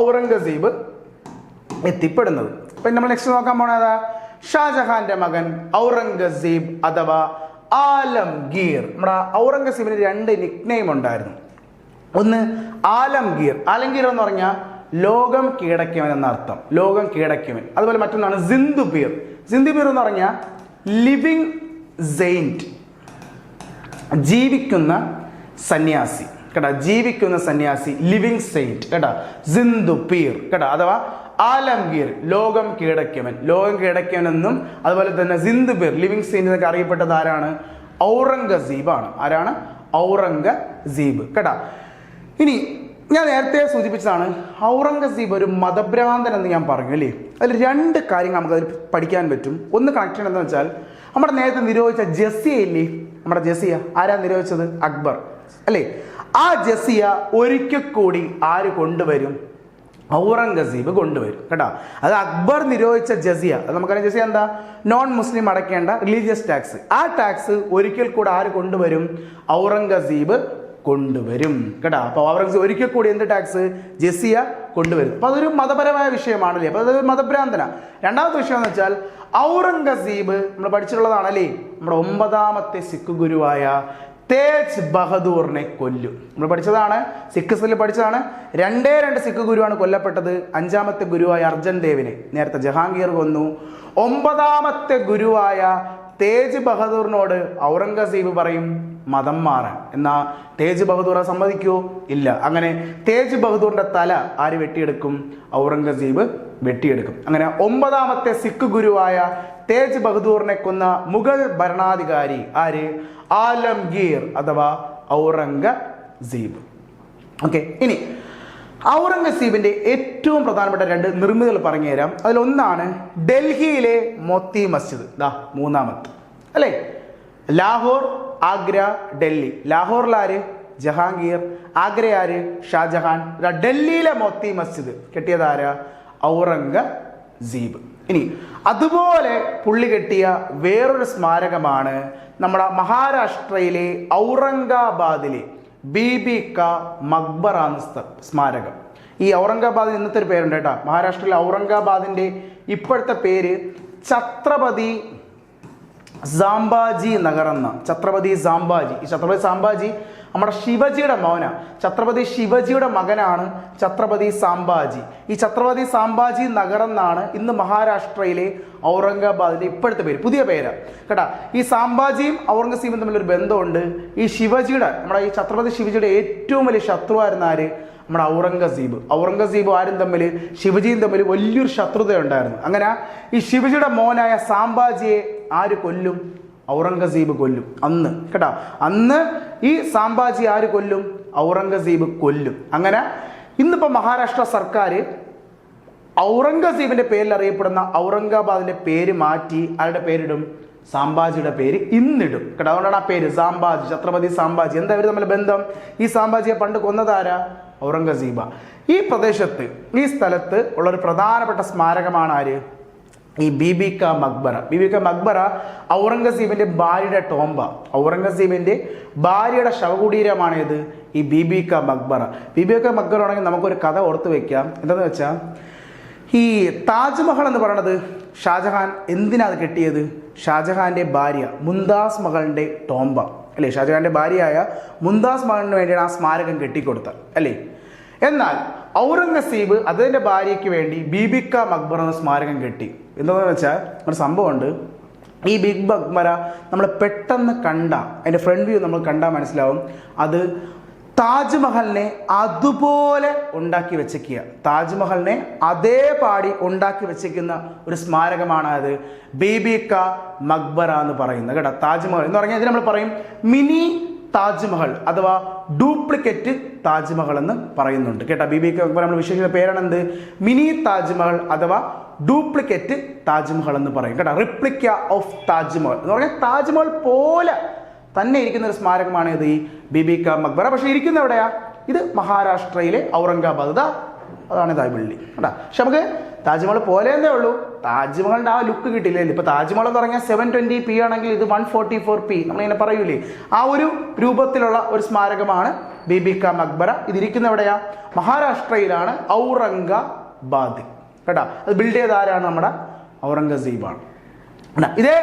ഔറംഗസീബ് എത്തിപ്പെടുന്നത്. അപ്പം നമ്മൾ നെക്സ്റ്റ് നോക്കാൻ പോണതാ ഷാജഹാന്റെ മകൻ ഔറംഗസീബ് അഥവാ ആലംഗീർ. നമ്മുടെ ഔറംഗസീബിന് 2 നിക്നെയിം ഉണ്ടായിരുന്നു. ഒന്ന് ആലംഗീർ. ആലംഗീർ എന്ന് പറഞ്ഞാൽ ലോകം കീഴടക്കിയവൻ എന്ന അർത്ഥം, ലോകം കീഴടക്കിയവൻ. അതുപോലെ മറ്റൊന്നാണ് സിന്ധുബീർ. സിന്ധുബീർ എന്ന് പറഞ്ഞാൽ ലിവിങ് സെയിന്റ്, ജീവിക്കുന്ന സന്യാസി കേട്ടോ. ജീവിക്കുന്ന സന്യാസി, ലിവിങ് സെയിന്റ് കേട്ടോ. സിന്ധുബീർ കേട്ടോ. അഥവാ ആലംഗീർ, ലോകം കീഴടക്കിയവൻ. ലോകം കീഴടക്കിയവൻ എന്നും അതുപോലെ തന്നെ സിന്ധുബീർ, ലിവിങ് സെയിന്റ് എന്നൊക്കെ അറിയപ്പെട്ടത് ആരാണ്? ഔറംഗസീബാണ്. ആരാണ്? ഔറംഗസീബ് കേട്ടോ. ഇനി ഞാൻ നേരത്തെ സൂചിപ്പിച്ചതാണ്, ഔറംഗസീബ് ഒരു മതഭ്രാന്തൻ എന്ന് ഞാൻ പറഞ്ഞു അല്ലേ. അതിൽ 2 കാര്യങ്ങൾ നമുക്കതിൽ പഠിക്കാൻ പറ്റും. ഒന്ന് കണക്ഷൻ എന്താണെന്ന് വെച്ചാൽ, നമ്മുടെ നേരത്തെ നിരോധിച്ച ജസിയ ഇല്ലേ, നമ്മുടെ ജസിയ ആരാ നിരോധിച്ചത്? അക്ബർ അല്ലേ. ആ ജസിയ ഒരിക്കൽ കൂടി ആര് കൊണ്ടുവരും? ഔറംഗസീബ് കൊണ്ടുവരും കേട്ടോ. അത് അക്ബർ നിരോധിച്ച ജസിയ, അത് നമുക്കറിയാം. ജസിയ എന്താ? നോൺ മുസ്ലിം അടയ്ക്കേണ്ട റിലീജിയസ് ടാക്സ്. ആ ടാക്സ് ഒരിക്കൽ കൂടെ ആര് കൊണ്ടുവരും? ഔറംഗസീബ് കൊണ്ടുവരും കേട്ടോ. അപ്പോൾ ഔറംഗസീബ് ഒരിക്കൽ കൂടി എന്ത് ടാക്സ്? ജസിയ കൊണ്ടുവരും. അപ്പോൾ അതൊരു മതപരമായ വിഷയമാണല്ലേ, അപ്പോൾ അതൊരു മതഭ്രാന്തന. രണ്ടാമത്തെ വിഷയം എന്ന് വെച്ചാൽ ഔറംഗസീബ് നമ്മൾ പഠിച്ചിട്ടുള്ളതാണല്ലേ, നമ്മുടെ 9ാമത്തെ സിഖ് ഗുരുവായ തേജ് ബഹദൂറിനെ കൊല്ലും. നമ്മൾ പഠിച്ചതാണ്, സിഖിസത്തിൽ പഠിച്ചതാണ്. 2 സിഖ് ഗുരുവാണ് കൊല്ലപ്പെട്ടത്. 5ാമത്തെ ഗുരുവായ അർജൻ ദേവിനെ നേരത്തെ ജഹാംഗീർ കൊന്നു. 9ാമത്തെ ഗുരുവായ തേജ് ബഹദൂറിനോട് ഔറംഗസീബ് പറയും മതം മാറാൻ. എന്നാ തേജ് ബഹദൂർ സമ്മതിക്കുമോ? ഇല്ല. അങ്ങനെ തേജ് ബഹദൂറിന്റെ തല ആര് വെട്ടിയെടുക്കും? ഔറംഗസീബ് വെട്ടിയെടുക്കും. അങ്ങനെ 9ാമത്തെ സിഖ് ഗുരുവായ തേജ് ബഹദൂറിനെ കൊന്ന മുഗൾ ഭരണാധികാരി ആര്? ആലംഗീർ അഥവാ ഔറംഗസീബ്. ഓക്കെ, ഇനി ഔറംഗസീബിന്റെ ഏറ്റവും പ്രധാനപ്പെട്ട 2 നിർമ്മിതികൾ പറഞ്ഞു തരാം. അതിലൊന്നാണ് ഡൽഹിയിലെ മോത്തി മസ്ജിദ്. 3ാമത്തെ അല്ലേ, ലാഹോർ, ആഗ്ര, ഡൽഹി. ലാഹോറിലാര്? ജഹാംഗീർ. ആഗ്ര ആര്? ഷാജഹാൻ. ഡൽഹിയിലെ മോത്തി മസ്ജിദ് കെട്ടിയതാരാ? ഔറംഗസീബ്. ഇനി അതുപോലെ പുള്ളി കെട്ടിയ വേറൊരു സ്മാരകമാണ് നമ്മുടെ മഹാരാഷ്ട്രയിലെ ഔറംഗാബാദിലെ ബീബി കാ മക്ബറ എന്ന സ്മാരകം. ഈ ഔറംഗാബാദിന് ഇന്നത്തെ ഒരു പേരുണ്ട് കേട്ടോ. മഹാരാഷ്ട്രയിലെ ഔറംഗാബാദിന്റെ ഇപ്പോഴത്തെ പേര് ഛത്രപതി സാംബാജി നഗർ എന്ന. ഛത്രപതി സാംബാജി. ഈ ഛത്രപതി സാംബാജി നമ്മുടെ ശിവജിയുടെ മോന. ഛത്രപതി ശിവജിയുടെ മകനാണ് ഛത്രപതി സാംബാജി. ഈ ഛത്രപതി സാംബാജി നഗർ എന്നാണ് ഇന്ന് മഹാരാഷ്ട്രയിലെ ഔറംഗാബാദിന്റെ ഇപ്പോഴത്തെ പേര്, പുതിയ പേര് കേട്ടാ. ഈ സാംബാജിയും ഔറംഗസീബും തമ്മിലൊരു ബന്ധമുണ്ട്. ഈ ശിവജിയുടെ, നമ്മുടെ ഈ ഛത്രപതി ശിവജിയുടെ ഏറ്റവും വലിയ ശത്രുവായിരുന്ന ആര്? നമ്മുടെ ഔറംഗസീബ്. ഔറംഗസീബ് ആരും തമ്മിൽ, ശിവജിയും തമ്മിൽ വലിയൊരു ശത്രുത ഉണ്ടായിരുന്നു. അങ്ങനെ ഈ ശിവജിയുടെ മോനായ സാംബാജിയെ ആര് കൊല്ലും? ഔറംഗസീബ് കൊല്ലും അന്ന് കേട്ടോ. അന്ന് ഈ സാംബാജി ആര് കൊല്ലും? ഔറംഗസീബ് കൊല്ലും. അങ്ങനെ ഇന്നിപ്പോ മഹാരാഷ്ട്ര സർക്കാർ ഔറംഗസീബിന്റെ പേരിൽ അറിയപ്പെടുന്ന ഔറംഗാബാദിന്റെ പേര് മാറ്റി ആരുടെ പേരിടും? സാംബാജിയുടെ പേര് ഇന്നിടും കേട്ടോ. അതുകൊണ്ടാണ് ആ പേര് സാംബാജി, ഛത്രപതി സാംബാജി. എന്താ ഇവർ തമ്മിൽ ബന്ധം? ഈ സാംബാജിയെ പണ്ട് കൊന്നതാരാ? ഔറംഗസീബ. ഈ പ്രദേശത്ത്, ഈ സ്ഥലത്ത് ഉള്ളൊരു പ്രധാനപ്പെട്ട സ്മാരകമാണ് ആര്? ഈ ബീബി കാ മക്ബറ. ബീബി കാ മക്ബറ ഔറംഗസീബിന്റെ ഭാര്യയുടെ ടോംബ. ഔറംഗസീബിന്റെ ഭാര്യയുടെ ശവകുടീരമാണ് ഇത്, ഈ ബീബി കാ മക്ബറ. ബീബി കാ മക്ബറ ആണെങ്കിൽ നമുക്കൊരു കഥ ഓർത്ത് വെക്കാം. എന്താണെന്ന് വെച്ചാൽ, ഈ താജ്മഹൽ എന്ന് പറയുന്നത് ഷാജഹാൻ എന്തിനാ അത് കെട്ടിയത്? ഷാജഹാന്റെ ഭാര്യ മുംതാസ് മഹലിന്റെ ടോംബ അല്ലേ? ഷാജഹാന്റെ ഭാര്യയായ മുംതാസ് മഹലിന് വേണ്ടിയാണ് ആ സ്മാരകം കെട്ടിക്കൊടുത്തത് അല്ലേ? എന്നാൽ ഔറംഗസീബ് അതിൻ്റെ ഭാര്യയ്ക്ക് വേണ്ടി ബീബി കാ മക്ബറ എന്ന സ്മാരകം കെട്ടി. എന്താണെന്ന് വെച്ചാൽ ഒരു സംഭവമുണ്ട്. ഈ ബിഗ് മക്ബറ നമ്മൾ പെട്ടെന്ന് കണ്ട, അതിൻ്റെ ഫ്രണ്ട് വ്യൂ നമ്മൾ കണ്ടാൽ മനസ്സിലാവും അത് താജ്മഹലിനെ അതുപോലെ ഉണ്ടാക്കി വെച്ചേക്കുക. താജ്മഹലിനെ അതേപാടി ഉണ്ടാക്കി വെച്ചേക്കുന്ന ഒരു സ്മാരകമാണ് അത് ബീബി കാ മക്ബറ എന്ന് പറയുന്നത് കേട്ടോ. താജ്മഹൽ എന്ന് പറഞ്ഞാൽ ഇതിന് നമ്മൾ പറയും മിനി താജ്മഹൽ അഥവാ ഡ്യൂപ്ലിക്കേറ്റ് താജ്മഹൽ എന്ന് പറയുന്നുണ്ട് കേട്ടോ. ബീബി കാ മക്ബറ നമ്മൾ വിശേഷിക്കുന്ന പേരാണ് എന്ത്? മിനി താജ്മഹൽ അഥവാ ഡ്യൂപ്ലിക്കേറ്റ് താജ്മഹൽ എന്ന് പറയും കേട്ടോ. റിപ്ലിക്ക ഓഫ് താജ്മഹൽ എന്ന് പറഞ്ഞാൽ താജ്മഹൽ പോലെ തന്നെ ഇരിക്കുന്ന ഒരു സ്മാരകമാണ് ഇത്, ഈ ബീബി കാ മക്ബറ. പക്ഷെ ഇരിക്കുന്ന എവിടെയാ? ഇത് മഹാരാഷ്ട്രയിലെ ഔറംഗാബാദ്. അതാണ് ഇതാ ബിൽഡിംഗ് കേട്ടോ. പക്ഷെ നമുക്ക് താജ്മഹൽ പോലെ എന്നേ ഉള്ളൂ, താജ്മഹലിന്റെ ആ ലുക്ക് കിട്ടില്ലേ. ഇപ്പൊ താജ്മഹൽ എന്ന് പറഞ്ഞാൽ 720p ആണെങ്കിൽ ഇത് 144p നമ്മളിങ്ങനെ പറയൂലേ, ആ ഒരു രൂപത്തിലുള്ള ഒരു സ്മാരകമാണ് ബീബി കാ മക്ബറ. ഇതിരിക്കുന്ന എവിടെയാ? മഹാരാഷ്ട്രയിലാണ്, ഔറംഗാബാദ് കേട്ടോ. അത് ബിൽഡ് ചെയ്ത ആരാണ്? നമ്മുടെ ഔറംഗസീബാണ്. ഇതേ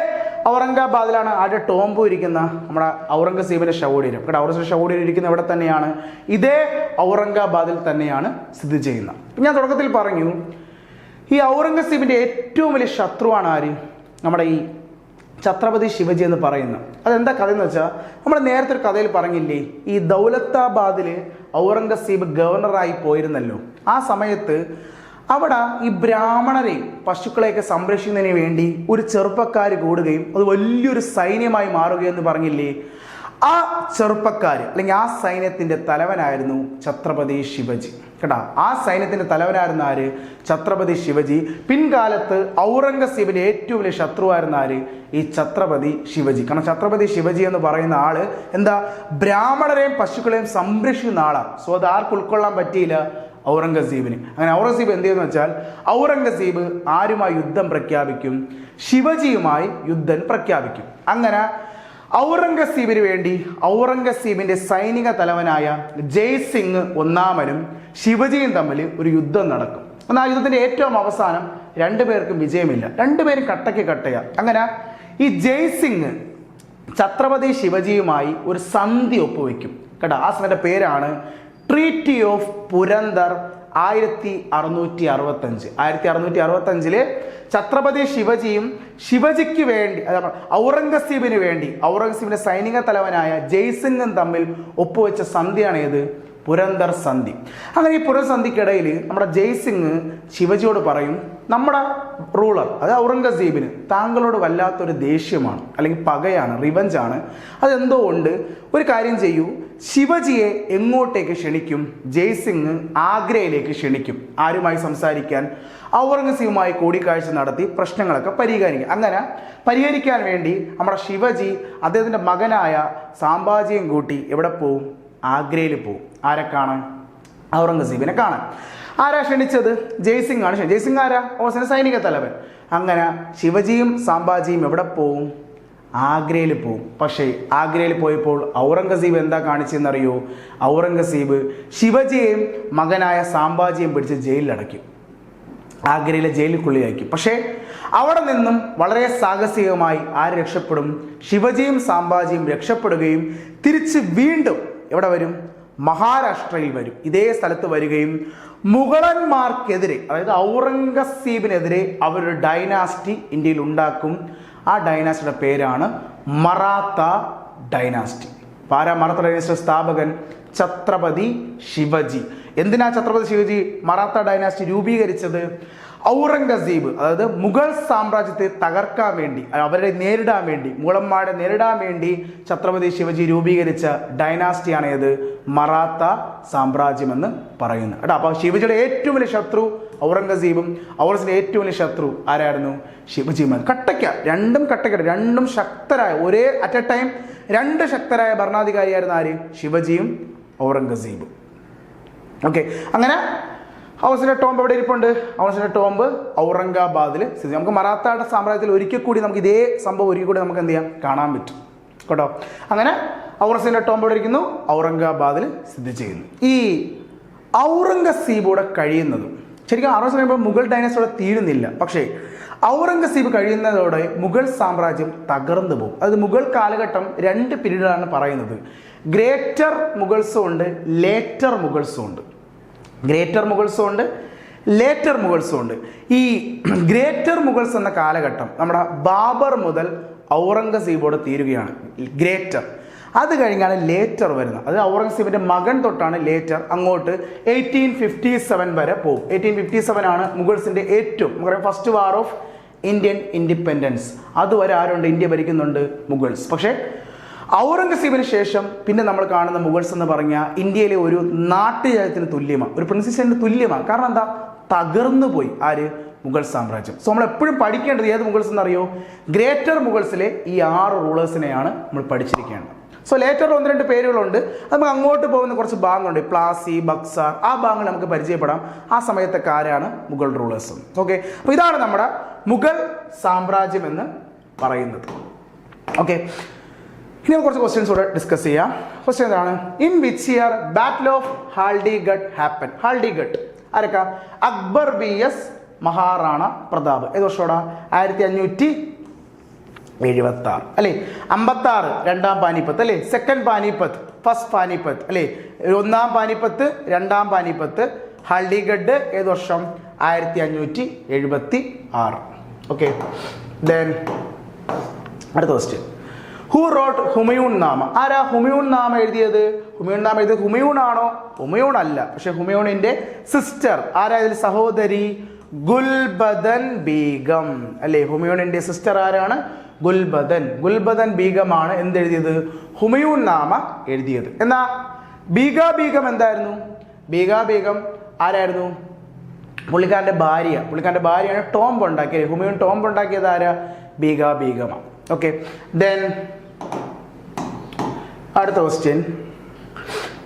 ഔറംഗാബാദിലാണ് ആദ്യ ടോംബു ഇരിക്കുന്ന നമ്മുടെ ഔറംഗസീബിന്റെ ശവകുടീരം കേട്ടോ. ഔറംഗസീബിന്റെ ശവകുടീരം ഇരിക്കുന്ന ഇവിടെ തന്നെയാണ്, ഇതേ ഔറംഗാബാദിൽ തന്നെയാണ് സ്ഥിതി ചെയ്യുന്നത്. ഞാൻ തുടക്കത്തിൽ പറഞ്ഞു, ഈ ഔറംഗസീബിന്റെ ഏറ്റവും വലിയ ശത്രുവാണ് ആര്? നമ്മുടെ ഈ ഛത്രപതി ശിവജി എന്ന് പറയുന്നത്. അതെന്താ കഥ എന്ന് വെച്ചാൽ, നമ്മൾ നേരത്തെ ഒരു കഥയിൽ പറഞ്ഞില്ലേ, ഈ ദൗലത്താബാദിൽ ഔറംഗസീബ് ഗവർണറായി പോയിരുന്നല്ലോ. ആ സമയത്ത് അവിടെ ഈ ബ്രാഹ്മണരെയും പശുക്കളെയൊക്കെ സംരക്ഷിക്കുന്നതിന് വേണ്ടി ഒരു ചെറുപ്പക്കാർ കൂടുകയും അത് വലിയൊരു സൈന്യമായി മാറുകയെന്ന് പറഞ്ഞില്ലേ. ആ ചെറുപ്പക്കാർ അല്ലെങ്കിൽ ആ സൈന്യത്തിന്റെ തലവനായിരുന്നു ഛത്രപതി ശിവജി കേട്ടോ. ആ സൈന്യത്തിന്റെ തലവനായിരുന്ന ആര്? ഛത്രപതി ശിവജി. പിൻകാലത്ത് ഔറംഗസീബിന്റെ ഏറ്റവും വലിയ ശത്രുവായിരുന്ന ആര്? ഈ ഛത്രപതി ശിവജി. കാരണം ഛത്രപതി ശിവജി എന്ന് പറയുന്ന ആള് എന്താ? ബ്രാഹ്മണരെയും പശുക്കളെയും സംരക്ഷിക്കുന്ന ആളാണ്. സോ അത് ആർക്ക് ഉൾക്കൊള്ളാൻ പറ്റിയില്ല? ഔറംഗസീബിന്. അങ്ങനെ ഔറംഗസീബ് എന്ത് ചെയ്യുന്നു വെച്ചാൽ, ഔറംഗസീബ് ആരുമായി യുദ്ധം പ്രഖ്യാപിക്കും? ശിവജിയുമായി യുദ്ധം പ്രഖ്യാപിക്കും. അങ്ങനെ ഔറംഗസീബിന് വേണ്ടി ഔറംഗസീബിന്റെ സൈനിക തലവനായ ജയ്സിംഗ് ഒന്നാമനും ശിവജിയും തമ്മിൽ ഒരു യുദ്ധം നടക്കും. എന്നാൽ ആ യുദ്ധത്തിന്റെ ഏറ്റവും അവസാനം രണ്ടുപേർക്കും വിജയമില്ല, രണ്ടുപേരും കട്ടയ്ക്ക് കട്ടയാ. അങ്ങനെ ഈ ജയ്സിംഗ് ഛത്രപതി ശിവജിയുമായി ഒരു സന്ധി ഒപ്പുവെക്കും കേട്ടോ. ആ സമയത്തെ പേരാണ് ട്രീറ്റി ഓഫ് പുരന്ദർ 1665. 1665 ഛത്രപതി ശിവജിയും ശിവജിക്ക് വേണ്ടി ഔറംഗസീബിന് വേണ്ടി ഔറംഗസീബിന്റെ സൈനിക തലവനായ ജയ്സിംഗും തമ്മിൽ ഒപ്പുവെച്ച സന്ധിയാണ് ഏത്? പുരന്ദർ സന്ധി. അങ്ങനെ ഈ പുരസന്ധിക്കിടയിൽ നമ്മുടെ ജയ്സിംഗ് ശിവജിയോട് പറയും, നമ്മുടെ റൂളർ അത് ഔറംഗസീബിന് താങ്കളോട് വല്ലാത്തൊരു ദേഷ്യമാണ്, അല്ലെങ്കിൽ പകയാണ്, റിവഞ്ചാണ്. അതെന്തോ ഉണ്ട്, ഒരു കാര്യം ചെയ്യൂ, ശിവജിയെ എങ്ങോട്ടേക്ക് ക്ഷണിക്കും? ജയ്സിംഗ് ആഗ്രയിലേക്ക് ക്ഷണിക്കും. ആരുമായി സംസാരിക്കാൻ? ഔറംഗസീബുമായി കൂടിക്കാഴ്ച നടത്തി പ്രശ്നങ്ങളൊക്കെ പരിഹരിക്കും. അങ്ങനെ പരിഹരിക്കാൻ വേണ്ടി നമ്മുടെ ശിവജി അദ്ദേഹത്തിൻ്റെ മകനായ സാംഭാജിയും കൂട്ടി എവിടെ പോവും? ആഗ്രയിൽ പോവും. ആരെ കാണാൻ? ഔറംഗസീബിനെ കാണാൻ. ആരാ ക്ഷണിച്ചത്? ജയ്സിംഗ് ആണ്. ജയ്സിംഗ് ആരാ? ഓസിന്റെ സൈനിക തലവൻ. അങ്ങനെ ശിവജിയും സാംഭാജിയും എവിടെ പോവും? ആഗ്രയിൽ പോവും. പക്ഷേ ആഗ്രയിൽ പോയപ്പോൾ ഔറംഗസീബ് എന്താ കാണിച്ചെന്നറിയോ? ഔറംഗസീബ് ശിവജിയെയും മകനായ സാംഭാജിയെയും പിടിച്ച് ജയിലിലടയ്ക്കും, ആഗ്രയിലെ ജയിലിനുള്ളിൽ അയക്കും. പക്ഷേ അവിടെ നിന്നും വളരെ സാഹസികമായി ആര് രക്ഷപ്പെടും? ശിവജിയും സാംഭാജിയും രക്ഷപ്പെടുകയും തിരിച്ച് വീണ്ടും എവിടെ വരും? മഹാരാഷ്ട്രയിൽ വരും. ഇതേ സ്ഥലത്ത് വരികയും മുഗളന്മാർക്കെതിരെ, അതായത് ഔറംഗസീബിനെതിരെ അവരൊരു ഡൈനാസ്റ്റി ഇന്ത്യയിൽ ഉണ്ടാക്കും. ആ ഡൈനാസ്റ്റിയുടെ പേരാണ് മറാത്ത ഡൈനാസ്റ്റി. ആരാ മറാത്ത ഡൈനാസ്റ്റിയുടെ സ്ഥാപകൻ? ഛത്രപതി ശിവജി. എന്തിനാ ഛത്രപതി ശിവജി മറാത്ത ഡൈനാസ്റ്റി രൂപീകരിച്ചത്? ഔറംഗസീബ്, അതായത് മുഗൾ സാമ്രാജ്യത്തെ തകർക്കാൻ വേണ്ടി, അവരെ നേരിടാൻ വേണ്ടി, മുഗളന്മാരെ നേരിടാൻ വേണ്ടി ഛത്രപതി ശിവജി രൂപീകരിച്ച ഡൈനാസ്റ്റിയാണ് ഏത്? മറാത്ത സാമ്രാജ്യം എന്ന് പറയുന്നത് കേട്ടോ. അപ്പോൾ ശിവജിയുടെ ഏറ്റവും വലിയ ശത്രു ഔറംഗസീബും ഔറംഗസീബിന്റെ ഏറ്റവും വലിയ ശത്രു ആരായിരുന്നു? ശിവജിയുമാണ്. രണ്ടും ശക്തരായ, ഒരേ അറ്റ് എ ടൈം രണ്ട് ശക്തരായ ഭരണാധികാരിയായിരുന്നു ആര്? ശിവജിയും ഔറംഗസീബും. ഓക്കെ, അങ്ങനെ ഔറംഗസീബിന്റെ ടോംബ് എവിടെ ഇരിപ്പുണ്ട്? ഔറംഗസീബിന്റെ ടോംബ് ഔറംഗാബാദിൽ സ്ഥിതി. നമുക്ക് മറാത്ത സാമ്രാജ്യത്തിൽ ഒരിക്കൽ കൂടി നമുക്ക് ഇതേ സംഭവം ഒരിക്കൽ കൂടി നമുക്ക് എന്ത് ചെയ്യാം? കാണാൻ പറ്റും കേട്ടോ. അങ്ങനെ ഔറംഗസീബിന്റെ ടോംബ് എവിടെ ഇരിക്കുന്നു? ഔറംഗാബാദിൽ സ്ഥിതി ചെയ്യുന്നു. ഈ ഔറംഗസീബോടെ കഴിയുന്നതും ശരിക്കും ഔറംഗസീബ് കഴിയുമ്പോൾ മുഗൾ ഡൈനാസ്റ്റിയോടെ തീരുന്നില്ല. പക്ഷേ ഔറംഗസീബ് കഴിയുന്നതോടെ മുഗൾ സാമ്രാജ്യം തകർന്നു പോകും. അതായത് മുഗൾ കാലഘട്ടം രണ്ട് പീരീഡാണ് പറയുന്നത്. ഗ്രേറ്റർ മുഗൾസും ഉണ്ട്, ലേറ്റർ മുഗൾസും ഉണ്ട്. ഗ്രേറ്റർ മുഗൾസും ഉണ്ട്, ലേറ്റർ മുഗൾസും ഉണ്ട്. ഈ ഗ്രേറ്റർ മുഗൾസ് എന്ന കാലഘട്ടം നമ്മുടെ ബാബർ മുതൽ ഔറംഗസീബോടെ തീരുകയാണ്. ഗ്രേറ്റർ. അത് കഴിഞ്ഞാണ് ലേറ്റർ വരുന്നത്. അത് ഔറംഗസീബിന്റെ മകൻ തൊട്ടാണ് ലേറ്റർ. അങ്ങോട്ട് 1857 വരെ പോകും. 1857 ആണ് മുഗൾസിന്റെ ഏറ്റവും നമുക്കറിയാം first war of Indian independence. അതുവരെ ആരുണ്ട്? ഇന്ത്യ ഭരിക്കുന്നുണ്ട് മുഗൾസ്. പക്ഷേ ഔറംഗസീബിന് ശേഷം പിന്നെ നമ്മൾ കാണുന്ന മുഗൾസ് എന്ന് പറഞ്ഞാൽ ഇന്ത്യയിലെ ഒരു നാട്ടുരാജ്യത്തിന് തുല്യമാണ്, ഒരു പ്രിൻസിന് തുല്യമാണ്. കാരണം എന്താ? തകർന്നു പോയി ആര്? മുഗൾ സാമ്രാജ്യം. സോ നമ്മൾ എപ്പോഴും പഠിക്കേണ്ടത് ഏത് മുഗൾസ് എന്നറിയോ? ഗ്രേറ്റർ മുഗൾസിലെ ഈ 6 റൂളേഴ്സിനെയാണ് നമ്മൾ പഠിച്ചിരിക്കേണ്ടത്. സോ ലേറ്റർ 1-2 പേരുകളുണ്ട്. നമുക്ക് അങ്ങോട്ട് പോകുന്ന കുറച്ച് ഭാഗങ്ങളുണ്ട്, പ്ലാസി, ബക്സാർ, ആ ഭാഗങ്ങൾ നമുക്ക് പരിചയപ്പെടാം. ആ സമയത്തൊക്കെ ആരാണ് മുഗൾ റൂളേഴ്സ്? ഓക്കെ, അപ്പോൾ ഇതാണ് നമ്മുടെ മുഗൾ സാമ്രാജ്യം എന്ന് പറയുന്നത്. ഓക്കെ, ഇനി നമുക്ക് കുറച്ച് ക്വസ്റ്റ്യൻസ് കൂടെ ഡിസ്കസ് ചെയ്യാം. ക്വസ്റ്റ്യൻ എന്താണ്? In which year battle of Haldighati happen? Haldighati ആരൊക്കെ? അക്ബർ vs മഹാറാണ പ്രതാപ്. ഏത് വർഷോടാ? 1576 അല്ലേ? 56 രണ്ടാം പാനിപ്പത്ത് അല്ലേ? സെക്കൻഡ് പാനിപ്പത്ത്, ഫസ്റ്റ് പാനിപ്പത്ത് അല്ലേ? ഒന്നാം പാനിപ്പത്ത്, രണ്ടാം പാനിപ്പത്ത്. ഹാൽഡിഗഡ് ഏത് വർഷം? 1576. ഓക്കെ, ദെൻ അടുത്ത ക്വസ്റ്റ്യൻ. ഹു റോട്ട് ഹുമയൂൺ നാമ? ആരാ ഹുമയൂൺ നാമ എഴുതിയത്? ഹുമയൂൺ നാമ എഴുതിയത് ഹുമയൂൺ ആണോ? ഹുമയൂൺ അല്ല. പക്ഷെ ഹുമയൂണിന്റെ സിസ്റ്റർ ആരാ? ഇതിൽ സഹോദരി ഗുൽബദൻ ബീഗം അല്ലേ? ഹുമയൂണിന്റെ സിസ്റ്റർ ആരാണ്? ഗുൽബദൻ ബീഗമാണ് എന്തെഴുതിയത്? ഹുമയൂൺ നാമ എഴുതിയത്. എന്നാ ബീഗം എന്തായിരുന്നു? ബീഗം ആരായിരുന്നു? പുള്ളിക്കാരൻ്റെ ഭാര്യയാണ് ടോംബ് ഉണ്ടാക്കിയത്. ഹുമയൂൺ ടോംബ് ഉണ്ടാക്കിയത് ആരാ? ബീഗമാണ്. ഓക്കെ, ദെൻ അടുത്ത question.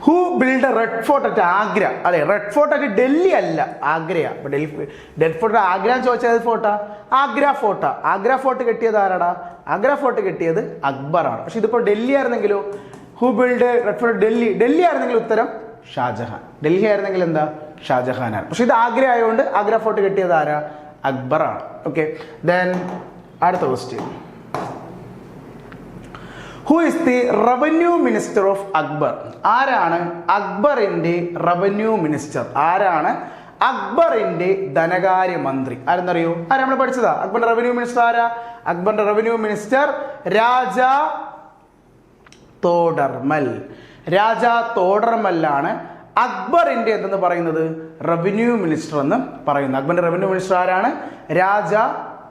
Who who build red fort at Agra? അല്ലെ, റെഡ് ഫോർട്ട് അറ്റ് ഡൽഹി അല്ല, ആഗ്രയാ. അപ്പൊ റെഡ് ഫോർട്ട് ആഗ്ര എന്ന് ചോദിച്ചാൽ ഏത് ഫോർട്ടാ? ആഗ്ര ഫോർട്ടാ. ആഗ്ര ഫോർട്ട് കെട്ടിയത് ആരാടാ? ആഗ്ര ഫോർട്ട് കെട്ടിയത് അക്ബറാണ്. പക്ഷെ ഇതിപ്പോ ഡൽഹി ആയിരുന്നെങ്കിലോ? Who build red fort Delhi? Delhi ആയിരുന്നെങ്കിൽ ഉത്തരം ഷാജഹാൻ. ഡൽഹി ആയിരുന്നെങ്കിൽ എന്താ? ഷാജഹാനാണ്. പക്ഷെ ഇത് ആഗ്ര ആയതുകൊണ്ട് ആഗ്ര ഫോർട്ട് കെട്ടിയത് ആരാ? അക്ബറാണ്. ഓക്കെ, ദെൻ അടുത്ത question. Who is the revenue minister of Akbar? ആരാണ് അക്ബറിന്റെ റവന്യൂ മിനിസ്റ്റർ? ആരാണ് അക്ബറിന്റെ ധനകാര്യമന്ത്രി? ആരെന്നറിയോ? ആരാ നമ്മൾ പഠിച്ചതാ? അക്ബറിന്റെ റവന്യൂ മിനിസ്റ്റർ ആരാ? അക്ബറിന്റെ റവന്യൂ മിനിസ്റ്റർ രാജാ തോഡർമൽ. രാജാ തോഡർമല്ലാണ് അക്ബറിന്റെ എന്തെന്ന് പറയുന്നത്? റവന്യൂ മിനിസ്റ്റർ എന്ന് പറയുന്നത്. അക്ബറിന്റെ റവന്യൂ മിനിസ്റ്റർ ആരാണ്? രാജാ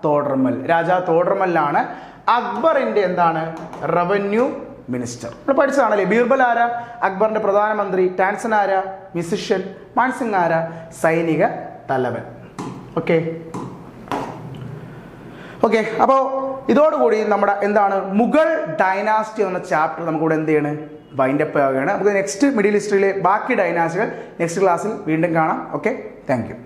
തോഡർമൽ. രാജാ തോഡർമല്ലാണ് അക്ബറിന്റെ എന്താണ്? Revenue minister. നമ്മൾ പഠിച്ചതാണല്ലേ. ബീർബൽ ആരാ? അക്ബറിന്റെ പ്രധാനമന്ത്രി. ടാൻസൻ ആരാ? മ്യൂസിഷ്യൻ. മാൻസിംഗ് ആരാ? സൈനിക തലവൻ. ഓക്കെ ഓക്കെ അപ്പോൾ ഇതോടുകൂടി നമ്മുടെ എന്താണ് മുഗൾ ഡൈനാസ്റ്റി എന്ന ചാപ്റ്റർ നമുക്കിവിടെ എന്ത് ചെയ്യണം? വൈൻഡപ്പ് ആവുകയാണ്. നമുക്ക് നെക്സ്റ്റ് മിഡിൽ ഹിസ്റ്ററിയിലെ ബാക്കി ഡൈനാസ്റ്റികൾ നെക്സ്റ്റ് ക്ലാസ്സിൽ വീണ്ടും കാണാം. Okay, thank you.